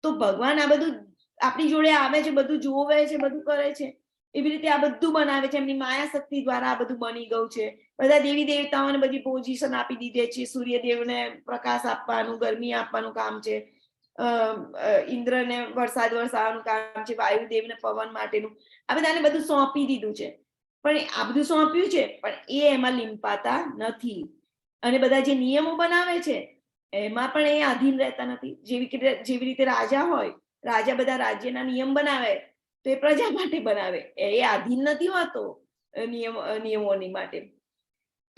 તો ભગવાન આ બધું આપણી જોડે આવે છે, બધું જોવે છે, બધું કરે છે. એવી રીતે આ બધું બનાવે છે. એમની માયા શક્તિ દ્વારા આ બધું બની ગયું છે. બધા દેવી દેવતાઓને બધી પોઝિશન આપી દીધી છે. સૂર્યદેવને પ્રકાશ આપવાનું, ગરમી આપવાનું કામ છે, ઇન્દ્રને વરસાદ વરસાવવાનું કામ છે, વાયુદેવને પવન માટેનું, આ બધાને બધું સોંપી દીધું છે. પણ આ બધું સોંપ્યું છે પણ એ એમાં લીંપાતા નથી. અને બધા જે નિયમો બનાવે છે એમાં પણ એ આધીન રહેતા નથી. જેવી રીતે રાજા હોય, રાજા બધા રાજ્યના નિયમ બનાવે તો એ પ્રજા માટે બનાવે, એ આધીન નથી હોતો નિયમોની માટે.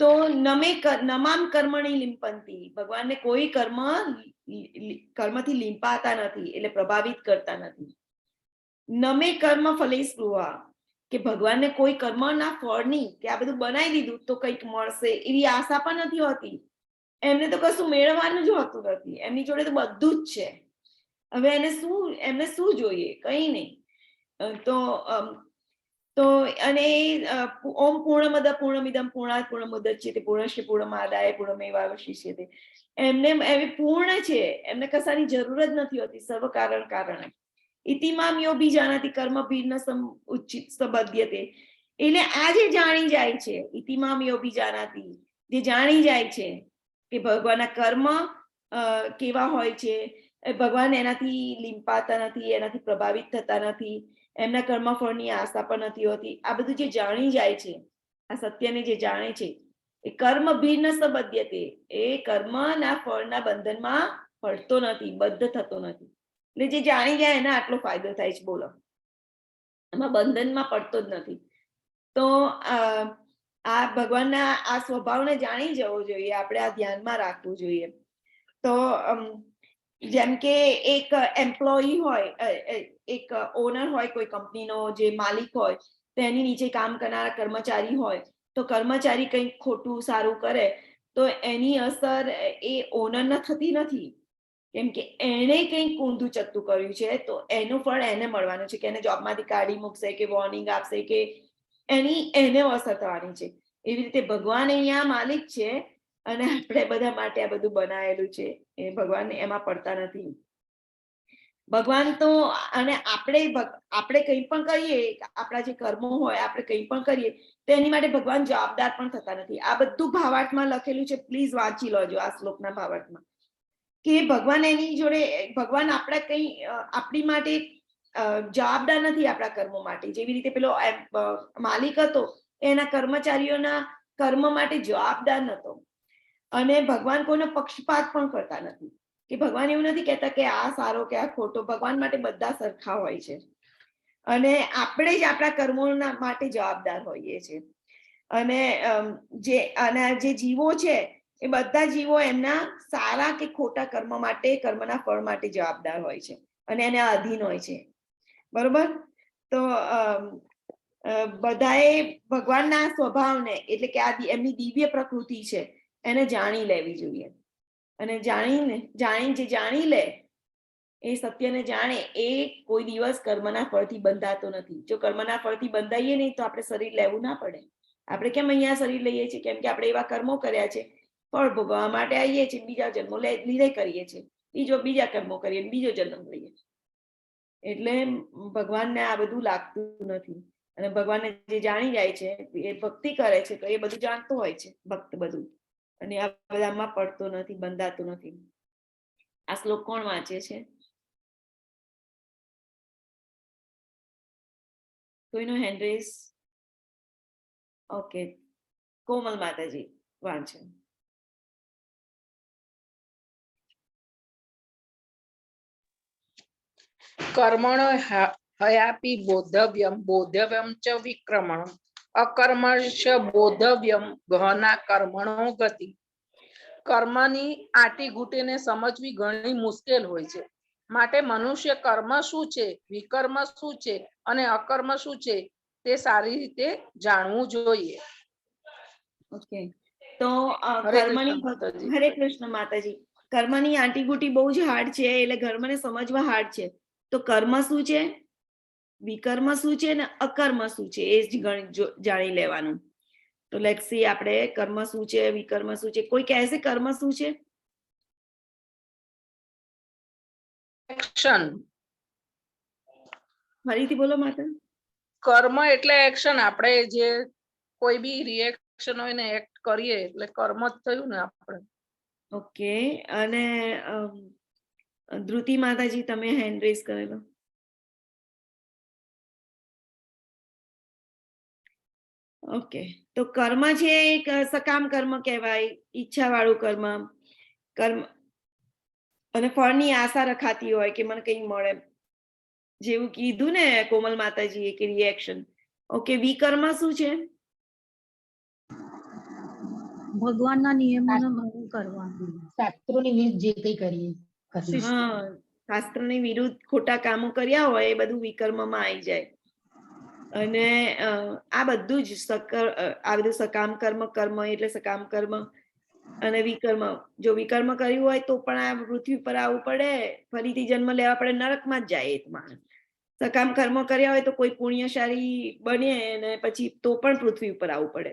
તો નમામ કર્મણી લિંપંતી, ભગવાનને કોઈ કર્મથી લીંપાતા નથી, એટલે પ્રભાવિત કરતા નથી. નમે કર્મ ફલે સ્પૃહા, કે ભગવાનને કોઈ કર્મના ફળની, કે આ બધું બનાવી દીધું તો કંઈક મળશે એવી આશા પણ નથી હોતી. એમને તો કશું મેળવવાનું જ હોતું નથી. એમની જોડે તો બધું જ છે. હવે એમને શું જોઈએ? કઈ નહીં. તો અને ઓમ પૂર્ણમદ પૂર્ણમિદમ પૂર્ણાત પૂર્ણમુદચ્યતે પૂર્ણસ્ય પૂર્ણમાદાય પૂર્ણમેવાવશિષ્યતે. એમને પૂર્ણ છે, એમને કશાની જરૂર જ નથી હોતી. સર્વ કારણ કારણે ઇતિમામ યોબી જાનાતી કર્મ ભિન્ન ઉચિત સંબધ્યતે. એટલે આ જે જાણી જાય છે, ઇતિમામ યોબી જાનાતી, જે જાણી જાય છે કે ભગવાનના કર્મ કેવા હોય છે, ભગવાન એનાથી લીંપાતા નથી, એનાથી પ્રભાવિત થતા નથી, એમના કર્મફળની આશા પણ નથી હોતી. આ બધું જે જાણી જાય છે, આ સત્યને જે જાણે છે, એ કર્મ ભિન્ન સંબધ્યતે, એ કર્મના ફળના બંધનમાં પડતો નથી, બદ્ધ થતો નથી. એટલે જે જાણી જાય એને આટલો ફાયદો થાય છે. બોલો, એમાં બંધનમાં પડતો જ નથી. તો આ ભગવાનના આ સ્વભાવને જાણી જવો જોઈએ, આપણે આ ધ્યાનમાં રાખવું જોઈએ. તો જેમ કે એક એમ્પ્લોયી હોય, એક ઓનર હોય કોઈ કંપનીનો, જે માલિક હોય, તેની નીચે કામ કરનારા કર્મચારી હોય, તો કર્મચારી કંઈક ખોટું સારું કરે તો એની અસર એ ઓનરને થતી નથી, કેમ કે એને કંઈક ઊંધું ચત્તું કર્યું છે, તો એનું ફળ એને મળવાનું છે, કે એને જોબમાંથી કાઢી મૂકશે, કે વોર્નિંગ આપશે, કે એને અસર થવાની છે. એવી રીતે ભગવાન અહીંયા માલિક છે અને આપણે બધા માટે આ બધું બનાવેલું છે. એ ભગવાન એમાં પડતા નથી. ભગવાન તો, અને આપણે કંઈ પણ કરીએ, આપણા જે કર્મો હોય, આપણે કંઈ પણ કરીએ તો એની માટે ભગવાન જવાબદાર પણ થતા નથી. આ બધું ભાવાર્થમાં લખેલું છે, પ્લીઝ વાંચી લોજો આ શ્લોકના ભાવાર્થમાં, કે ભગવાન એની જોડે, ભગવાન આપણા કંઈ આપણી માટે જવાબદાર નથી, આપણા કર્મો માટે. જેવી રીતે પેલો માલિક હતો, એના કર્મચારીઓના કર્મ માટે જવાબદાર નતો. અને ભગવાન કોઈનો પક્ષપાત પણ કરતા નથી, કે ભગવાન એવું નથી કહેતા કે આ સારો કે આ ખોટો. ભગવાન માટે બધા સરખા હોય છે, અને આપણે જ આપણા કર્મોના માટે જવાબદાર હોઈએ છીએ. અને જે જીવો છે એ બધા જીવો એમના સારા કે ખોટા કર્મ માટે, કર્મના ફળ માટે જવાબદાર હોય છે, અને એને અધીન હોય છે. બરોબર? તો બધાએ ભગવાનના સ્વભાવને, એટલે કે આ એમની દિવ્ય પ્રકૃતિ છે, એને જાણી લેવી જોઈએ. અને જાણી લે, એ સત્યને જાણે, એ કોઈ દિવસ કર્મના ફળથી બંધાતો નથી. જો કર્મના ફળથી બંધાઈએ નહીં તો આપણે શરીર લેવું ના પડે. આપણે કેમ અહીંયા શરીર લઈએ છીએ? કેમ કે આપણે એવા કર્મો કર્યા છે, ફળ ભોગવવા માટે આવીએ છીએ, બીજા જન્મો લીધે કરીએ છીએ, બીજા કર્મો કરીએ, બીજો જન્મ લઈએ. એટલે ભગવાનને આ બધું લાગતું નથી. અને ભગવાનને જે જાણી જાય છે, એ ભક્તિ કરે છે, તો એ બધું જાણતો હોય છે ભક્ત બધું, અને આ બધામાં પડતો નથી, બંધાતો નથી. આ શ્લોક કોણ વાંચે છે? કોઈનો હેન્ડ રેઝ? ઓકે, કોમલ માતાજી વાંચે. કર્મણો હયાપી બોધવ્યમ ચ વિક્રમણમ અકર્મણ્ય બોધવ્યમ ગહના કર્મણો ગતિ. કર્મની આટી ઘૂંટીને સમજવી ઘણી મુશ્કેલ હોય છે, માટે મનુષ્ય કર્મ શું છે, વિકર્મ શું છે અને અકર્મ શું છે તે સારી રીતે જાણવું જોઈએ. ઓકે, તો કર્મની, હરે કૃષ્ણ માતાજી, કર્મની આંટીગુટી બહુ જ હાર્ડ છે, એટલે કર્મને સમજવા હાર્ડ છે. તો કર્મ શું છે, વિકર્મ શું છે ને અકર્મ શું છે, એ જ જાણી લેવાનું. તો લેટ્સ સી, આપણે કર્મ શું છે, વિકર્મ શું છે. કોઈ કહે છે કર્મ શું છે? એક્શન. ફરીથી બોલો માતા. કર્મ એટલે એક્શન. આપણે જે કોઈ બી રિએક્શન હોય ને એક્ટ કરીએ એટલે કર્મ જ થયું ને આપણે. ઓકે, અને ધ્રુતિ માતાજી, તમે હેન્ડ રેઝ કરેલો. ઓકે, તો કર્મ છે એક સકામ કર્મ કહેવાય, ઈચ્છા વાળું કર્મ, અને ફળની આશા રખાતી હોય કે મને કંઈ મળે, જેવું કીધું ને કોમલ માતાજીએ કે રિએક્શન. ઓકે, વિકર્મ શું છે? ભગવાનના નિયમોનું ભંગ કરવાનું, શાસ્ત્રોની વિરુદ્ધ જે કંઈ કરીએ. હા, શાસ્ત્રની વિરુદ્ધ ખોટા કામો કર્યા હોય એ બધું વિકર્મમાં આવી જાય. અને આ બધું જ આ બધું સકામ કર્મ એટલે સકામ કર્મ, અને વિકર્મ. જો વિકર્મ કર્યું હોય તો પણ આ પૃથ્વી પર આવવું પડે, ફરીથી જન્મ લેવા પડે, નરકમાં જ જાય એક માણસ. સકામ કર્મ કર્યા હોય તો કોઈ પુણ્યશાળી બને અને પછી તો પણ પૃથ્વી ઉપર આવવું પડે.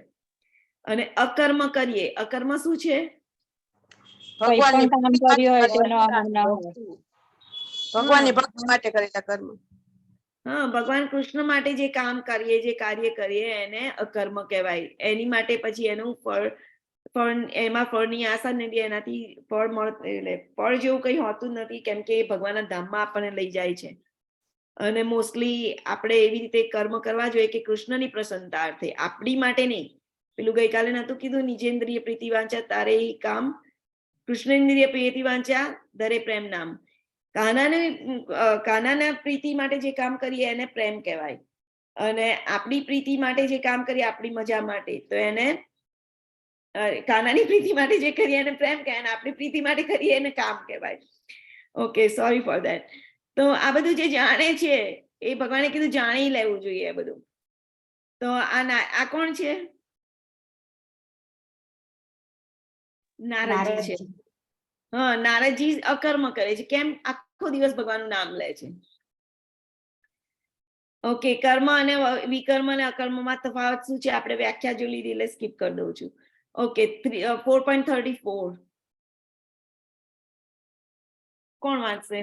અને અકર્મ કરીએ, અકર્મ શું છે? કોઈ પણ કામ કર્યું હોય તેનો અહંકાર. ભગવાનની ભક્તિ માટે કરેલા કર્મ. હા, ભગવાન કૃષ્ણ માટે જે કામ કરીએ, જે કાર્ય કરીએ એને અકર્મ કહેવાય. એની માટે પછી એનું ફળ એમાં ફળની આશા નથી, એનાથી ફળ એટલે ફળ જેવું કઈ હોતું નથી, કેમ કે ભગવાનના ધામમાં આપણને લઈ જાય છે. અને મોસ્ટલી આપણે એવી રીતે કર્મ કરવા જોઈએ કે કૃષ્ણની પ્રસન્નતા અર્થે, આપણી માટે નહીં. પેલું ગઈકાલે નતું કીધું, નિજેન્દ્રિય પ્રીતિ વાંચા તારે કામ, કૃષ્ણેન્દ્રિય પ્રીતિ વાંચા દરે પ્રેમ નામ. કાનાના પ્રીતિ માટે જે કામ કરીએ એને પ્રેમ કહેવાય, અને આપણી પ્રીતિ માટે જે કામ કરીએ, આપણી મજા માટે, તો એને કાનાની પ્રીતિ માટે જે કરીએ એને પ્રેમ કહેવાય, અને આપણી પ્રીતિ માટે કરીએ એને કામ કહેવાય. Okay, sorry for that. તો આ બધું જે જાણે છે એ ભગવાને કીધું જાણી લેવું જોઈએ એ બધું. તો આ કોણ છે? નારદજી છે. હા, નારદજી અકર્મ કરે છે. કેમ? આખો દિવસ ભગવાનનું નામ લે છે. ઓકે, કર્મ અને વિકર્મ અને અકર્મમાં તફાવત શું છે? આપણે વ્યાખ્યા જો લીધી એટલે સ્કીપ કરી દઉં છું. ઓકે, 4.34 કોણ વાંચશે?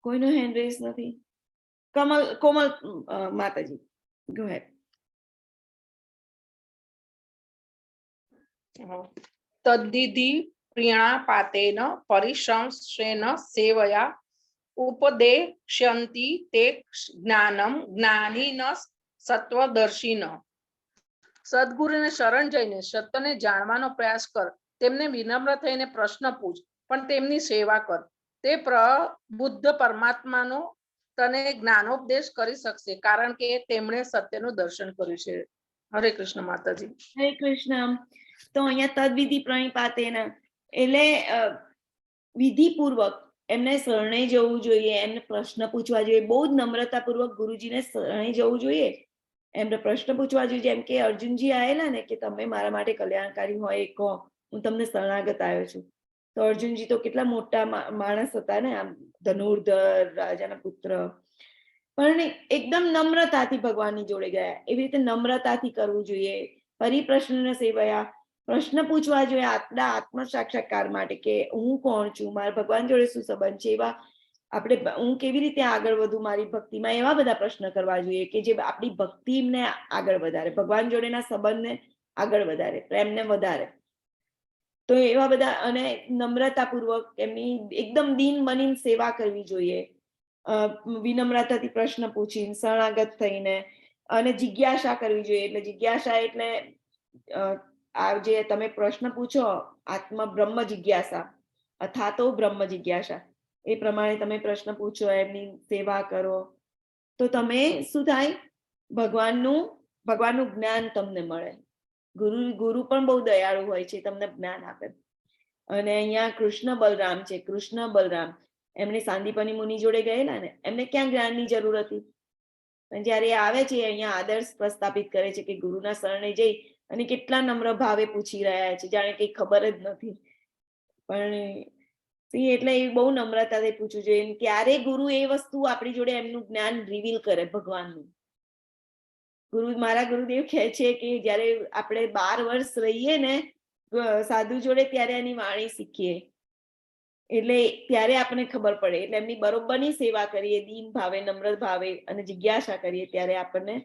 કોઈનો હેન્ડ રેઝ નથી. કોમલ માતાજી, ગો હેડ. તદ્ધિ પ્રિણાપાતેન પરિશ્રમસ્યેન સેવયા ઉપદેશ્યન્તિ તે જ્ઞાનમ જ્ઞાનીન સત્વદર્શિન. સદગુરુને શરણ જઈને સત્યને જાણવાનો પ્રયાસ કર, તેમને વિનમ્ર થઈને પ્રશ્ન પૂછ, પણ તેમની સેવા કર. તે પ્રબુદ્ધ પરમાત્માનો તને જ્ઞાનોપદેશ કરી શકશે, કારણ કે તેમણે સત્યનું દર્શન કર્યું છે. હરે કૃષ્ણ માતાજી. હરે કૃષ્ણ. તો અહીંયા તદવિધિ પ્રણિપાતેના એટલે વિધિપૂર્વક એમને શરણે જવું જોઈએ, એમને પ્રશ્ન પૂછવા જોઈએ, બહુ જ નમ્રતાપૂર્વક ગુરુજીને શરણે જવું જોઈએ, એમને પ્રશ્ન પૂછવા જોઈએ. જેમ કે અર્જુનજી આવેલા ને કે તમે મારા માટે કલ્યાણકારી હોય એ કહો, હું તમને શરણાગત આવ્યો છું. તો અર્જુનજી તો કેટલા મોટા માણસ હતા ને, આમ ધનુર્ધર રાજાના પુત્ર, પણ એકદમ નમ્રતાથી ભગવાનની જોડે ગયા. એવી રીતે નમ્રતાથી કરવું જોઈએ. પરિપ્રશ્ન સેવયા, પ્રશ્ન પૂછવા જોઈએ આપણા આત્મ સાક્ષાત્કાર માટે કે હું કોણ છું, મારા ભગવાન જોડે શું સંબંધ છે, એવા આપણે હું કેવી રીતે આગળ વધું મારી ભક્તિમાં, એવા બધા પ્રશ્ન કરવા જોઈએ કે જે આપણી ભક્તિને આગળ વધારે, ભગવાન જોડેના સંબંધને આગળ વધારે, પ્રેમને વધારે. તો એવા બધા, અને નમ્રતાપૂર્વક એમની એકદમ દીન બનીને સેવા કરવી જોઈએ, વિનમ્રતાથી પ્રશ્ન પૂછીને, શરણાગત થઈને, અને જિજ્ઞાસા કરવી જોઈએ. એટલે જિજ્ઞાસા એટલે આ જે તમે પ્રશ્ન પૂછો, આત્મ બ્રહ્મ જિજ્ઞાસા અથવા તો બ્રહ્મ જિજ્ઞાસા, એ પ્રમાણે તમે પ્રશ્ન પૂછો, એમની સેવા કરો, તો તમે શું થાય? ભગવાનનું જ્ઞાન તમને મળે. ગુરુ પણ બહુ દયાળુ હોય છે, તમને જ્ઞાન આપે. અને અહીંયા કૃષ્ણ બલરામ છે. કૃષ્ણ બલરામ એમણે સાંદીપની મુનિ જોડે ગયેલા ને, એમને ક્યાં જ્ઞાનની જરૂર હતી? પણ જયારે આવે છે અહીંયા આદર્શ પ્રસ્થાપિત કરે છે કે ગુરુના શરણે જઈ અને કેટલા નમ્ર ભાવે પૂછી રહ્યા છે, જાણે કઈ ખબર જ નથી. પણ એટલે એ બહુ નમ્રતાથી પૂછવું જોઈએ. ક્યારે ગુરુ એ વસ્તુ આપણી જોડે એમનું જ્ઞાન રિવીલ કરે ભગવાનનું. મારા ગુરુદેવ કહે છે કે જયારે આપણે 12 વર્ષ રહીએ ને સાધુ જોડે, ત્યારે એની વાણી શીખીએ, એટલે ત્યારે આપણને ખબર પડે. એટલે એમની બરોબરની સેવા કરીએ, દીન ભાવે, નમ્ર ભાવે અને જિજ્ઞાસા કરીએ, ત્યારે આપણને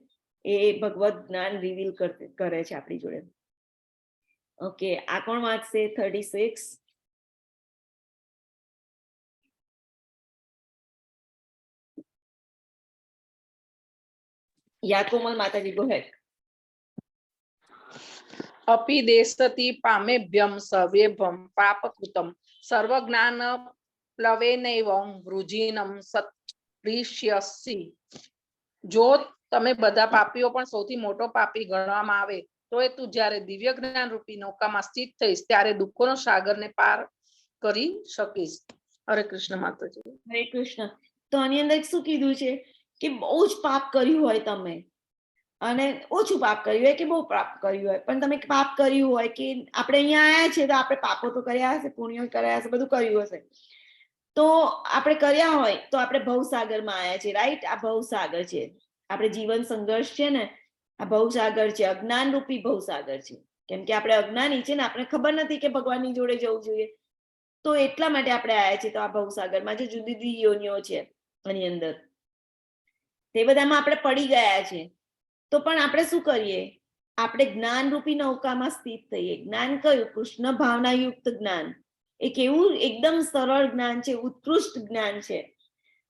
એ ભગવત જ્ઞાન રિવીલ કરે છે આપણી જોડે. ઓકે, આ કોણ વાંચશે? 36. યા કોમલ માતાજી, ગો હેડ. અપી દેશતી પામેભ્યમ સવેભમ પાપકૃતમ સર્વજ્ઞાન પ્લવેનૈવં વૃજીનમ સત્પ્રિષ્યસી. જો તમે બધા પાપીઓ પણ સૌથી મોટો પાપી ગણવામાં આવે, તો એ તું જ્યારે દિવ્ય જ્ઞાન રૂપી નૌકામાં સ્થિત થઈશ, ત્યારે દુઃખોનો સાગરને પાર કરી શકીશ. હરે કૃષ્ણ માતાજી. હરે કૃષ્ણ. તો આની અંદર શું કીધું છે કે બહુ જ પાપ કર્યું હોય તમે, અને ઓછું પાપ કર્યું હોય કે બહુ પાપ કર્યું હોય, પણ તમે પાપ કર્યું હોય કે આપણે અહીંયા આવ્યા છે તો આપણે પાપો તો કર્યા હશે, પુણ્યો કર્યા હશે, બધું કર્યું હશે. તો આપણે કર્યા હોય તો આપણે ભવસાગરમાં આવ્યા છે, રાઈટ? આ ભવસાગર છે, આપણે જીવન સંઘર્ષ છે ને, આ ભવસાગર છે, અજ્ઞાન રૂપી ભવસાગર છે. કેમ કે આપણે અજ્ઞાની છે ને, આપણે ખબર નથી કે ભગવાનની જોડે જવું જોઈએ, તો એટલા માટે આપણે આવ્યા છીએ. તો આ ભવસાગરમાં જે જુદી જુદી યોનિઓ છે આની અંદર, તે બધામાં આપણે પડી ગયા છે. તો પણ આપણે શું કરીએ? આપણે જ્ઞાન રૂપી નૌકામાં સ્થિત થઈએ. જ્ઞાન કયું? કૃષ્ણ ભાવના યુક્ત જ્ઞાન. એક એવું એકદમ સરળ જ્ઞાન છે, ઉત્કૃષ્ટ જ્ઞાન છે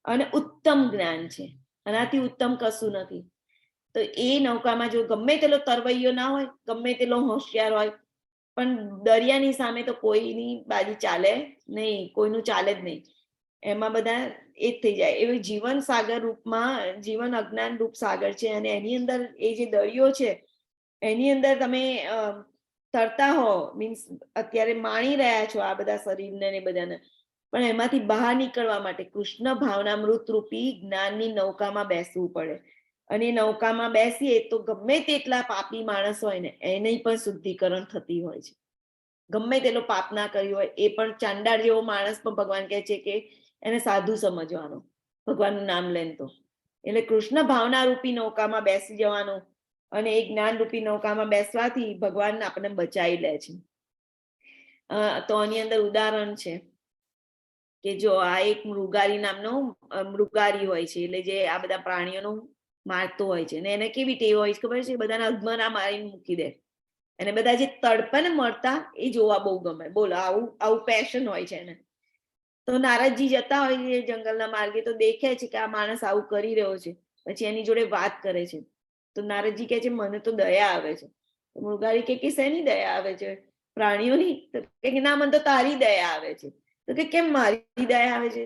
અને ઉત્તમ જ્ઞાન છે. આનાથી ઉત્તમ કશું નથી. તો એ નૌકામાં જો ગમે તેલો તરવૈયો ના હોય, ગમે તેલો હોશિયાર હોય, પણ દરિયાની સામે તો કોઈની બાજી ચાલે નહીં, કોઈનું ચાલે જ નહીં. એમાં બધા એ જ થઈ જાય. એવી જીવન સાગર રૂપમાં, જીવન અજ્ઞાન રૂપ સાગર છે, અને એની અંદર એ જે દરિયો છે એની અંદર તમે તરતા હો, મીન્સ અત્યારે માણી રહ્યા છો આ બધા શરીરને ને બધાને, પણ એમાંથી બહાર નીકળવા માટે કૃષ્ણ ભાવનામૃત રૂપી જ્ઞાનની નૌકામાં બેસવું પડે. અને એ નૌકામાં બેસીએ તો ગમે તેટલા પાપી માણસ હોય ને, એની પણ શુદ્ધિકરણ થતી હોય છે. ગમે તેટલો પાપ ના કર્યો હોય, એ પણ ચાંડાળ જેવો માણસ પણ ભગવાન કહે છે કે એને સાધુ સમજવાનો, ભગવાનનું નામ લઈને. તો એટલે કૃષ્ણ ભાવના રૂપી નૌકામાં બેસી જવાનું, અને એ જ્ઞાન રૂપી નૌકામાં બેસવાથી ભગવાન આપણને બચાવી લે છે. તો આની અંદર ઉદાહરણ છે કે જો આ એક મૃગારી નામનો મૃગારી હોય છે, એટલે જે આ બધા પ્રાણીઓનું મારતો હોય છે, ને એને કેવી ટેવ હોય છે ખબર છે? બધાને અધમરા મારીને મૂકી દે. અને બધા જે તડપે ને મળતા, એ જોવા બહુ ગમે. બોલો, આવું પેશન હોય છે એને. તો નારદજી જતા હોય છે જંગલના માર્ગે, તો દેખે છે કે આ માણસ આવું કરી રહ્યો છે, પછી એની જોડે વાત કરે છે. તો નારદજી કહે છે મને તો દયા આવે છે. તો મૃગારી કે શેની દયા આવે છે? પ્રાણીઓની? તો કે ના, મને તો તારી દયા આવે છે. તો કે કેમ મારી દયા આવે છે?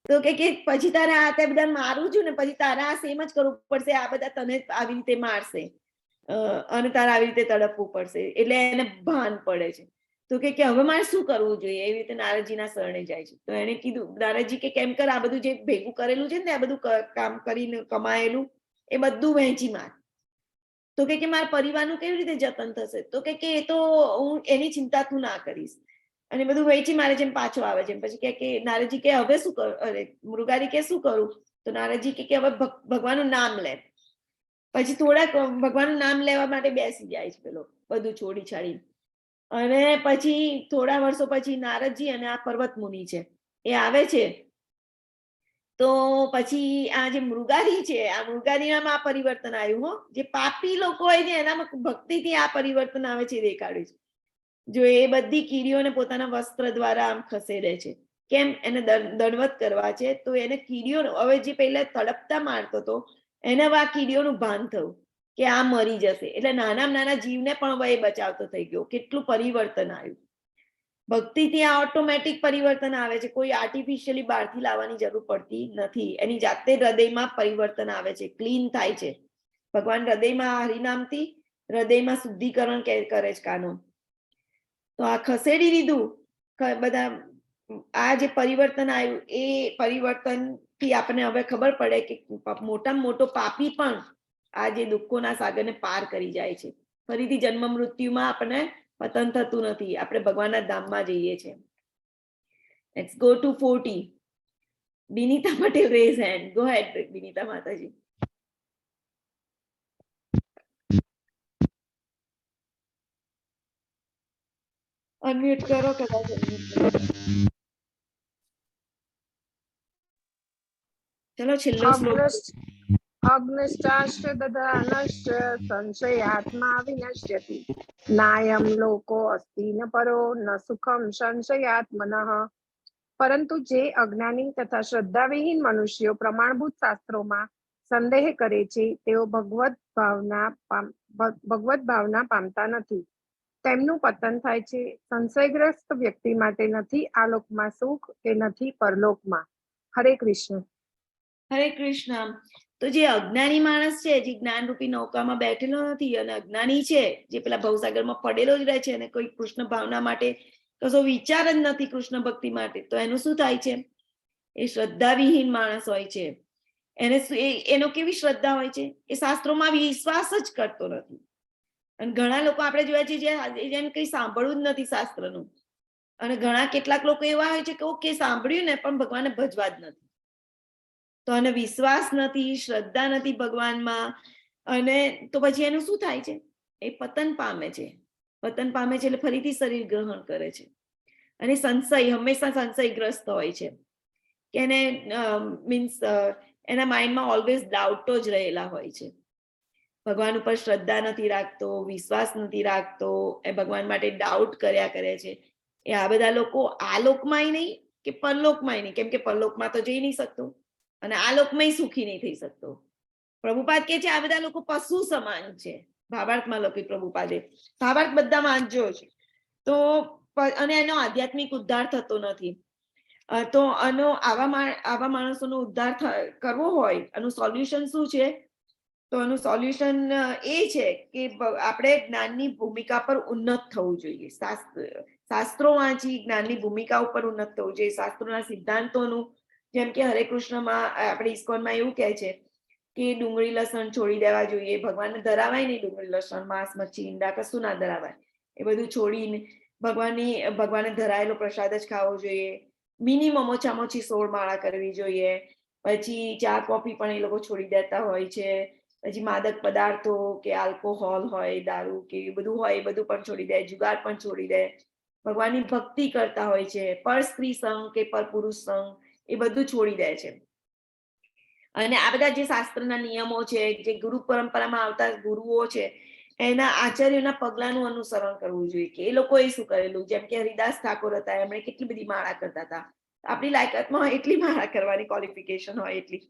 તો કે પછી તારે આ તે બધા મારું છું ને, પછી તારે આ સેમ જ કરવું પડશે, આ બધા તને આવી રીતે મારશે અને તારે આવી રીતે તડપવું પડશે. એટલે એને ભાન પડે છે. તો કે હવે મારે શું કરવું જોઈએ? એવી રીતે નારદજીના શરણે જાય છે. તો એને કીધું, નારદજી કે કેમ કર, આ બધું જે ભેગું કરેલું છે ને, આ બધું કામ કરીને કમાયેલું, એ બધું વહેંચી માર. તો કે મારા પરિવારનું કેવી રીતે જતન થશે? તો કે એ તો હું એની ચિંતા તું ના કરીશ. અને બધું વહેંચી મારે છે, પાછો આવે છે. પછી કે નારદજી કે હવે શું કરું? અરે મૃગારી કે શું કરું? તો નારદજી કે હવે ભગવાનનું નામ લે. પછી થોડાક ભગવાનનું નામ લેવા માટે બેસી જાય છે પેલો, બધું છોડી છાડી. અને પછી થોડા વર્ષો પછી નારદજી અને આ પર્વત મુનિ છે એ આવે છે. તો પછી આ જે મૃગારી છે, આ મૃગારીનામાં આ પરિવર્તન આવ્યું. હો, જે પાપી લોકો હોય છે એનામાં ભક્તિથી આ પરિવર્તન આવે છે દેખાડ્યું છે. જો એ બધી કીડીઓને પોતાના વસ્ત્ર દ્વારા આમ ખસેડે છે. કેમ? એને દંડવત કરવા છે. તો એને કીડીઓ, હવે જે પહેલા તડપતા મારતો હતો, એને આ કીડીઓનું ભાન થયું કે આ મરી જશે, એટલે નાના જીવને પણ હવે એ બચાવતો થઈ ગયો. કેટલું પરિવર્તન આવ્યું! ભક્તિથી આ ઓટોમેટિક પરિવર્તન આવે છે. કોઈ આર્ટિફિશિયલી બહારથી લાવવાની જરૂર પડતી નથી. એની જાતે હૃદયમાં પરિવર્તન આવે છે, ક્લીન થાય છે. ભગવાન હૃદયમાં હરિનામથી હૃદયમાં શુદ્ધિકરણ કરે છે કાનો. તો આ ખસેડી દીધું બધા. આ જે પરિવર્તન આવ્યું, એ પરિવર્તન થી આપણને હવે ખબર પડે કે મોટામાં મોટો પાપી પણ આ જે દુઃખોના સાગરને પાર કરી જાય છે. ફરીથી જન્મ મૃત્યુમાં આપણને પતન થતું નથી. આપણે ભગવાનના ધામમાં જઈએ છીએ. Let's go to 40. Binita Patel raise hand. Go ahead Binita Mataji. Unmute કરો કદાચ. ચલો છેલ્લો શ્લોક. અગ્નિશ્ચાશ્ચ દધાનશ્ચ સંશયાત્મા વિનશ્યતિ નાયમ લોકો અસ્તિ ન પરો ન સુખમ સંશયાત્મનઃ. પરંતુ જે અજ્ઞાની તથા શ્રદ્ધાવિહીન મનુષ્યો પ્રમાણભૂત શાસ્ત્રોમાં સંદેહ કરે છે, તેઓ ભગવત ભાવના પામતા નથી. તેમનું પતન થાય છે. સંશયગ્રસ્ત વ્યક્તિ માટે નથી આ લોકમાં સુખ, કે નથી પરલોકમાં. હરે કૃષ્ણ. હરે કૃષ્ણ. તો જે અજ્ઞાની માણસ છે, જે જ્ઞાન રૂપી નૌકામાં બેઠેલો નથી અને અજ્ઞાની છે, જે પેલા ભવસાગરમાં પડેલો જ રહે છે અને કોઈ કૃષ્ણ ભાવના માટે કશો વિચાર જ નથી, કૃષ્ણ ભક્તિ માટે, તો એનું શું થાય છે? એ શ્રદ્ધાવિહીન માણસ હોય છે. એનો કેવી શ્રદ્ધા હોય છે? એ શાસ્ત્રોમાં વિશ્વાસ જ કરતો નથી. અને ઘણા લોકો આપણે જોયા છે જેને કઈ સાંભળવું જ નથી શાસ્ત્રનું. અને ઘણા કેટલાક લોકો એવા હોય છે કે ઓકે સાંભળ્યું ને, પણ ભગવાનને ભજવા જ નથી. તો એને વિશ્વાસ નથી, શ્રદ્ધા નથી ભગવાનમાં, અને તો પછી એનું શું થાય છે? એ પતન પામે છે. પતન પામે છે એટલે ફરીથી શરીર ગ્રહણ કરે છે. અને સંશય હંમેશા સંશયગ્રસ્ત હોય છે કે એને મીન્સ એના માઇન્ડમાં ઓલવેઝ ડાઉટો જ રહેલા હોય છે. ભગવાન ઉપર શ્રદ્ધા નથી રાખતો, વિશ્વાસ નથી રાખતો, એ ભગવાન માટે ડાઉટ કર્યા કરે છે. એ આ બધા લોકો આ લોકમાંય નહીં કે પરલોકમાંય નહીં, કેમ કે પરલોકમાં તો જઈ નહીં શકતો અને આ લોકમાંય સુખી નહીં થઈ શકતો. પ્રભુપાદ કે છે આ બધા લોકો પશુ સમાન છે. ભાવાર્થમાં લખ્યું પ્રભુપાદે, ભાવાર્થ બધા વાંચજો છે. તો અને એનો આધ્યાત્મિક ઉદ્ધાર થતો નથી. તો આવા માણસોનો ઉદ્ધાર કરવો હોય, આનું સોલ્યુશન શું છે? તો આનું સોલ્યુશન એ છે કે આપણે જ્ઞાનની ભૂમિકા પર ઉન્નત થવું જોઈએ. શાસ્ત્રો વાંચી જ્ઞાનની ભૂમિકા ઉપર ઉન્નત થવું જોઈએ. શાસ્ત્રોના સિદ્ધાંતોનું, જેમ કે હરે કૃષ્ણમાં આપણે ઇસ્કોનમાં એવું કહે છે કે ડુંગળી લસણ છોડી દેવા જોઈએ. ભગવાનને ધરાવાય નહીં ડુંગળી લસણ, માંસ મચ્છી ઈંડા કશું ના ધરાવાય. એ બધું છોડીને ભગવાને ધરાયેલો પ્રસાદ જ ખાવો જોઈએ. મિનિમમ ઓછામાં ઓછી 16 માળા કરવી જોઈએ. પછી ચા કોફી પણ એ લોકો છોડી દેતા હોય છે. પછી માદક પદાર્થો કે આલ્કોહોલ હોય, દારૂ કે બધું હોય, એ બધું પણ છોડી દે. જુગાર પણ છોડી દે. ભગવાનની ભક્તિ કરતા હોય છે. પર સ્ત્રી સંગ કે પર પુરુષ સંગ એ બધું છોડી દે છે. અને આ બધા જે શાસ્ત્રના નિયમો છે, જે ગુરુ પરંપરામાં આવતા ગુરુઓ છે, એના આચાર્યોના પગલાનું અનુસરણ કરવું જોઈએ કે એ લોકોએ શું કરેલું. જેમ કે હરિદાસ ઠાકોર હતા, એમણે કેટલી બધી માળા કરતા હતા. આપણી લાયકાતમાં હોય એટલી માળા કરવાની, ક્વોલિફિકેશન હોય એટલી,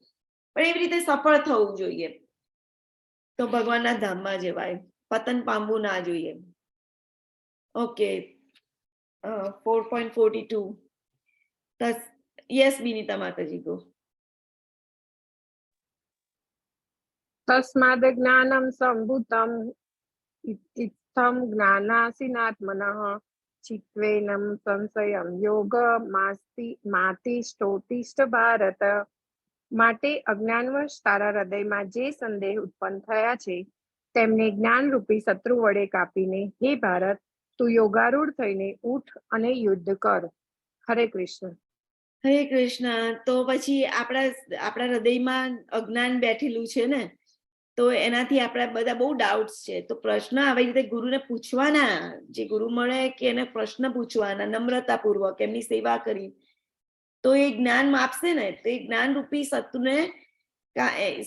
પણ એવી રીતે સફળ થવું જોઈએ તો ભગવાનના ધામમાં જવાય. પતન પામવું ના જોઈએ. ઓકે, 4.42. યસ વિનીતા માતાજી, ગો. તસ્માદ જ્ઞાનમ સંભૂતમ ઇત્થમ જ્ઞાનાસીનાત્મનઃ ચિત્વેનમ સંશયમ યોગ માતિ સ્ટોતિષ્ઠ ભારત. માટે અજ્ઞાનવશ તારા હૃદયમાં જે સંદેહ ઉત્પન્ન થયા છે તેમને જ્ઞાનરૂપી શત્રુ વડે કાપીને, હે ભારત, તું યોગારૂઢ થઈને ઉઠ અને યુદ્ધ કર. હરે કૃષ્ણ. હરે કૃષ્ણ. તો પછી આપણા હૃદયમાં અજ્ઞાન બેઠેલું છે ને, તો એનાથી આપણા બધા બહુ ડાઉટ્સ છે. તો પ્રશ્ન આવી રીતે ગુરુને પૂછવાના. જે ગુરુ મળે કે એને પ્રશ્ન પૂછવાના નમ્રતાપૂર્વક, એમની સેવા કરી, તો એ જ્ઞાન આપશે ને. તો એ જ્ઞાન રૂપી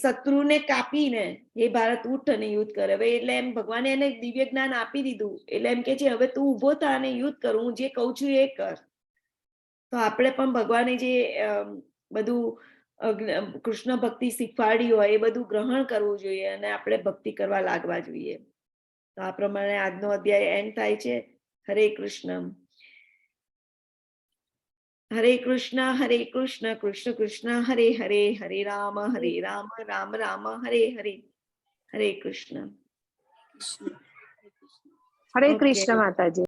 શત્રુને કાપીને, હે ભારત ઉઠ અને યુદ્ધ કરે. હવે એટલે એમ ભગવાને એને દિવ્ય જ્ઞાન આપી દીધું. એટલે એમ કે છે હવે તું ઉભો થા અને યુદ્ધ કર, હું જે કહું છું એ કર. તો આપણે પણ ભગવાને જે બધું કૃષ્ણ ભક્તિ શીખવાડી હોય એ બધું ગ્રહણ કરવું જોઈએ અને આપણે ભક્તિ કરવા લાગવા જોઈએ. તો આ પ્રમાણે આજનો અધ્યાય એન્ડ થાય છે. હરે કૃષ્ણ. હરે કૃષ્ણ કૃષ્ણ કૃષ્ણ હરે હરે, હરે રામ રામ રામ હરે હરે. હરે કૃષ્ણ. હરે કૃષ્ણ માતાજી.